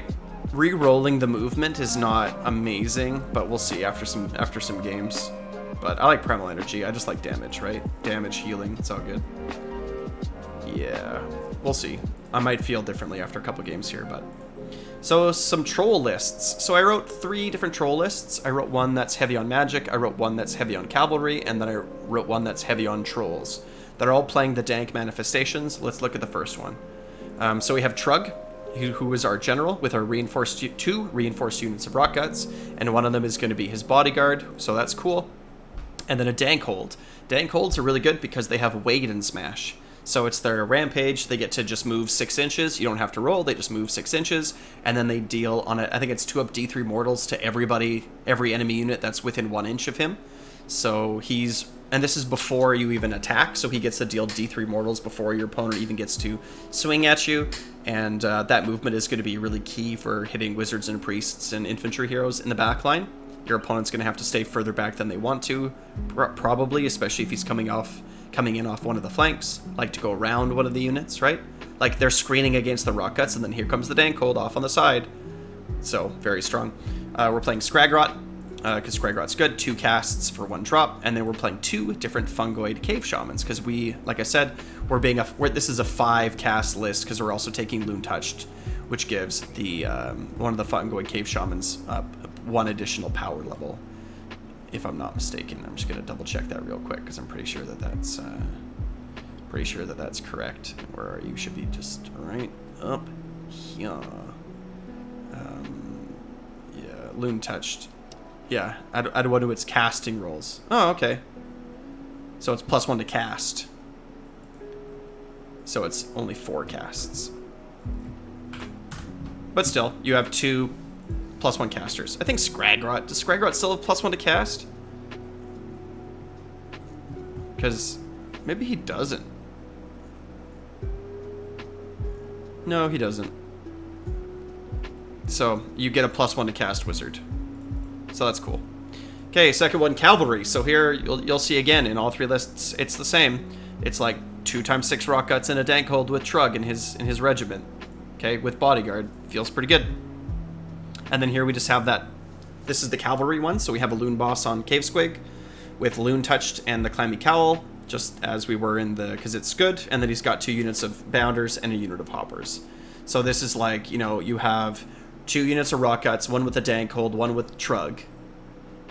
[SPEAKER 1] Re-rolling the movement is not amazing, but we'll see after some games. But I like Primal Energy. I just like damage, right? Damage, healing, it's all good. Yeah, we'll see. I might feel differently after a couple games here, but... So, some troll lists. So I wrote 3 different troll lists. I wrote one that's heavy on magic, I wrote one that's heavy on cavalry, and then I wrote one that's heavy on trolls. They're all playing the dank manifestations. Let's look at the first one. So we have Trug, who is our general, with our two reinforced units of rock guts, and one of them is going to be his bodyguard, so that's cool. And then a Dankhold. Dankholds are really good because they have Wade and Smash. So it's their rampage, they get to just move 6 inches, you don't have to roll, they just move 6 inches, and then they deal on I think it's 2 up D3 mortals to every enemy unit that's within 1 inch of him. So and this is before you even attack, so he gets to deal D3 mortals before your opponent even gets to swing at you, and that movement is going to be really key for hitting wizards and priests and infantry heroes in the backline. Your opponent's going to have to stay further back than they want to, probably, especially if he's coming in off one of the flanks, like to go around one of the units, right? Like they're screening against the rock guts, and then here comes the Dankhold off on the side. So, very strong. We're playing Scragrot, because Scragrot's good, 2 casts for 1 drop, and then we're playing 2 different fungoid cave shamans, because like I said, this is a 5 cast list, because we're also taking Loon Touched, which gives the one of the fungoid cave shamans 1 additional power level, if I'm not mistaken. I'm just gonna double check that real quick because I'm pretty sure that that's correct. Where are you? Should be just right up here. Yeah, Loon Touched. Yeah, add 1 to its casting rolls. Oh, okay. So it's +1 to cast. So it's only 4 casts. But still, you have 2 +1 casters. I think Scragrot... Does Scragrot still have +1 to cast? Because maybe he doesn't. No, he doesn't. So you get a +1 to cast wizard. So that's cool. Okay, second one, cavalry. So here you'll see again in all 3 lists, it's the same. It's like 2 × 6 rock guts and a Dankhold with Trug in his regiment. Okay, with bodyguard. Feels pretty good. And then here we just have that. This is the cavalry one, so we have a Loon Boss on Cave Squig with Loon Touched and the Clammy Cowl, just as we were in because it's good. And then he's got 2 units of Bounders and a unit of Hoppers. So this is like, you have 2 units of Rock Guts, 1 with the Dankhold, 1 with Trug,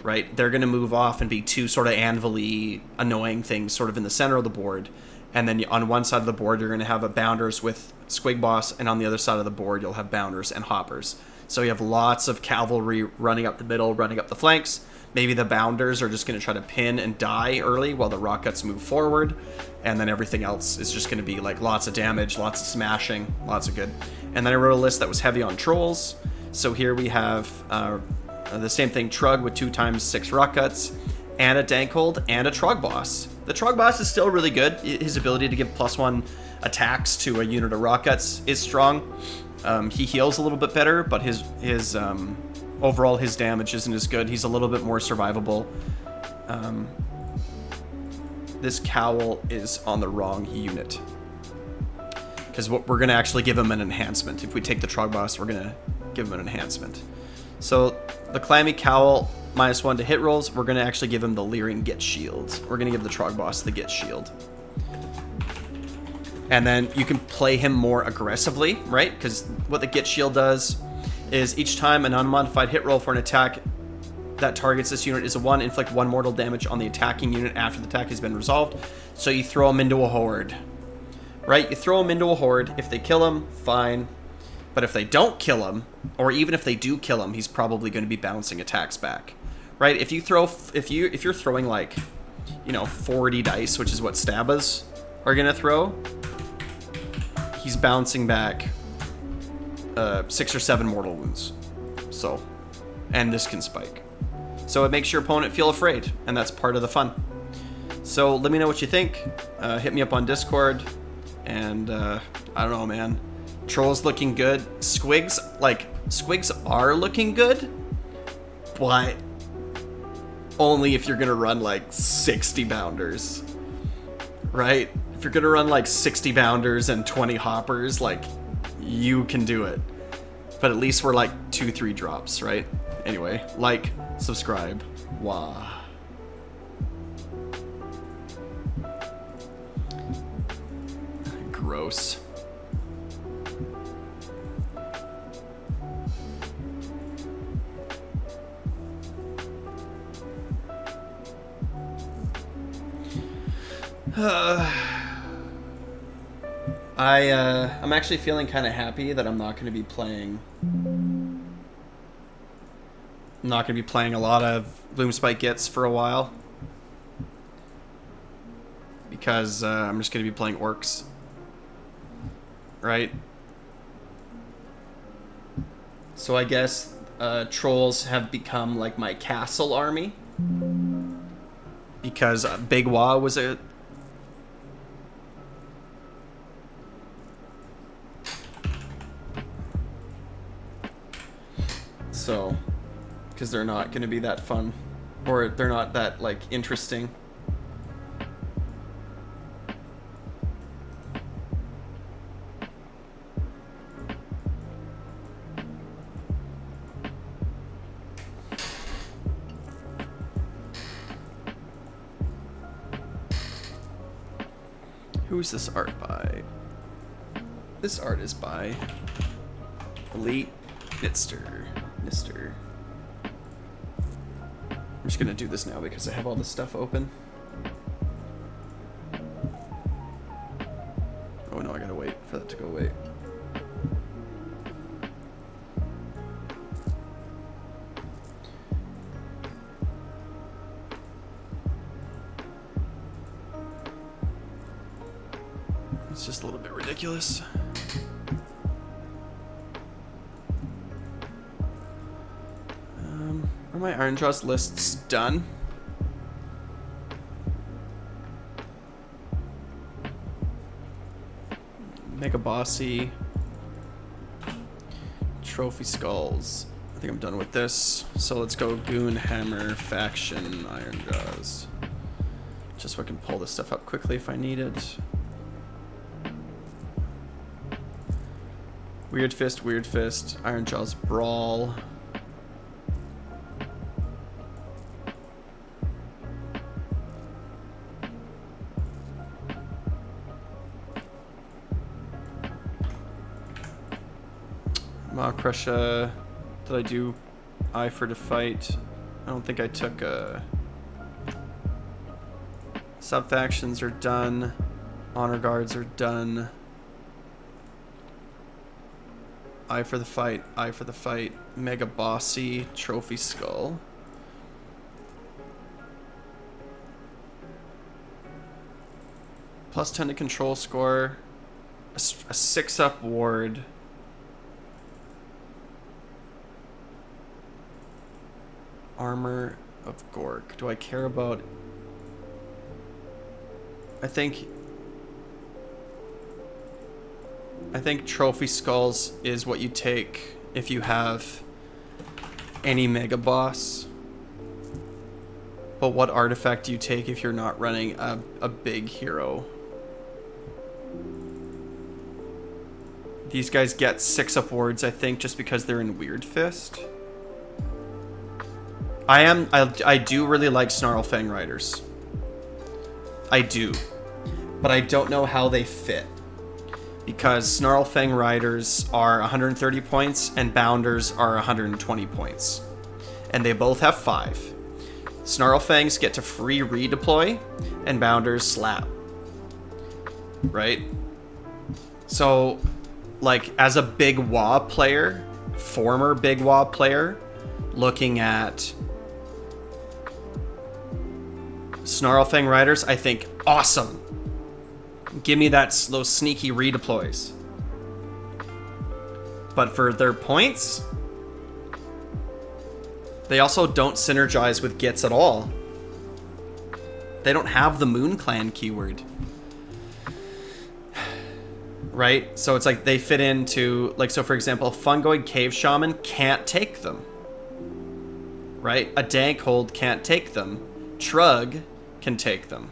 [SPEAKER 1] right? They're going to move off and be 2 sort of anvil-y, annoying things sort of in the center of the board. And then on one side of the board, you're going to have a Bounders with Squig Boss, and on the other side of the board, you'll have Bounders and Hoppers. So you have lots of cavalry running up the middle, running up the flanks. Maybe the Bounders are just going to try to pin and die early while the Rock Guts move forward. And then everything else is just going to be like lots of damage, lots of smashing, lots of good. And then I wrote a list that was heavy on trolls. So here we have the same thing, Trug with 2 × 6 Rock Guts, and a Dankhold, and a Trug Boss. The Trug Boss is still really good. His ability to give +1 attacks to a unit of Rock Guts is strong. He heals a little bit better, but his overall his damage isn't as good. He's a little bit more survivable. This cowl is on the wrong unit, because we're going to actually give him an enhancement. If we take the Trog Boss, we're going to give him an enhancement. So the Clammy Cowl, -1 to hit rolls, we're going to actually give him the Leering Gitz Shield. We're going to give the Trog Boss the Gitz Shield. And then you can play him more aggressively, right? Because what the Gitz Shield does is each time an unmodified hit roll for an attack that targets this unit is a 1, inflict 1 mortal damage on the attacking unit after the attack has been resolved. So you throw him into a horde, right? You throw him into a horde. If they kill him, fine. But if they don't kill him, or even if they do kill him, he's probably going to be bouncing attacks back, right? If you're throwing like, 40 dice, which is what Stabas are going to throw, he's bouncing back 6 or 7 mortal wounds. So, and this can spike. So it makes your opponent feel afraid, and that's part of the fun. So let me know what you think. Hit me up on Discord, and I don't know, man. Troll's looking good. Squigs are looking good, but only if you're gonna run like 60 bounders, right? If you're gonna run like 60 bounders and 20 hoppers, like, you can do it. But at least we're like 2-3 drops, right? Anyway, like, subscribe. Wah. gross. I'm actually feeling kind of happy that I'm not going to be playing. I'm not going to be playing a lot of Bloomspike Gitz for a while. Because I'm just going to be playing orcs. Right? So I guess trolls have become like my castle army. Because Big Wa was a... So, because they're not going to be that fun. Or they're not that, like, interesting. Who's this art by? This art is by Elite Nitster. I'm just gonna do this now because I have all this stuff open. Oh no, I gotta wait for that to go away. It's just a little bit ridiculous. Are my Iron Jaws lists done? Mega Bossy. Trophy Skulls. I think I'm done with this. So let's go Goon, Hammer, Faction, Iron Jaws. Just so I can pull this stuff up quickly if I need it. Weird Fist, Iron Jaws Brawl. Prussia. Did I do Eye for to Fight? I don't think I took sub-factions are done. Honor Guards are done. Eye for the Fight. Mega Bossy. Trophy Skull. Plus 10 to control score. A 6-up ward. Armor of Gork. Do I care about... I think Trophy Skulls is what you take if you have any Mega Boss. But what artifact do you take if you're not running a big hero? These guys get 6-up wards, I think, just because they're in Weird Fist. I do really like Snarlfang Riders. I do. But I don't know how they fit. Because Snarlfang Riders are 130 points and Bounders are 120 points. And they both have 5. Snarlfangs get to free redeploy and Bounders slap. Right? So, like, as a Big Wa player, former Big Wa player, looking at Snarlfang Riders, I think, awesome. Give me those sneaky redeploys. But for their points, they also don't synergize with Gitz at all. They don't have the Moon Clan keyword. Right? So it's like they fit into, like, so for example, Fungoid Cave Shaman can't take them. Right? A Dankhold can't take them. Trug can take them,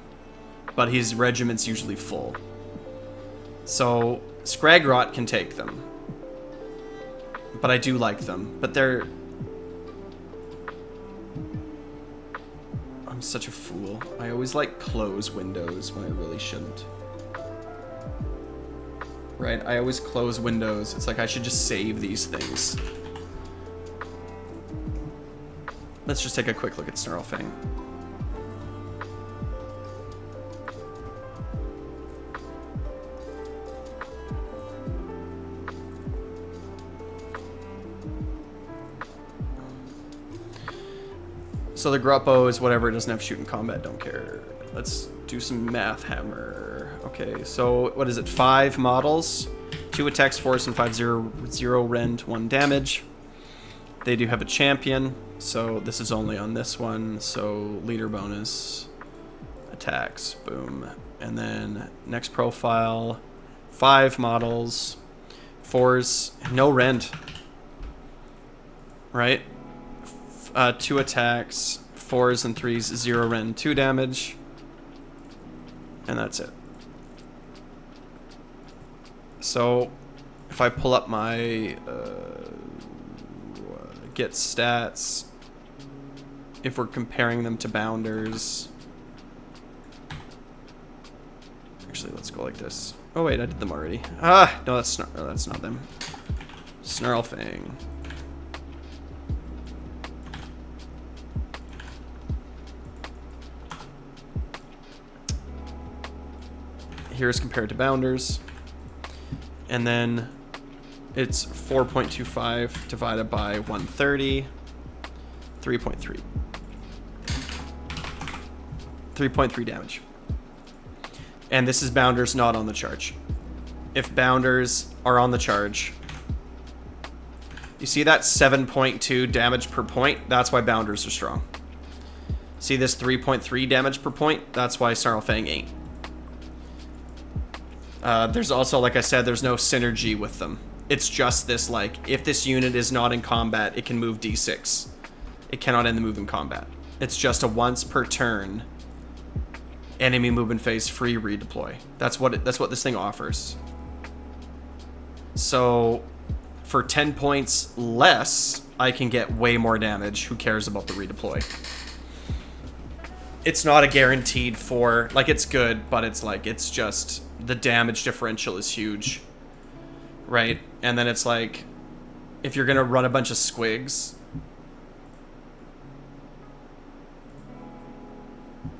[SPEAKER 1] but his regiment's usually full. So Scragrot can take them, but I do like them. But they're... I'm such a fool. I always like close windows when I really shouldn't. right? I always close windows. It's like I should just save these things. Let's just take a quick look at Snarlfang. So the Gruppo is whatever, it doesn't have shoot in combat, don't care. Let's do some math hammer. Okay, so what is it? 5 models, 2 attacks, force, and 0 rend, 1 damage. They do have a champion, so this is only on this one. So leader bonus, attacks, boom. And then next profile, 5 models, 4s, no rend, right? 2 attacks, 4s and 3s, 0 rend, 2 damage. And that's it. So if I pull up my Gitz stats, if we're comparing them to Bounders, actually let's go like this. Oh wait, I did them already. Ah, no, that's not them. Snarlfang. Here's compared to Bounders. And then it's 4.25 divided by 130. 3.3. 3.3 damage. And this is Bounders not on the charge. If Bounders are on the charge, you see that 7.2 damage per point? That's why Bounders are strong. See this 3.3 damage per point? That's why Snarlfang ain't. There's also, like I said, there's no synergy with them. It's just this, like, if this unit is not in combat, it can move D6. It cannot end the move in combat. It's just a once per turn enemy movement phase free redeploy. That's what this thing offers. So for 10 points less, I can get way more damage. Who cares about the redeploy? It's not a guaranteed for, like, it's good, but it's like, it's just, the damage differential is huge, right? And then it's like, if you're gonna run a bunch of squigs,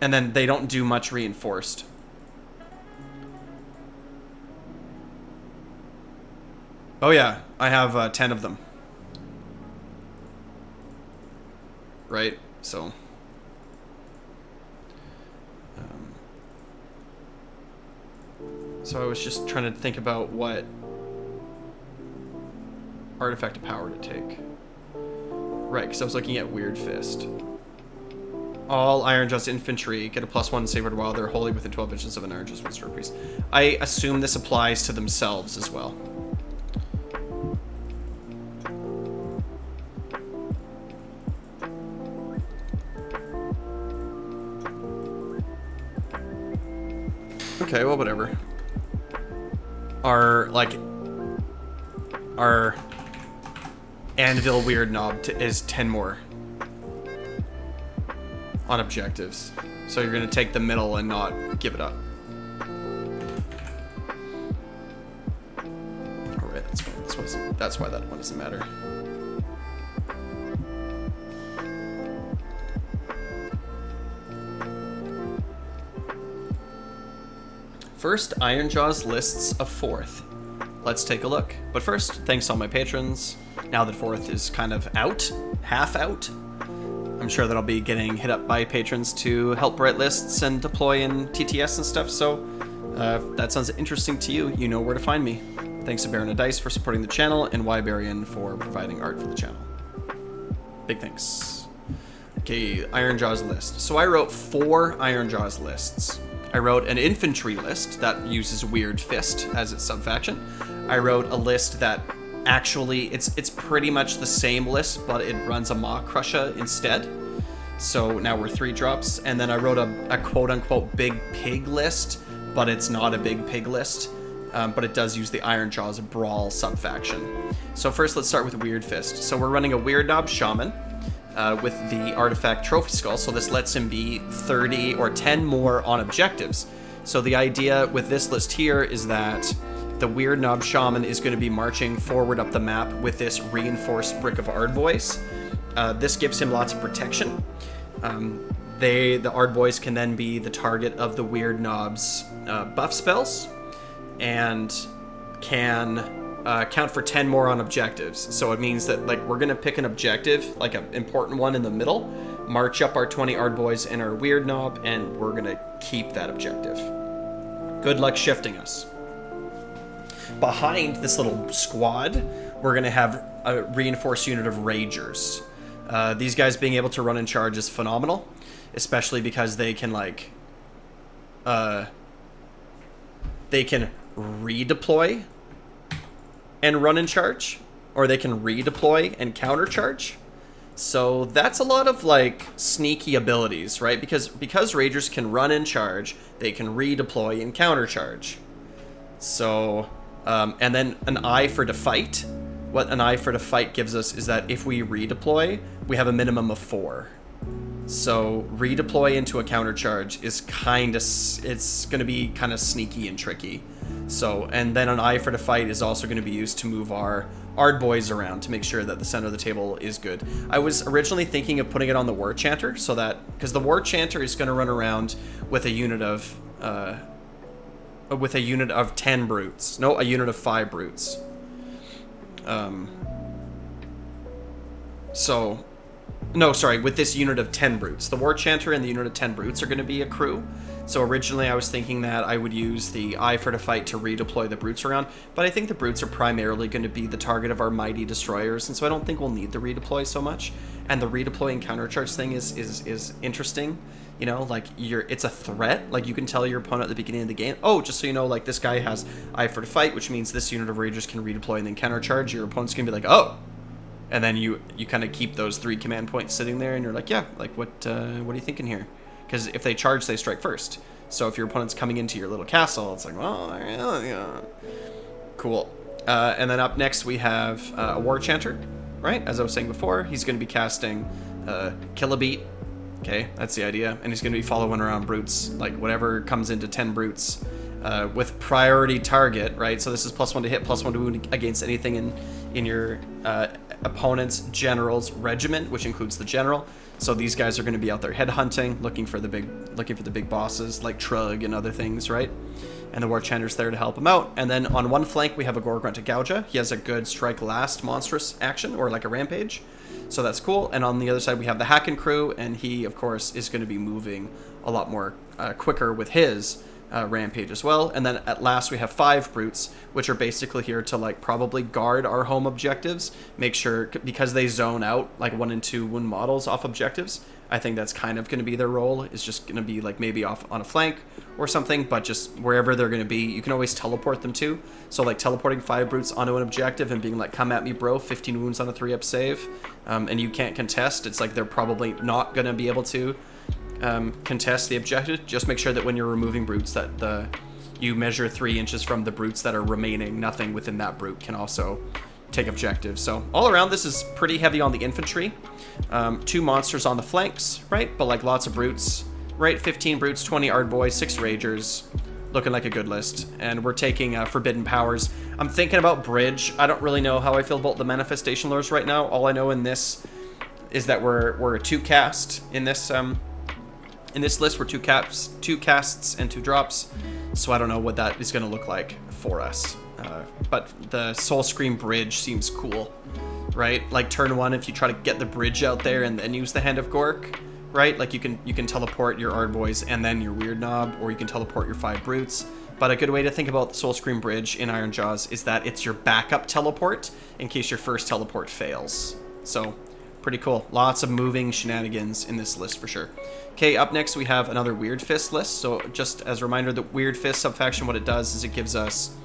[SPEAKER 1] and then they don't do much reinforced. Oh yeah, I have 10 of them. Right, so... So I was just trying to think about what artifact of power to take. Right, because I was looking at Weird Fist. All Ironjaw's infantry get a +1 save while they're wholly within 12 inches of an Ironjaw's Wizard Priest. I assume this applies to themselves as well. Okay, well, whatever. Our Anvil Weird Knob is 10 more on objectives. So you're gonna take the middle and not give it up. Alright, that's fine. That's why that one doesn't matter. First, Ironjaw's lists a 4th. Let's take a look. But first, thanks to all my patrons. Now that 4th is kind of out, half out, I'm sure that I'll be getting hit up by patrons to help write lists and deploy in TTS and stuff, so if that sounds interesting to you, you know where to find me. Thanks to Baron of Dice for supporting the channel, and Ybarian for providing art for the channel. Big thanks. Okay, Ironjaw's list. So I wrote 4 Ironjaw's lists. I wrote an infantry list that uses Weird Fist as its subfaction. I wrote a list that actually, it's pretty much the same list, but it runs a Maw Crusher instead. So now we're 3 drops. And then I wrote a quote-unquote big pig list, but it's not a big pig list. But it does use the Ironjaw's Brawl subfaction. So first, let's start with Weird Fist. So we're running a Weird Knob Shaman. With the artifact Trophy Skull, so this lets him be 30 or 10 more on objectives. So the idea with this list here is that the Weird Knob Shaman is going to be marching forward up the map with this reinforced Brick of Ardboys. This gives him lots of protection. The Ardboys can then be the target of the Weird Knob's buff spells, and can count for 10 more on objectives. So it means that like we're gonna pick an objective, like an important one in the middle, march up our 20 Ardboys and our Weird Knob, and we're gonna keep that objective. Good luck shifting us. Behind this little squad, we're gonna have a reinforced unit of Ragers. These guys being able to run and charge is phenomenal, especially because they can like they can redeploy and run and charge, or they can redeploy and counter charge. So that's a lot of like sneaky abilities, right? Because Ragers can run and charge, they can redeploy and counter charge. So and then an eye for defight. What an eye for defight gives us is that if we redeploy, we have a minimum of 4. So redeploy into a counter charge is it's going to be kind of sneaky and tricky. So, and then an eye for defight is also going to be used to move our Ardboys around to make sure that the center of the table is good. I was originally thinking of putting it on the War Chanter, so that because the War Chanter is going to run around with a unit of 10 brutes. No, a unit of 5 brutes. With this unit of 10 brutes. The War Chanter and the unit of 10 brutes are going to be a crew. So originally I was thinking that I would use the Eye for Defight to redeploy the brutes around, but I think the brutes are primarily going to be the target of our mighty destroyers, and so I don't think we'll need the redeploy so much. And the redeploying countercharge thing is interesting. You know, like it's a threat. Like you can tell your opponent at the beginning of the game, oh, just so you know, like this guy has Eye for Defight, which means this unit of Ragers can redeploy and then countercharge. Your opponent's gonna be like, oh. And then you kind of keep those 3 command points sitting there, and you're like, yeah, like what are you thinking here? Because if they charge, they strike first. So if your opponent's coming into your little castle, it's like, well, yeah. Cool. And then up next we have a War Chanter, right? As I was saying before, he's going to be casting Kill a Beat. Okay, that's the idea. And he's going to be following around brutes, like whatever comes into 10 brutes with priority target, right? So this is +1 to hit, +1 to wound against anything in your opponent's general's regiment, which includes the general. So these guys are going to be out there headhunting, looking for the big bosses like Trug and other things, right? And the War Chanter's there to help him out. And then on one flank we have a Gorgrunt Gouger. He has a good strike last monstrous action, or like a rampage. So that's cool. And on the other side we have the Hacken crew, and he of course is going to be moving a lot more quicker with his rampage as well. And then at last we have 5 brutes, which are basically here to like probably guard our home objectives, make sure, because they zone out like 1 and 2 wound models off objectives. I think that's kind of going to be their role, is just going to be like maybe off on a flank or something, but just wherever they're going to be, you can always teleport them to. So like teleporting 5 brutes onto an objective and being like, come at me bro, 15 wounds on a 3-up save, and you can't contest. It's like they're probably not going to be able to contest the objective. Just make sure that when you're removing brutes that you measure 3 inches from the brutes that are remaining. Nothing within that brute can also take objectives. So all around this is pretty heavy on the infantry. 2 monsters on the flanks, right? But like lots of brutes, right? 15 brutes, 20 Ardboys, 6 Ragers. Looking like a good list. And we're taking Forbidden Powers. I'm thinking about Bridge. I don't really know how I feel about the Manifestation Lures right now. All I know in this is that we're a 2 cast in this list. We're 2 casts and 2 drops. So I don't know what that is going to look like for us. But the Soul Scream Bridge seems cool, right? Like turn 1, if you try to get the bridge out there and then use the Hand of Gork, right? Like you can teleport your Ardboys and then your Weird Knob, or you can teleport your 5 brutes. But a good way to think about the Soul Scream Bridge in Iron Jaws is that it's your backup teleport in case your first teleport fails. So pretty cool. Lots of moving shenanigans in this list for sure. Okay, up next we have another Weird Fist list. So just as a reminder, the Weird Fist subfaction, what it does is it gives us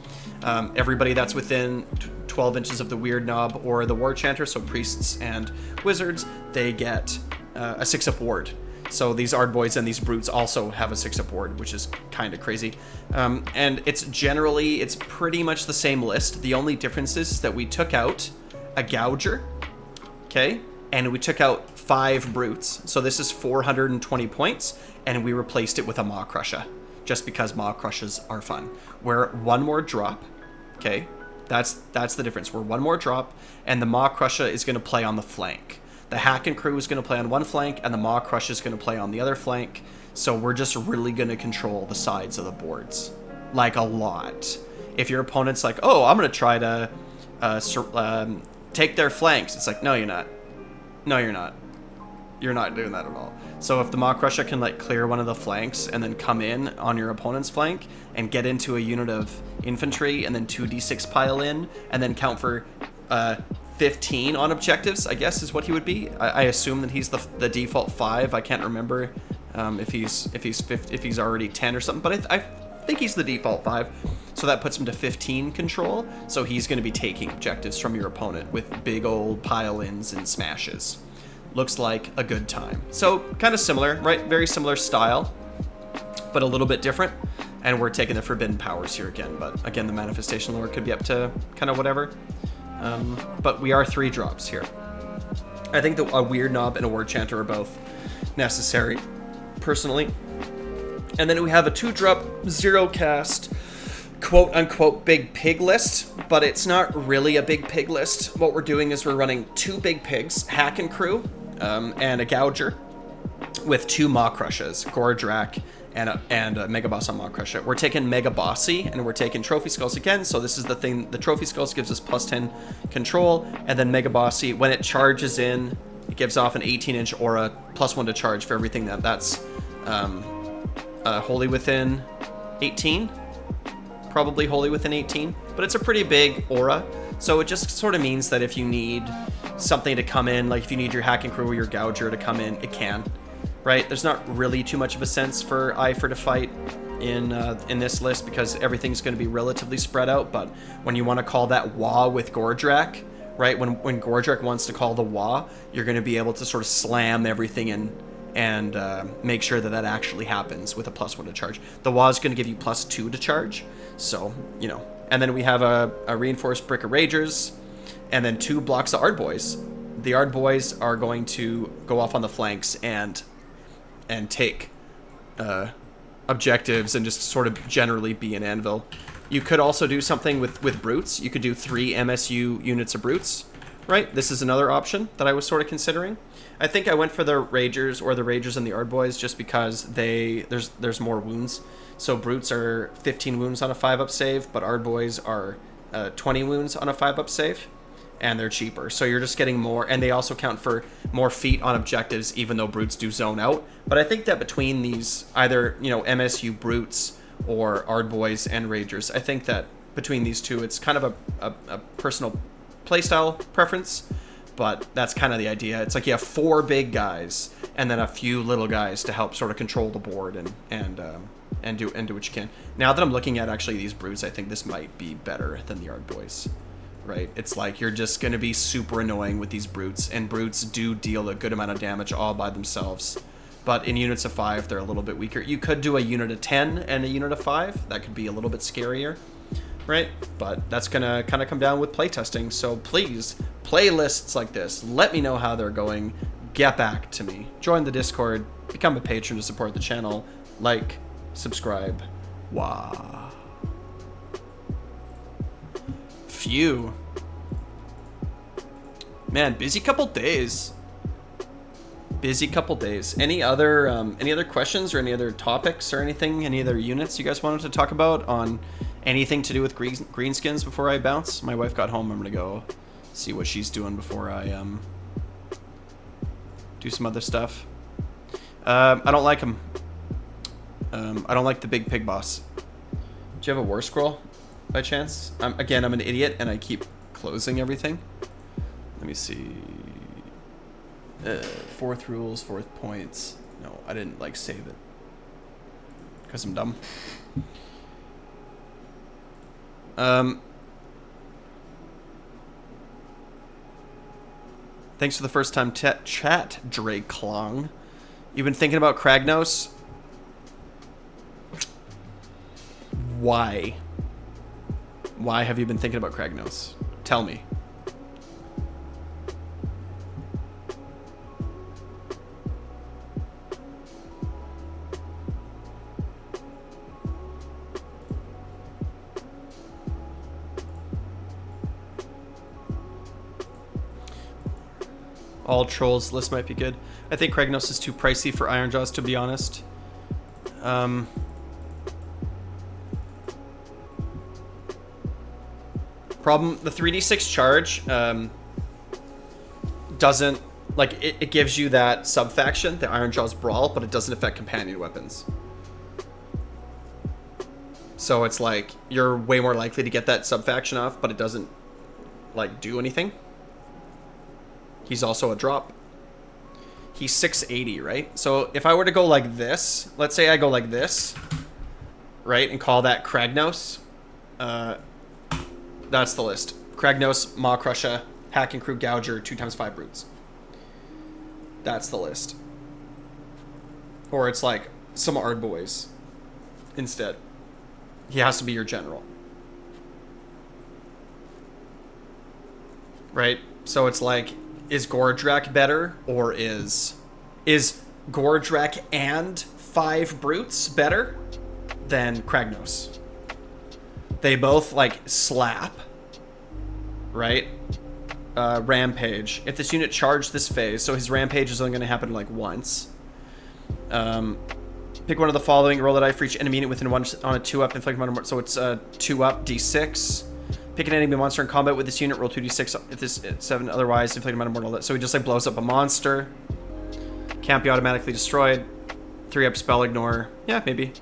[SPEAKER 1] everybody that's within 12 inches of the Weird Knob or the War Chanter, so priests and wizards, they get a 6-up ward. So these Ardboys and these brutes also have a 6-up ward, which is kind of crazy. And it's pretty much the same list. The only difference is that we took out a Gouger, okay, and we took out 5 brutes. So this is 420 points, and we replaced it with a Maw Crusher, just because Maw Crushes are fun. We're 1 more drop, Okay, that's the difference. We're one more drop, and the Maw Crusher is going to play on the flank. The Hack and Crew is going to play on one flank, and the Maw Crusher is going to play on the other flank. So we're just really going to control the sides of the boards, like a lot. If your opponent's like, oh, I'm going to try to take their flanks, it's like, no, you're not. No, you're not. You're not doing that at all. So if the Maw Crusher can like clear one of the flanks and then come in on your opponent's flank and get into a unit of infantry and then 2d6 pile in and then count for 15 on objectives, I guess is what he would be. I assume that he's the default 5. I can't remember if he's already 10 or something, but I think he's the default 5. So that puts him to 15 control. So he's going to be taking objectives from your opponent with big old pile-ins and smashes. Looks like a good time. So kind of similar, right? Very similar style, but a little bit different. And we're taking the Forbidden Powers here again. But again, the Manifestation Lore could be up to kind of whatever. But we are 3 drops here. I think a Weird Knob and a Word Chanter are both necessary, personally. And then we have a 2-drop, 0-cast, quote-unquote big pig list, but it's not really a big pig list. What we're doing is we're running 2 big pigs, Hack and Crew, and a Gouger, with 2 Maw Crushes, Gordrak and a Mega Boss on Maw Crusher. We're taking Mega Bossy, and we're taking Trophy Skulls again, so this is the thing. The Trophy Skulls gives us plus 10 control, and then Mega Bossy, when it charges in, it gives off an 18-inch aura, plus 1 to charge for everything that's wholly within 18. Probably wholly within 18, but it's a pretty big aura, so it just sort of means that if you need something to come in, like if you need your Hack and Crew or your Gouger to come in, it can, right? There's not really too much of a sense for Ifer to fight in this list because everything's going to be relatively spread out, but when you want to call that Wah with Gordrak, right? When Gordrak wants to call the Wah, you're going to be able to sort of slam everything in and make sure that actually happens with a plus 1 to charge. The Wah is going to give you plus 2 to charge, so, you know. And then we have a reinforced Brick of Ragers, and then 2 blocks of Ardboys. The Ardboys are going to go off on the flanks and take objectives and just sort of generally be an anvil. You could also do something with Brutes. You could do 3 MSU units of Brutes, right? This is another option that I was sort of considering. I think I went for the Ragers or the Ragers and the Ardboys just because there's more wounds. So Brutes are 15 wounds on a 5-up save, but Ardboys are 20 wounds on a 5-up save, and they're cheaper. So you're just getting more, and they also count for more feet on objectives, even though Brutes do zone out. But I think that between these, either, you know, MSU Brutes or Ardboys and Ragers, I think that between these two, it's kind of a personal playstyle preference. But that's kind of the idea. It's like you have 4 big guys and then a few little guys to help sort of control the board and do what you can. Now that I'm looking at actually these Brutes, I think this might be better than the Ardboys, right? It's like you're just going to be super annoying with these Brutes, and Brutes do deal a good amount of damage all by themselves. But in units of 5, they're a little bit weaker. You could do a unit of 10 and a unit of 5. That could be a little bit scarier, right? But that's going to kind of come down with playtesting. So please, playlists like this, let me know how they're going. Get back to me. Join the Discord. Become a patron to support the channel. Like, subscribe. Wow. Phew. Man, busy couple days. Busy couple days. Any other questions or any other topics or anything? Any other units you guys wanted to talk about on anything to do with greenskins before I bounce? My wife got home. I'm gonna go see what she's doing before I do some other stuff. I don't like him. I don't like the big pig boss. Do you have a war scroll by chance? Again, I'm an idiot and I keep closing everything. Let me see. 4th rules, 4th points. No, I didn't like save it because I'm dumb. Thanks for the first time chat, Drake Klong. You've been thinking about Kragnos? Why? Why have you been thinking about Kragnos? Tell me. All trolls list might be good. I think Kragnos is too pricey for Iron Jaws, to be honest. Problem, the 3d6 charge doesn't, like, it gives you that sub-faction, the Iron Jaws Brawl, but it doesn't affect companion weapons. So it's like, you're way more likely to get that sub-faction off, but it doesn't, like, do anything. He's also a drop. He's 680, right? So if I were to go like this, let's say I go like this, right, and call that Kragnos, that's the list. Kragnos, Maw Crusher, Hack and Crew Gouger, 2x5 Brutes. That's the list. Or it's like some Ard Boys instead. He has to be your general. Right? So it's like, is Gordrak better, or is Gordrak and 5 Brutes better than Kragnos? They both, like, slap, right? Rampage. If this unit charged this phase, so his Rampage is only going to happen, like, once. Pick one of the following. Roll a die for each enemy unit within one on a 2-up. Inflict one, so it's 2-up, D6. Pick an enemy monster in combat with this unit. Roll 2d6. If this 7, otherwise inflict amount of mortal. So he just, like, blows up a monster. Can't be automatically destroyed. 3-up spell ignore. Yeah, maybe.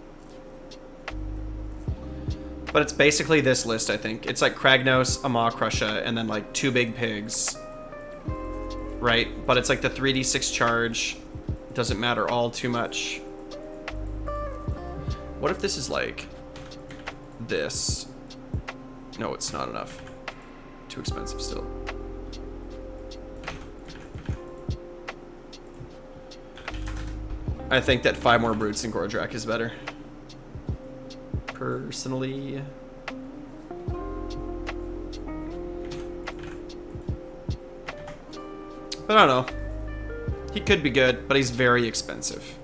[SPEAKER 1] But it's basically this list, I think. It's like Kragnos, a Maw Crusher, and then like 2 big pigs. Right? But it's like the 3d6 charge. Doesn't matter all too much. What if this is like this? No, it's not enough. Too expensive still. I think that 5 more Brutes in Gordrak is better. Personally. But I don't know. He could be good, but he's very expensive.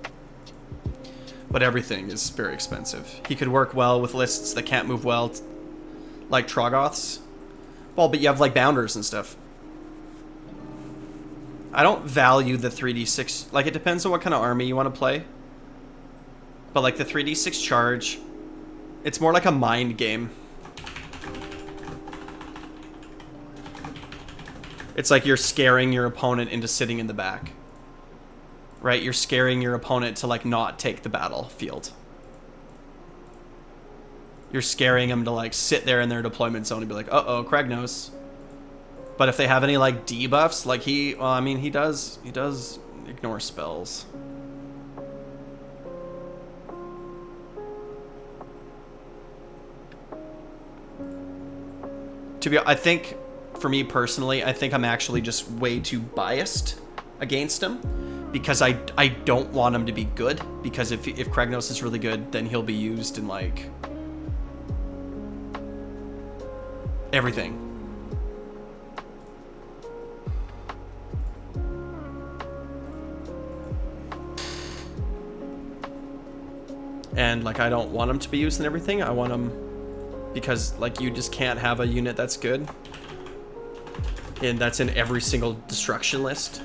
[SPEAKER 1] But everything is very expensive. He could work well with lists that can't move well, like Troggoths. Well, but you have like Bounders and stuff. I don't value the 3d6. Like, it depends on what kind of army you want to play. But like the 3d6 charge, it's more like a mind game. It's like you're scaring your opponent into sitting in the back. Right? You're scaring your opponent to, like, not take the battlefield. You're scaring them to, like, sit there in their deployment zone and be like, uh-oh, Kragnos. But if they have any, like, debuffs, like well, I mean, he does ignore spells. I think, for me personally, I think I'm actually just way too biased against him. Because I don't want him to be good. Because if Kragnos is really good, then he'll be used in, like, everything. And, like, I don't want him to be used in everything. I want him because, like, you just can't have a unit that's good. And that's in every single destruction list.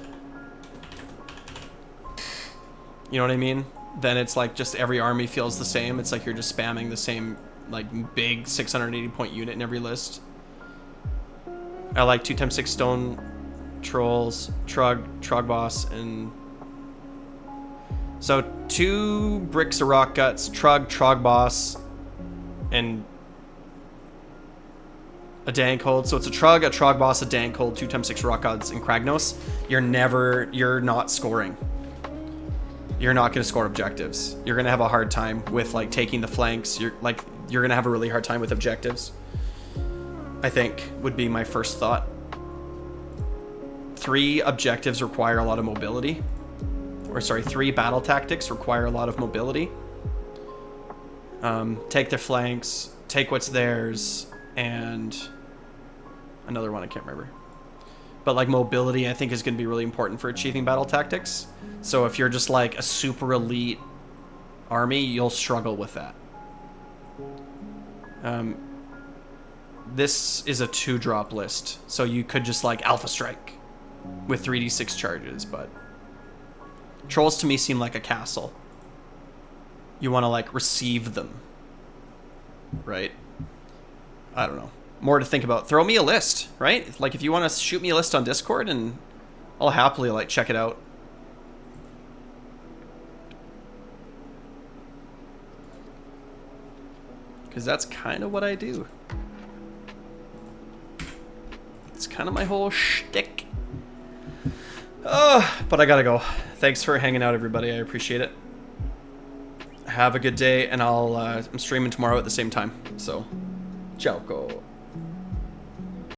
[SPEAKER 1] You know what I mean? Then it's like just every army feels the same. It's like you're just spamming the same, like, big 680 point unit in every list. I like 2x6 stone trolls, Trog boss, and so 2 bricks of rock guts, Trog boss, and a Dankhold. So it's a Trog boss, a Dankhold, 2x6 rock guts, and Kragnos. You're not scoring. You're not going to score objectives. You're going to have a hard time with, like, taking the flanks. You're going to have a really hard time with objectives. I think would be my first thought. 3 objectives require a lot of mobility. Or sorry, 3 battle tactics require a lot of mobility. Take their flanks, take what's theirs, and another one I can't remember. But, like, mobility, I think, is going to be really important for achieving battle tactics. So if you're just, like, a super elite army, you'll struggle with that. This is a 2-drop list. So you could just, like, Alpha Strike. with 3d6 charges, but trolls to me seem like a castle. You want to like receive them, right? I don't know. More to think about. Throw me a list, right? Like if you want to shoot me a list on Discord, and I'll happily like check it out. Because that's kind of what I do. It's kind of my whole shtick. But I gotta go. Thanks for hanging out, everybody. I appreciate it. Have a good day, and I'm streaming tomorrow at the same time. So, ciao.